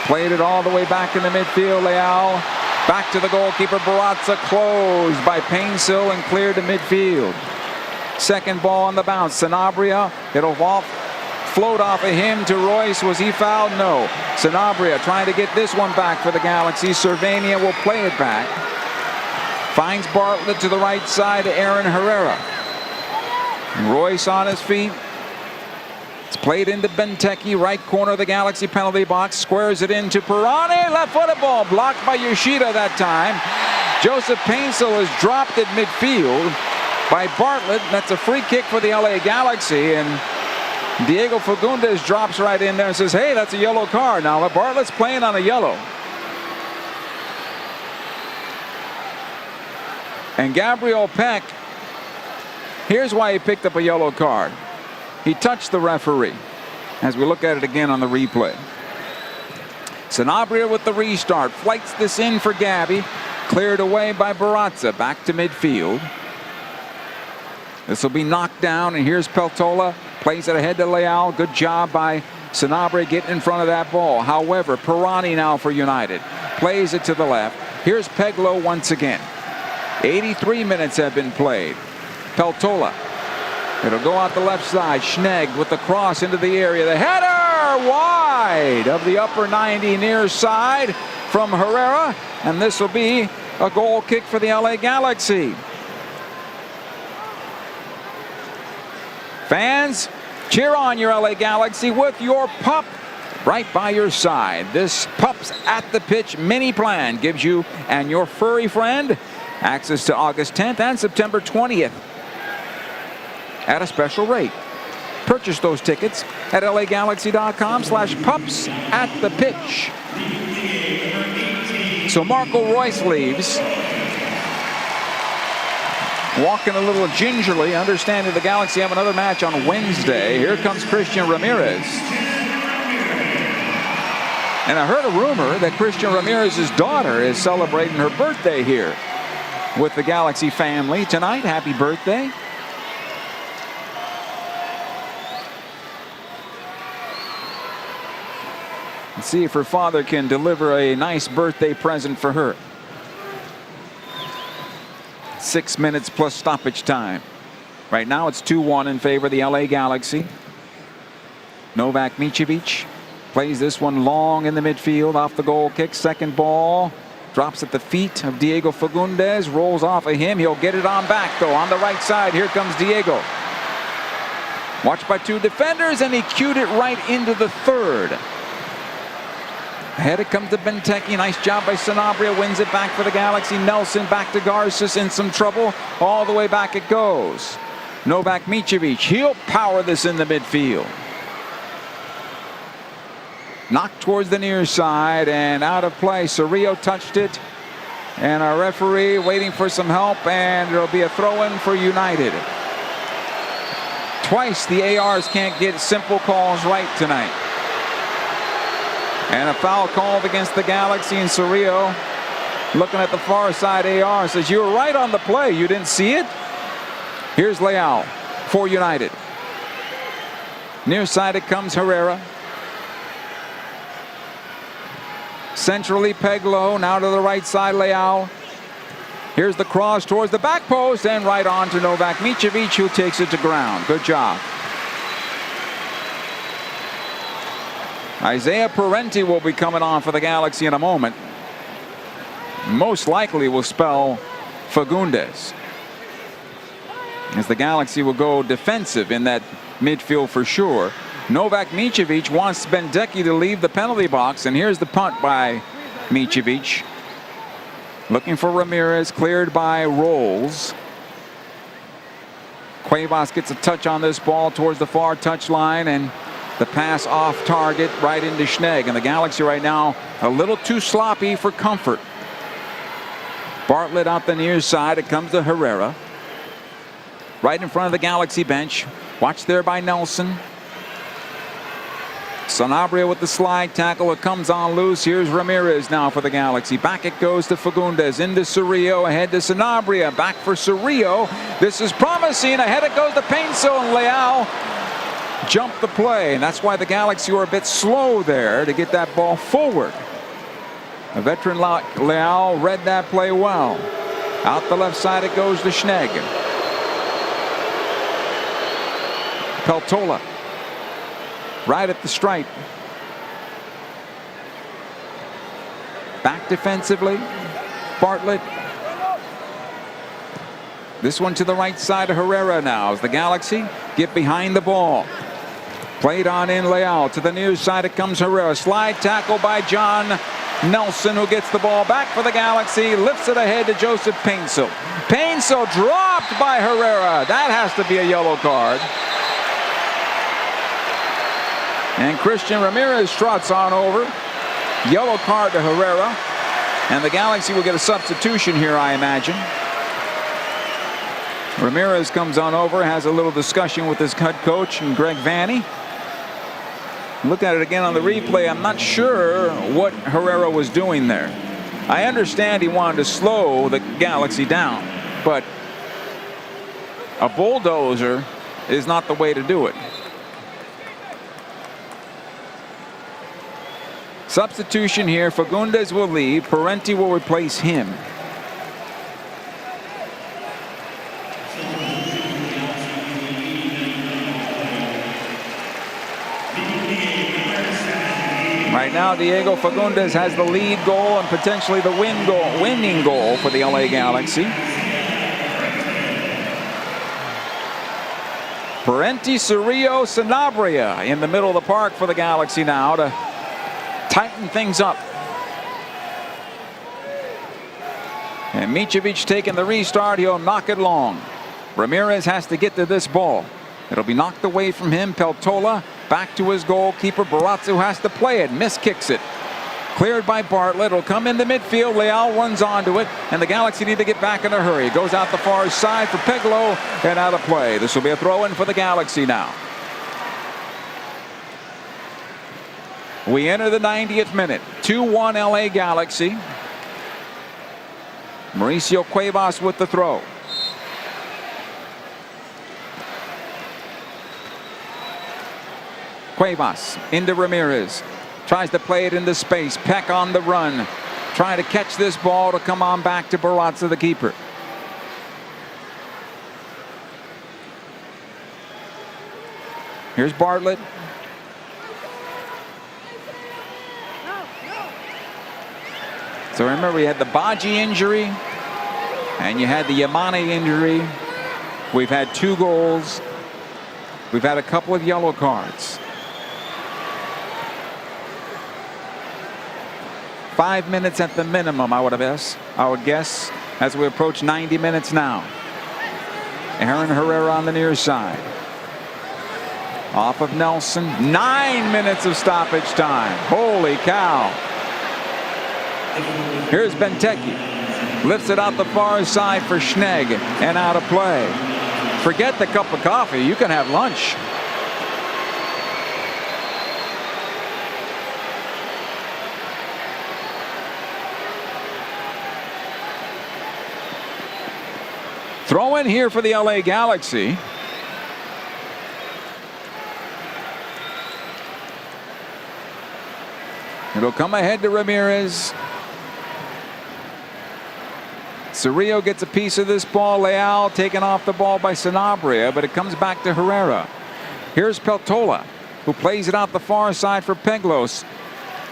played it all the way back in the midfield. Leao back to the goalkeeper. Barraza closed by Painsil and cleared to midfield. Second ball on the bounce. Sanabria, it'll off float off of him to Royce. Was he fouled? No. Sanabria trying to get this one back for the Galaxy. Cervania will play it back. Finds Bartlett to the right side to Aaron Herrera. Royce on his feet. It's played into Benteke, right corner of the Galaxy penalty box. Squares it into Pirani. Left-footed ball blocked by Yoshida that time. Joseph Painsil is dropped at midfield by Bartlett. That's a free kick for the LA Galaxy. And Diego Fagundes drops right in there and says, hey, that's a yellow card. Now, Bartlett's playing on a yellow. And Gabriel Peck, here's why he picked up a yellow card. He touched the referee, as we look at it again on the replay. Sanabria with the restart. Flights this in for Gabby. Cleared away by Barazza. Back to midfield. This will be knocked down, and here's Peltola. Plays it ahead to Leal. Good job by Sanabria getting in front of that ball. However, Pirani now for United. Plays it to the left. Here's Peglo once again. 83 minutes have been played. Peltola. It'll go out the left side. Schnegg with the cross into the area. The header wide of the upper 90 near side from Herrera. And this will be a goal kick for the LA Galaxy. Fans, cheer on your LA Galaxy with your pup right by your side. This Pups at the Pitch mini plan gives you and your furry friend access to August 10th and September 20th at a special rate. Purchase those tickets at lagalaxy.com/pups at the pitch. So Marco Royce leaves. Walking a little gingerly, understanding the Galaxy have another match on Wednesday. Here comes Christian Ramirez. And I heard a rumor that Christian Ramirez's daughter is celebrating her birthday here with the Galaxy family tonight. Happy birthday. Let's see if her father can deliver a nice birthday present for her. 6 minutes plus stoppage time. Right now it's 2-1 in favor of the LA Galaxy. Novak Micevic plays this one long in the midfield off the goal kick. Second ball drops at the feet of Diego Fagundes. Rolls off of him. He'll get it on back though on the right side. Here comes Diego. Watched by two defenders, and he cued it right into the third. Ahead it comes to Benteke. Nice job by Sanabria. Wins it back for the Galaxy. Nelson back to Garces in some trouble. All the way back it goes. Novak Micevic. He'll power this in the midfield. Knocked towards the near side and out of play. Cerrillo touched it. And our referee waiting for some help. And there'll be a throw-in for United. Twice the ARs can't get simple calls right tonight. And a foul called against the Galaxy, and Cerrillo looking at the far side. AR says, you were right on the play. You didn't see it? Here's Leal for United. Near side it comes Herrera. Centrally Peglo. Now to the right side Leal. Here's the cross towards the back post and right on to Novak Micevic, who takes it to ground. Good job. Isaiah Parenti will be coming on for the Galaxy in a moment. Most likely will spell Fagundes, as the Galaxy will go defensive in that midfield for sure. Novak Micevic wants Benteke to leave the penalty box, and here's the punt by Micevic. Looking for Ramirez, cleared by Rolls. Cuevas gets a touch on this ball towards the far touchline, and the pass off target right into Schnegg. And the Galaxy right now a little too sloppy for comfort. Bartlett out the near side. It comes to Herrera. Right in front of the Galaxy bench. Watched there by Nelson. Sanabria with the slide tackle. It comes on loose. Here's Ramirez now for the Galaxy. Back it goes to Fagundes. Into Cerrillo. Ahead to Sanabria. Back for Cerrillo. This is promising. Ahead it goes to Painsil, and Leal jumped the play, and that's why the Galaxy were a bit slow there to get that ball forward. A veteran Leal read that play well. Out the left side it goes to Schnegg. right at the stripe. Back defensively. Bartlett. This one to the right side of Herrera now as the Galaxy get behind the ball. Played on in Leal. To the near side it comes Herrera. Slide tackle by John Nelson, who gets the ball back for the Galaxy. Lifts it ahead to Joseph Painsil. Painsil dropped by Herrera. That has to be a yellow card. And Christian Ramirez trots on over. Yellow card to Herrera. And the Galaxy will get a substitution here, I imagine. Ramirez comes on over, has a little discussion with his head coach and Greg Vanney. Look at it again on the replay. I'm not sure what Herrera was doing there. I understand he wanted to slow the Galaxy down, but a bulldozer is not the way to do it. Substitution here. Fagundes will leave. Parenti will replace him. Right now, Diego Fagundes has the lead goal and potentially the winning goal for the LA Galaxy. Parenti, Cerrillo, Sanabria in the middle of the park for the Galaxy now to tighten things up. And Micevic taking the restart. He'll knock it long. Ramirez has to get to this ball. It'll be knocked away from him. Peltola back to his goalkeeper. Barrazzo has to play it. Miss kicks it. Cleared by Bartlett. It'll come into midfield. Leal runs onto it. And the Galaxy need to get back in a hurry. Goes out the far side for Peglo and out of play. This will be a throw in for the Galaxy now. We enter the 90th minute. 2-1 LA Galaxy. Mauricio Cuevas with the throw. Cuevas into Ramirez. Tries to play it into space. Peck on the run. Trying to catch this ball to come on back to Barrazzo, the keeper. Here's Bartlett. So remember, we had the Baji injury and you had the Yamane injury. We've had 2 goals. We've had a couple of yellow cards. 5 minutes at the minimum, I would guess, as we approach 90 minutes now. Aaron Herrera on the near side. Off of Nelson. 9 minutes of stoppage time. Holy cow. Here's Benteke. Lifts it out the far side for Schnegg and out of play. Forget the cup of coffee. You can have lunch. Throw in here for the LA Galaxy. It'll come ahead to Ramirez. Cerrillo gets a piece of this ball. Leal taken off the ball by Sanabria, but it comes back to Herrera. Here's Peltola, who plays it out the far side for Peglos.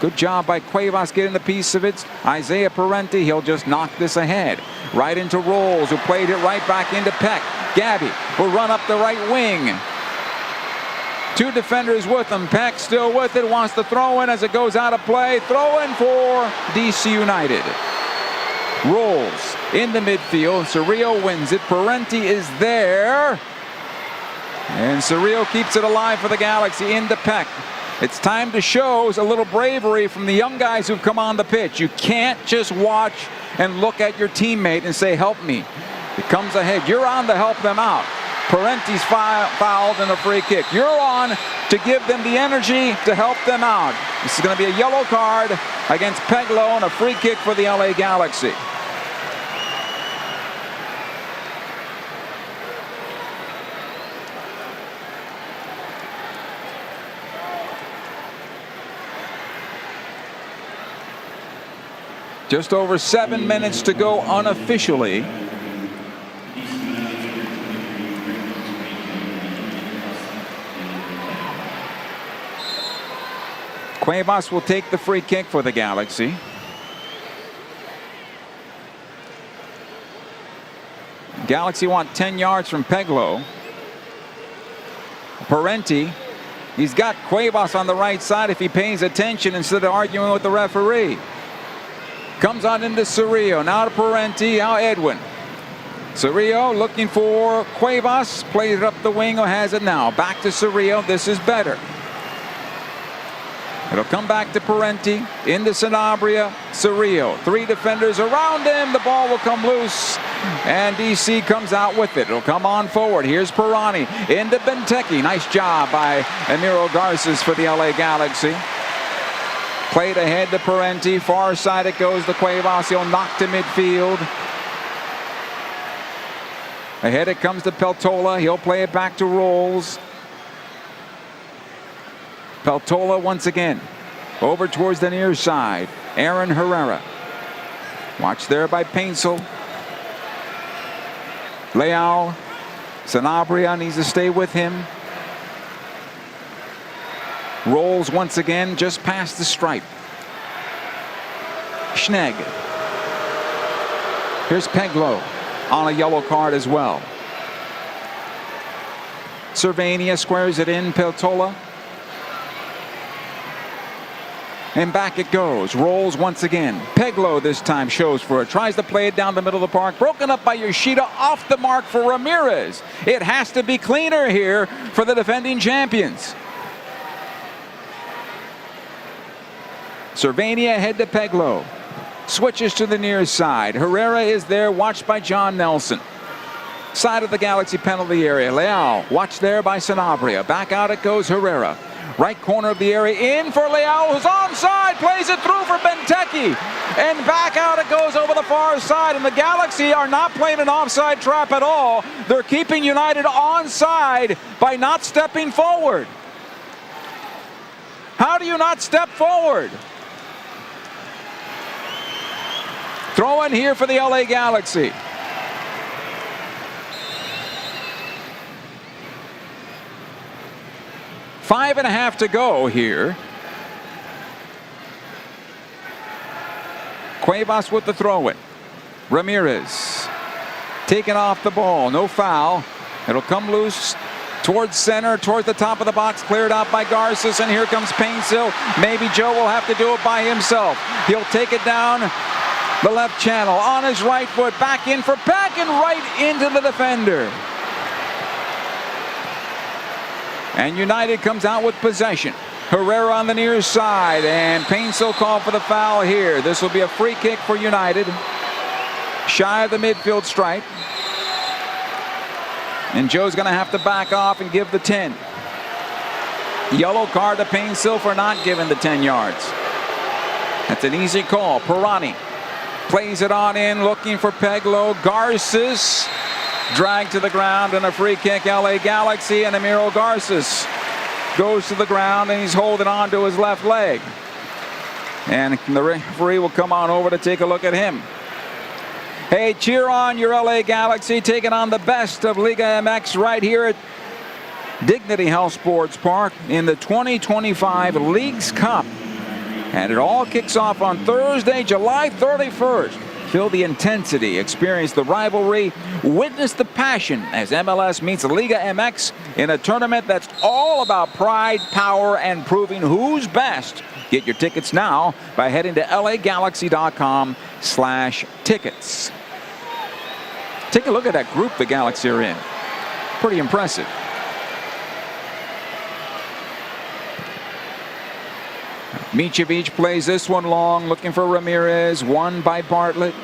Good job by Cuevas getting the piece of it. Isaiah Parenti, he'll just knock this ahead. Right into Rolls, who played it right back into Peck. Gabby will run up the right wing. 2 defenders with him. Peck still with it, wants to throw in as it goes out of play. Throw in for DC United. Rolls in the midfield. Cerrillo wins it. Parenti is there. And Cerrillo keeps it alive for the Galaxy into Peck. It's time to show a little bravery from the young guys who've come on the pitch. You can't just watch and look at your teammate and say, help me. It comes ahead. You're on to help them out. Parenti's fouled and a free kick. You're on to give them the energy to help them out. This is going to be a yellow card against Peglo and a free kick for the LA Galaxy. Just over 7 minutes to go unofficially. Cuevas will take the free kick for the Galaxy. Galaxy want 10 yards from Peglo. Parenti, he's got Cuevas on the right side if he pays attention instead of arguing with the referee. Comes on into Cerrillo, now to Parenti, now Edwin. Cerrillo looking for Cuevas, plays it up the wing, or has it now. Back to Cerrillo, this is better. It'll come back to Parenti, into Sanabria, Cerrillo. 3 defenders around him, the ball will come loose, and DC comes out with it. It'll come on forward. Here's Pirani, into Benteke. Nice job by Emiro Garces for the LA Galaxy. Played ahead to Parenti, far side it goes to Cuevas. He'll knock to midfield. Ahead it comes to Peltola. He'll play it back to Rolls. Peltola once again. Over towards the near side. Aaron Herrera. Watched there by Paintsel. Leal. Sanabria needs to stay with him. Rolls once again just past the stripe. Schnegg. Here's Peglo on a yellow card as well. Cervania squares it in. Peltola. And back it goes. Rolls once again. Peglo this time shows for it. Tries to play it down the middle of the park. Broken up by Yoshida. Off the mark for Ramirez. It has to be cleaner here for the defending champions. Cervania ahead to Peglo. Switches to the near side. Herrera is there, watched by John Nelson. Side of the Galaxy penalty area. Leal watched there by Sanabria. Back out it goes Herrera. Right corner of the area, in for Leal, who's onside, plays it through for Benteke. And back out it goes over the far side, and the Galaxy are not playing an offside trap at all. They're keeping United onside by not stepping forward. How do you not step forward? Throw in here for the LA Galaxy. Five and a half to go here. Cuevas with the throw-in. Ramirez taking off the ball. No foul. It'll come loose towards center, towards the top of the box. Cleared out by Garces, and here comes Paintsel. Maybe Joe will have to do it by himself. He'll take it down the left channel on his right foot. Back in for Peck, and right into the defender. And United comes out with possession. Herrera on the near side, and Paintsel called for the foul here. This will be a free kick for United. Shy of the midfield stripe. And Joe's going to have to back off and give the 10. Yellow card to Paintsel for not giving the 10 yards. That's an easy call. Pirani plays it on in, looking for Peglo. Garces dragged to the ground, and a free kick. LA Galaxy, and Emiro Garces goes to the ground, and he's holding on to his left leg. And the referee will come on over to take a look at him. Hey, cheer on your LA Galaxy, taking on the best of Liga MX right here at Dignity Health Sports Park in the 2025 Leagues Cup. And it all kicks off on Thursday, July 31st. Feel the intensity, experience the rivalry, witness the passion as MLS meets Liga MX in a tournament that's all about pride, power, and proving who's best. Get your tickets now by heading to lagalaxy.com/tickets. Take a look at that group the Galaxy are in. Pretty impressive. Micevic plays this one long, looking for Ramirez. Won by Bartlett.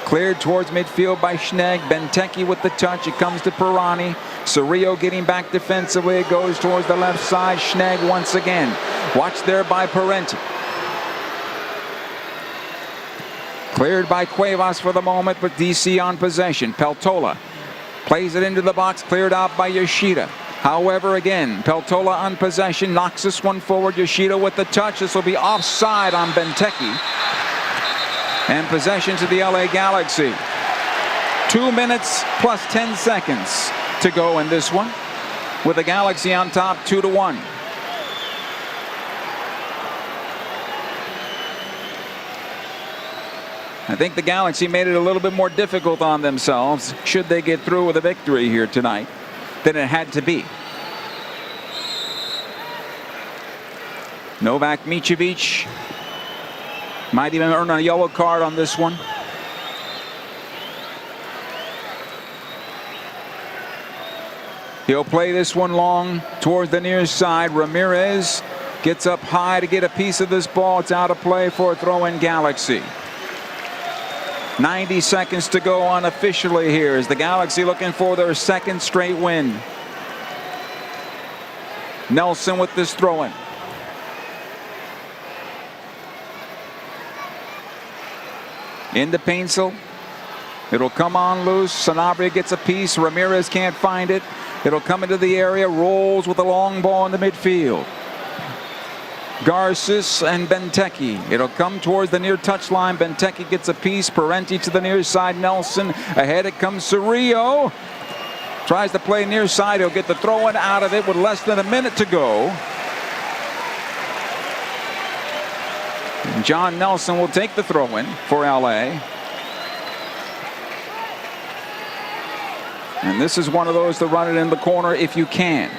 Cleared towards midfield by Schnegg. Benteke with the touch. It comes to Pirani. Cerrillo getting back defensively. It goes towards the left side. Schnegg once again. Watched there by Parenti. Cleared by Cuevas for the moment, but DC on possession. Peltola plays it into the box. Cleared out by Yoshida. However, again, Peltola on possession, knocks this one forward. Yoshida with the touch. This will be offside on Benteke. And possession to the LA Galaxy. 2 minutes plus 10 seconds to go in this one, with the Galaxy on top 2-1. I think the Galaxy made it a little bit more difficult on themselves, should they get through with a victory here tonight, than it had to be. Novak Micevic might even earn a yellow card on this one. He'll play this one long towards the near side. Ramirez gets up high to get a piece of this ball. It's out of play for a throw-in Galaxy. 90 seconds to go unofficially here as the Galaxy looking for their second straight win. Nelson with this throw-in. Into Paintsel. It'll come on loose. Sanabria gets a piece. Ramirez can't find it. It'll come into the area. Rolls with a long ball in the midfield. Garces and Benteke. It'll come towards the near touchline. Benteke gets a piece. Parenti to the near side. Nelson ahead. It comes Cerrillo. Tries to play near side. He'll get the throw-in out of it with less than a minute to go. And John Nelson will take the throw-in for LA. And this is one of those to run it in the corner if you can.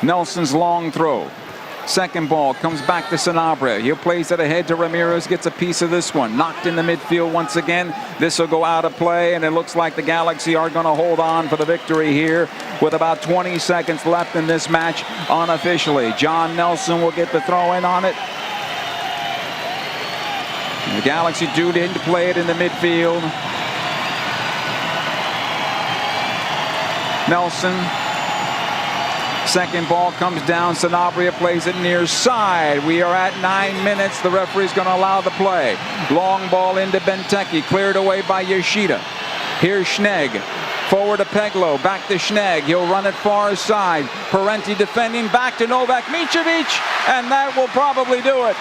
Nelson's long throw. Second ball comes back to Sanabria. He plays it ahead to Ramirez. Gets a piece of this one. Knocked in the midfield once again. This will go out of play, and it looks like the Galaxy are going to hold on for the victory here with about 20 seconds left in this match unofficially. John Nelson will get the throw in on it. And the Galaxy didn't play it in the midfield. Nelson. Second ball comes down. Sanabria plays it near side. We are at 9 minutes. The referee's going to allow the play. Long ball into Benteke. Cleared away by Yoshida. Here's Schnegg. Forward to Peglo. Back to Schnegg. He'll run it far side. Parenti defending. Back to Novak Micevic. And that will probably do it.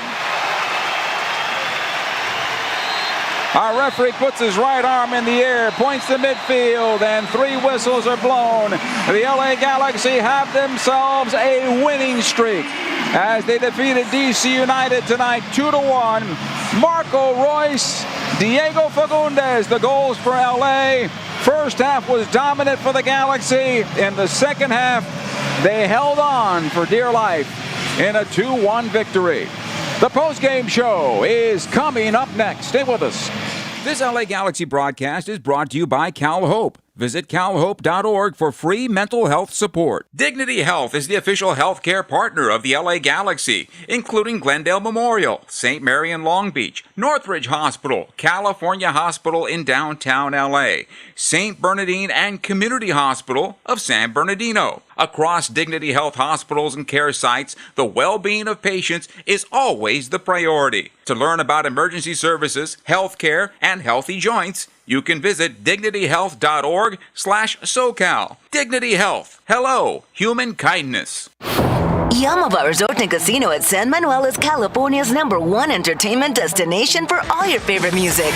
Our referee puts his right arm in the air, points to midfield, and 3 whistles are blown. The LA Galaxy have themselves a winning streak as they defeated DC United tonight 2-1. Marco Reus, Diego Fagundes, the goals for LA. First half was dominant for the Galaxy. In the second half, they held on for dear life in a 2-1 victory. The postgame show is coming up next. Stay with us. This LA Galaxy broadcast is brought to you by CalHope. Visit calhope.org for free mental health support. Dignity Health is the official healthcare partner of the LA Galaxy, including Glendale Memorial, St. Mary in Long Beach, Northridge Hospital, California Hospital in downtown LA, St. Bernardine and Community Hospital of San Bernardino. Across Dignity Health hospitals and care sites, the well-being of patients is always the priority. To learn about emergency services, healthcare, and healthy joints, you can visit dignityhealth.org/SoCal. Dignity Health. Hello, human kindness. Yamava Resort and Casino at San Manuel is California's #1 entertainment destination for all your favorite music.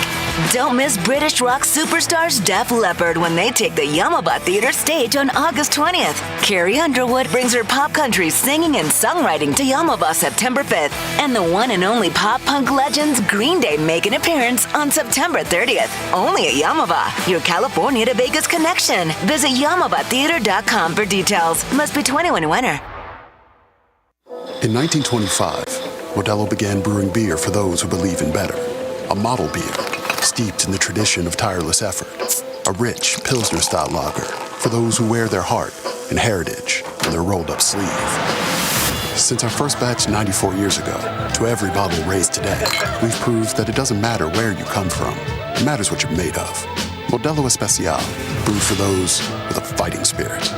Don't miss British rock superstars Def Leppard when they take the Yamava Theater stage on August 20th. Carrie Underwood brings her pop country singing and songwriting to Yamava September 5th. And the one and only pop punk legends Green Day make an appearance on September 30th. Only at Yamava, your California to Vegas connection. Visit YamavaTheater.com for details. Must be 21 and winner. In 1925, Modelo began brewing beer for those who believe in better. A model beer, steeped in the tradition of tireless effort. A rich Pilsner-style lager for those who wear their heart and heritage on their rolled-up sleeve. Since our first batch 94 years ago, to every bottle raised today, we've proved that it doesn't matter where you come from. It matters what you're made of. Modelo Especial, brewed for those with a fighting spirit.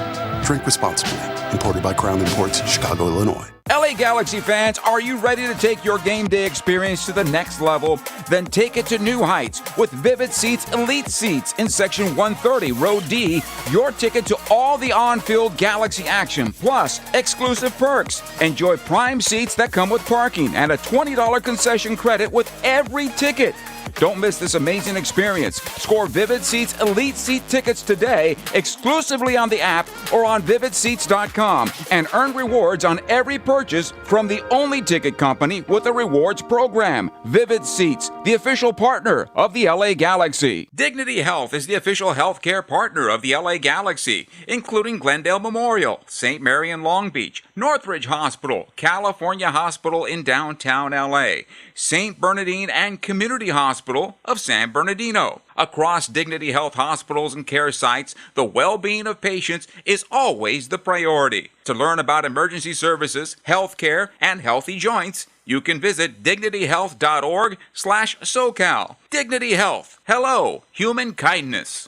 Drink responsibly. Imported by Crown Imports, Chicago, Illinois. LA Galaxy fans, are you ready to take your game day experience to the next level? Then take it to new heights with Vivid Seats Elite Seats in Section 130, Row D. Your ticket to all the on-field Galaxy action, plus exclusive perks. Enjoy prime seats that come with parking and a $20 concession credit with every ticket. Don't miss this amazing experience. Score Vivid Seats Elite Seat tickets today exclusively on the app or on vividseats.com and earn rewards on every purchase from the only ticket company with a rewards program. Vivid Seats, the official partner of the LA Galaxy. Dignity Health is the official healthcare partner of the LA Galaxy, including Glendale Memorial, St. Mary in Long Beach, Northridge Hospital, California Hospital in downtown LA, St. Bernardine and Community Hospital of San Bernardino. Across Dignity Health hospitals and care sites, the well-being of patients is always the priority. To learn about emergency services, health care, and healthy joints, you can visit dignityhealth.org/SoCal. Dignity Health. Hello, human kindness.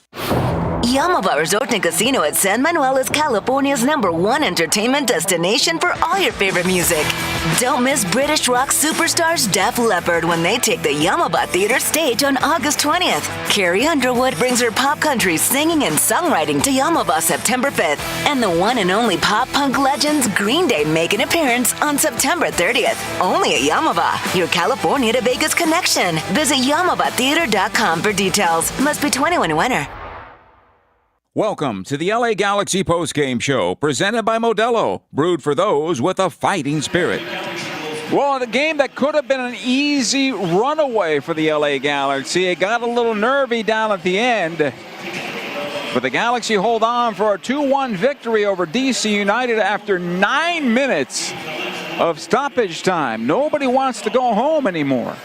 Yamava Resort and Casino at San Manuel is California's #1 entertainment destination for all your favorite music. Don't miss British rock superstars Def Leppard when they take the Yamava Theater stage on August 20th. Carrie Underwood brings her pop country singing and songwriting to Yamava September 5th. And the one and only pop punk legends Green Day make an appearance on September 30th. Only at Yamava, your California to Vegas connection. Visit YamavaTheater.com for details. Must be 21 and winner. Welcome to the LA Galaxy postgame show, presented by Modelo, brewed for those with a fighting spirit. Well, the game that could have been an easy runaway for the LA Galaxy, it got a little nervy down at the end. But the Galaxy hold on for a 2-1 victory over DC United after 9 minutes of stoppage time. Nobody wants to go home anymore.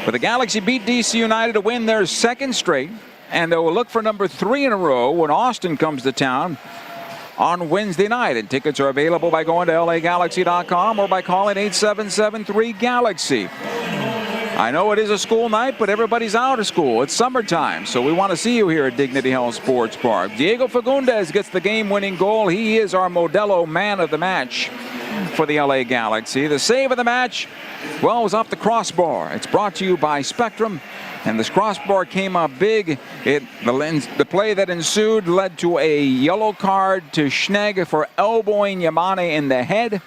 But the Galaxy beat DC United to win their second straight. And they will look for number 3 in a row when Austin comes to town on Wednesday night. And tickets are available by going to LAGalaxy.com or by calling 877-3-GALAXY. I know it is a school night, but everybody's out of school. It's summertime, so we want to see you here at Dignity Health Sports Park. Diego Fagundes gets the game-winning goal. He is our Modelo man of the match for the LA Galaxy. The save of the match, well, was off the crossbar. It's brought to you by Spectrum. And this crossbar came up big. The play that ensued led to a yellow card to Schnegg for elbowing Yamane in the head.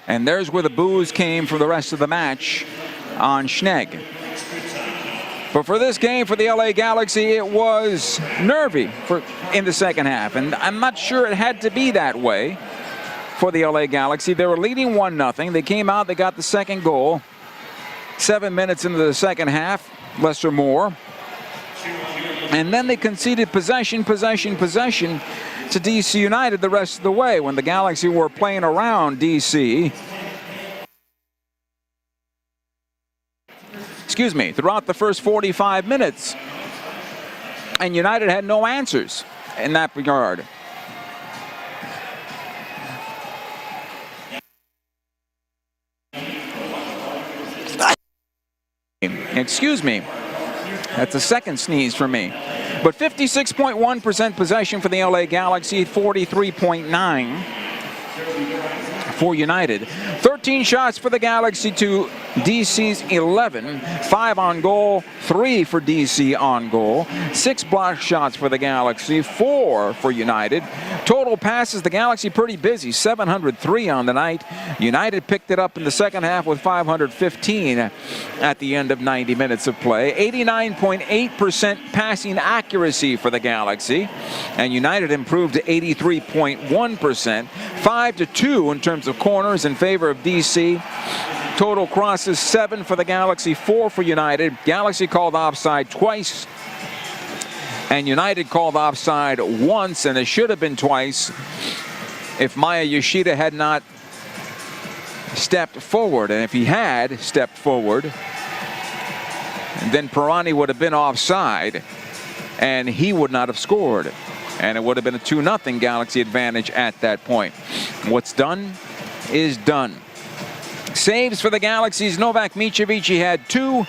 And there's where the boos came for the rest of the match on Schnegg. But for this game, for the LA Galaxy, it was nervy in the second half. And I'm not sure it had to be that way for the LA Galaxy. They were leading 1-0. They came out, they got the second goal. 7 minutes into the second half, less or more. And then they conceded possession to DC United the rest of the way when the Galaxy were playing around DC. Throughout the first 45 minutes. And United had no answers in that regard. Excuse me. That's a second sneeze for me. But 56.1% possession for the LA Galaxy, 43.9% for United. 13 shots for the Galaxy to DC's 11. 5 on goal, 3 for DC on goal. 6 block shots for the Galaxy, 4 for United. Total passes, the Galaxy pretty busy, 703 on the night. United picked it up in the second half with 515 at the end of 90 minutes of play. 89.8% passing accuracy for the Galaxy. And United improved to 83.1%. 5-2 in terms of corners in favor of DC. Total crosses, 7 for the Galaxy, 4 for United. Galaxy called offside twice. And United called offside once, and it should have been twice if Maya Yoshida had not stepped forward. And if he had stepped forward, then Pirani would have been offside, and he would not have scored. And it would have been a 2-0 Galaxy advantage at that point. What's done is done. Saves for the Galaxy's Novak Micevic, he had 2,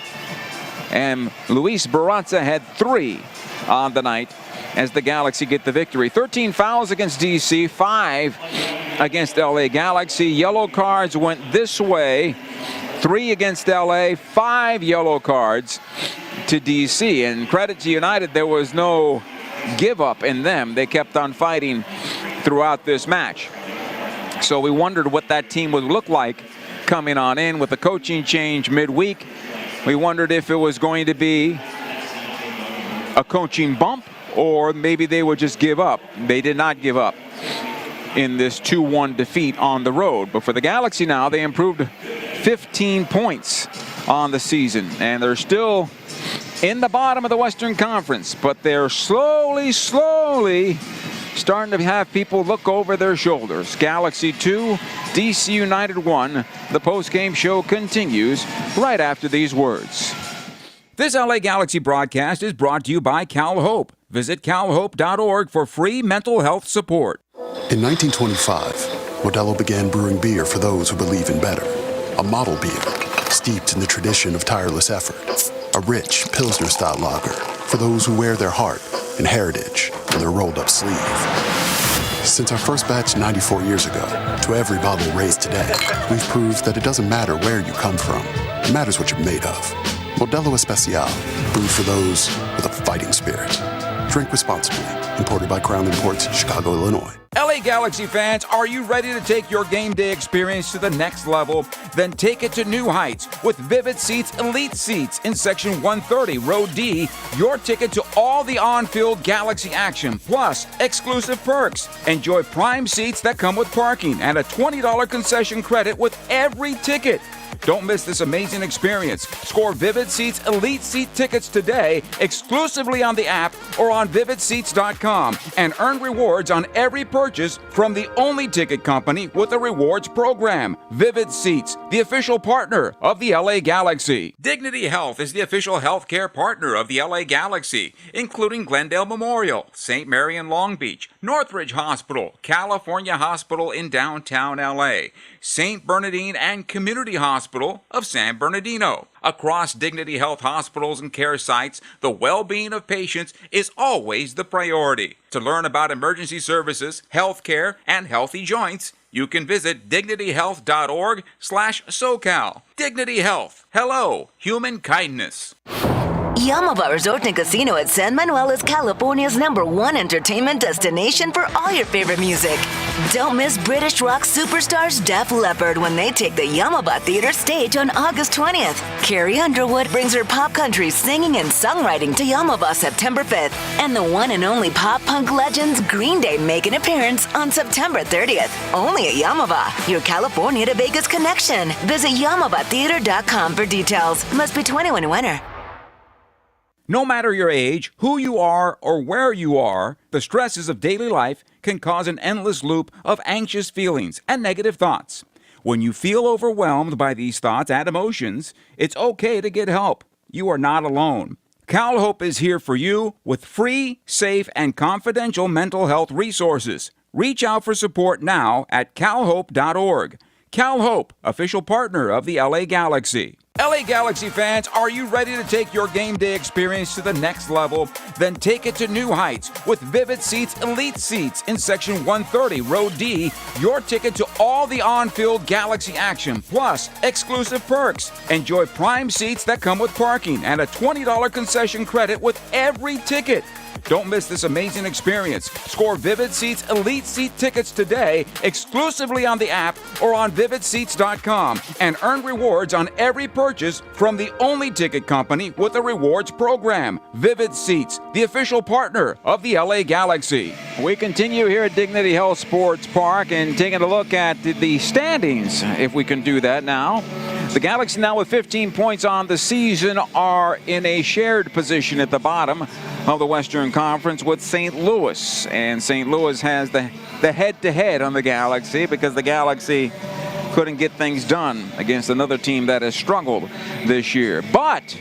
and Luis Barraza had 3 on the night as the Galaxy get the victory. 13 fouls against DC, 5 against LA Galaxy. Yellow cards went this way, 3 against LA, 5 yellow cards to DC. And credit to United, there was no give up in them. They kept on fighting throughout this match. So we wondered what that team would look like coming on in with a coaching change midweek. We wondered if it was going to be a coaching bump or maybe they would just give up. They did not give up in this 2-1 defeat on the road. But for the Galaxy now, they improved 15 points on the season, and they're still in the bottom of the Western Conference, but they're slowly starting to have people look over their shoulders. Galaxy 2, DC United 1. The post-game show continues right after these words. This LA Galaxy broadcast is brought to you by Cal Hope. Visit calhope.org for free mental health support. In 1925, Modelo began brewing beer for those who believe in better. A model beer, steeped in the tradition of tireless effort. A rich Pilsner-style lager for those who wear their heart and heritage in their rolled-up sleeve. Since our first batch 94 years ago, to every bottle raised today, we've proved that it doesn't matter where you come from. It matters what you're made of. Modelo Especial, brewed for those with a fighting spirit. Drink responsibly. Imported by Crown Imports, Chicago, Illinois. LA Galaxy fans, are you ready to take your game day experience to the next level? Then take it to new heights with Vivid Seats Elite Seats in Section 130, Row D. Your ticket to all the on-field Galaxy action, plus exclusive perks. Enjoy prime seats that come with parking and a $20 concession credit with every ticket. Don't miss this amazing experience. Score Vivid Seats Elite Seat tickets today exclusively on the app or on vividseats.com and earn rewards on every purchase from the only ticket company with a rewards program. Vivid Seats, the official partner of the LA Galaxy. Dignity Health is the official healthcare partner of the LA Galaxy, including Glendale Memorial, St. Mary in Long Beach, Northridge Hospital, California Hospital in downtown LA, St. Bernardine and Community Hospital of San Bernardino. Across Dignity Health hospitals and care sites, the well-being of patients is always the priority. To learn about emergency services, health care, and healthy joints, you can visit dignityhealth.org/SoCal. Dignity Health. Hello, human kindness. Yamava Resort and Casino at San Manuel is California's #1 entertainment destination for all your favorite music. Don't miss British rock superstars Def Leppard when they take the Yamava Theater stage on August 20th. Carrie Underwood brings her pop country singing and songwriting to Yamava September 5th. And the one and only pop punk legends Green Day make an appearance on September 30th. Only at Yamava, your California to Vegas connection. Visit YamavaTheater.com for details. Must be 21 and winner. No matter your age, who you are, or where you are, the stresses of daily life can cause an endless loop of anxious feelings and negative thoughts. When you feel overwhelmed by these thoughts and emotions, it's okay to get help. You are not alone. Cal Hope is here for you with free, safe, and confidential mental health resources. Reach out for support now at calhope.org. Cal Hope, official partner of the LA Galaxy. LA Galaxy fans, are you ready to take your game day experience to the next level? Then take it to new heights with Vivid Seats Elite Seats in Section 130, Row D. Your ticket to all the on-field Galaxy action, plus exclusive perks. Enjoy prime seats that come with parking and a $20 concession credit with every ticket. Don't miss this amazing experience. Score Vivid Seats Elite Seat tickets today exclusively on the app or on vividseats.com and earn rewards on every purchase from the only ticket company with a rewards program. Vivid Seats, the official partner of the LA Galaxy. We continue here at Dignity Health Sports Park and taking a look at the standings, if we can do that now. The Galaxy now with 15 points on the season are in a shared position at the bottom of the Western Conference with St. Louis. And St. Louis has the head-to-head on the Galaxy because the Galaxy couldn't get things done against another team that has struggled this year. But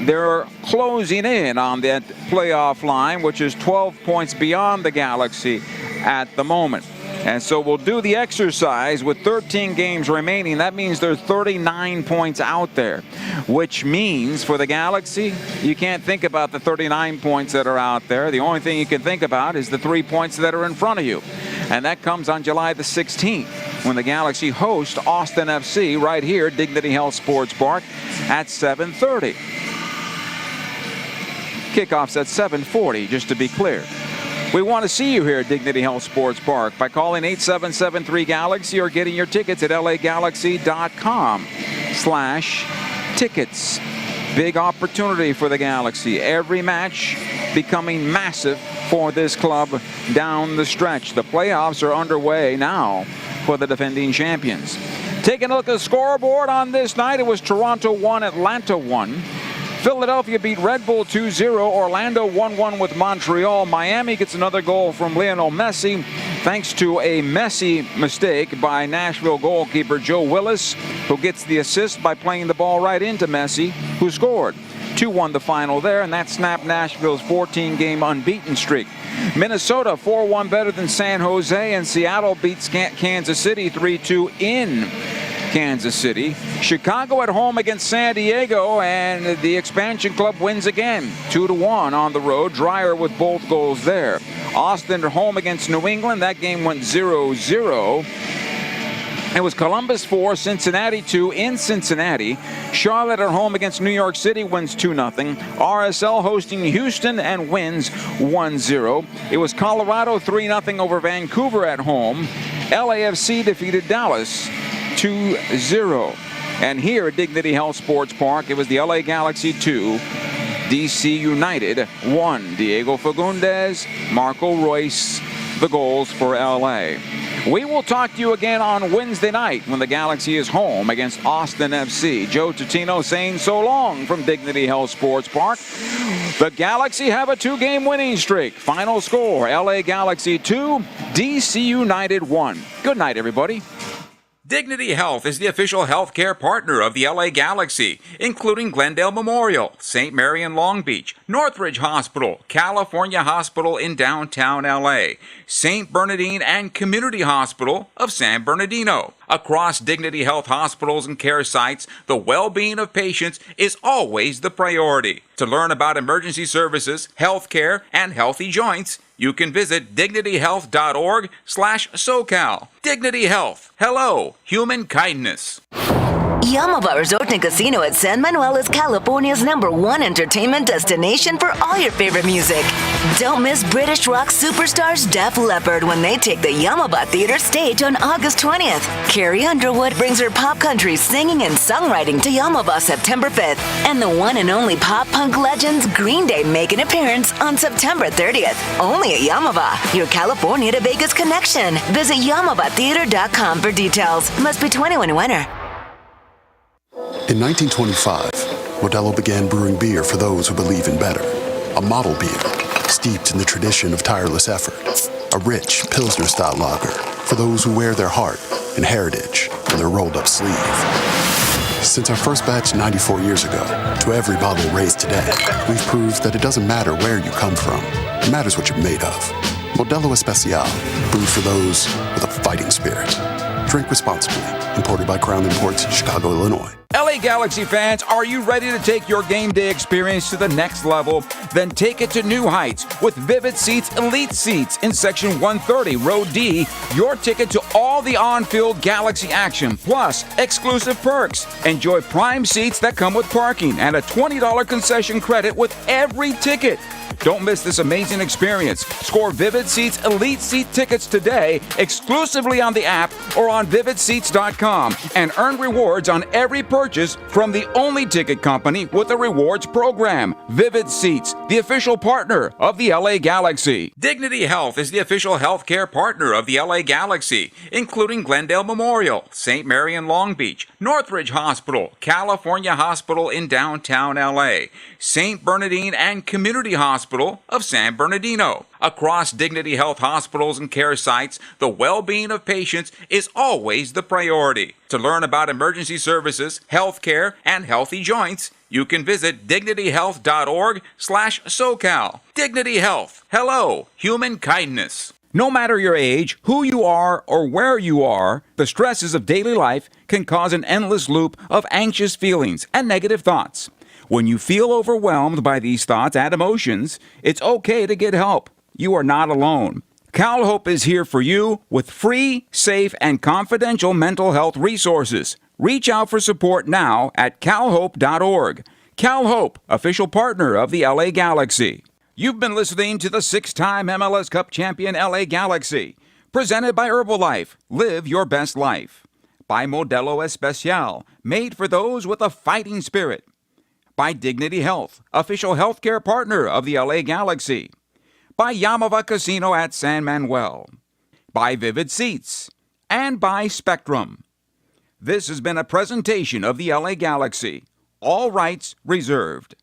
they're closing in on that playoff line, which is 12 points beyond the Galaxy at the moment. And so we'll do the exercise with 13 games remaining. That means there's 39 points out there, which means for the Galaxy, you can't think about the 39 points that are out there. The only thing you can think about is the 3 points that are in front of you. And that comes on July the 16th when the Galaxy host Austin FC right here, Dignity Health Sports Park at 7:30. Kickoff's at 7:40, just to be clear. We want to see you here at Dignity Health Sports Park by calling 877-3-GALAXY or getting your tickets at lagalaxy.com/tickets. Big opportunity for the Galaxy. Every match becoming massive for this club down the stretch. The playoffs are underway now for the defending champions. Taking a look at the scoreboard on this night, it was Toronto 1, Atlanta 1. Philadelphia beat Red Bull 2-0. Orlando 1-1 with Montreal. Miami gets another goal from Lionel Messi, thanks to a Messi mistake by Nashville goalkeeper Joe Willis, who gets the assist by playing the ball right into Messi, who scored. 2-1 the final there, and that snapped Nashville's 14-game unbeaten streak. Minnesota 4-1 better than San Jose, and Seattle beats Kansas City 3-2 in Kansas City. Chicago at home against San Diego, and the expansion club wins again, 2-1 on the road. Dreyer with both goals there. Austin at home against New England. That game went 0-0. It was Columbus 4, Cincinnati 2 in Cincinnati. Charlotte at home against New York City wins 2-0. RSL hosting Houston and wins 1-0. It was Colorado 3-0 over Vancouver at home. LAFC defeated Dallas 2-0. And here at Dignity Health Sports Park, it was the LA Galaxy 2, DC United 1. Diego Fagundes, Marco Royce, the goals for LA. We will talk to you again on Wednesday night when the Galaxy is home against Austin FC. Joe Tutino saying so long from Dignity Health Sports Park. The Galaxy have a 2-game winning streak. Final score, LA Galaxy 2, DC United 1. Good night, everybody. Dignity Health is the official healthcare partner of the LA Galaxy, including Glendale Memorial, St. Mary in Long Beach, Northridge Hospital, California Hospital in downtown LA, St. Bernardine and Community Hospital of San Bernardino. Across Dignity Health hospitals and care sites, the well-being of patients is always the priority. To learn about emergency services, health care, and healthy joints, you can visit dignityhealth.org/SoCal. Dignity Health. Hello, human kindness. Yamava Resort and Casino at San Manuel is California's #1 entertainment destination for all your favorite music. Don't miss British rock superstars Def Leppard when they take the Yamava Theater stage on August 20th. Carrie Underwood brings her pop country singing and songwriting to Yamava September 5th. And the one and only pop punk legends Green Day make an appearance on September 30th. Only at Yamava, your California to Vegas connection. Visit YamavaTheater.com for details. Must be 21 and winner. In 1925, Modelo began brewing beer for those who believe in better. A model beer, steeped in the tradition of tireless effort. A rich Pilsner-style lager for those who wear their heart and heritage in their rolled-up sleeve. Since our first batch 94 years ago, to every bottle raised today, we've proved that it doesn't matter where you come from. It matters what you're made of. Modelo Especial, brewed for those with a fighting spirit. Drink responsibly. Imported by Crown Imports, Chicago, Illinois. LA Galaxy fans, are you ready to take your game day experience to the next level? Then take it to new heights with Vivid Seats Elite Seats in Section 130, Row D. Your ticket to all the on-field Galaxy action, plus exclusive perks. Enjoy prime seats that come with parking and a $20 concession credit with every ticket. Don't miss this amazing experience. Score Vivid Seats Elite Seat tickets today exclusively on the app or on vividseats.com and earn rewards on every purchase from the only ticket company with a rewards program. Vivid Seats, the official partner of the LA Galaxy. Dignity Health is the official healthcare partner of the LA Galaxy, including Glendale Memorial, St. Mary in Long Beach, Northridge Hospital, California Hospital in downtown LA, St. Bernardine and Community Hospital of San Bernardino. Across Dignity Health hospitals and care sites, the well-being of patients is always the priority. To learn about emergency services, health care, and healthy joints, you can visit dignityhealth.org/SoCal. Dignity Health. Hello, human kindness. No matter your age, who you are, or where you are, the stresses of daily life can cause an endless loop of anxious feelings and negative thoughts. When you feel overwhelmed by these thoughts and emotions, it's okay to get help. You are not alone. CalHope is here for you with free, safe, and confidential mental health resources. Reach out for support now at calhope.org. CalHope, official partner of the LA Galaxy. You've been listening to the 6-time MLS Cup champion LA Galaxy. Presented by Herbalife. Live your best life. By Modelo Especial. Made for those with a fighting spirit. By Dignity Health. Official healthcare partner of the LA Galaxy. By Yamava Casino at San Manuel. By Vivid Seats. And by Spectrum. This has been a presentation of the LA Galaxy. All rights reserved.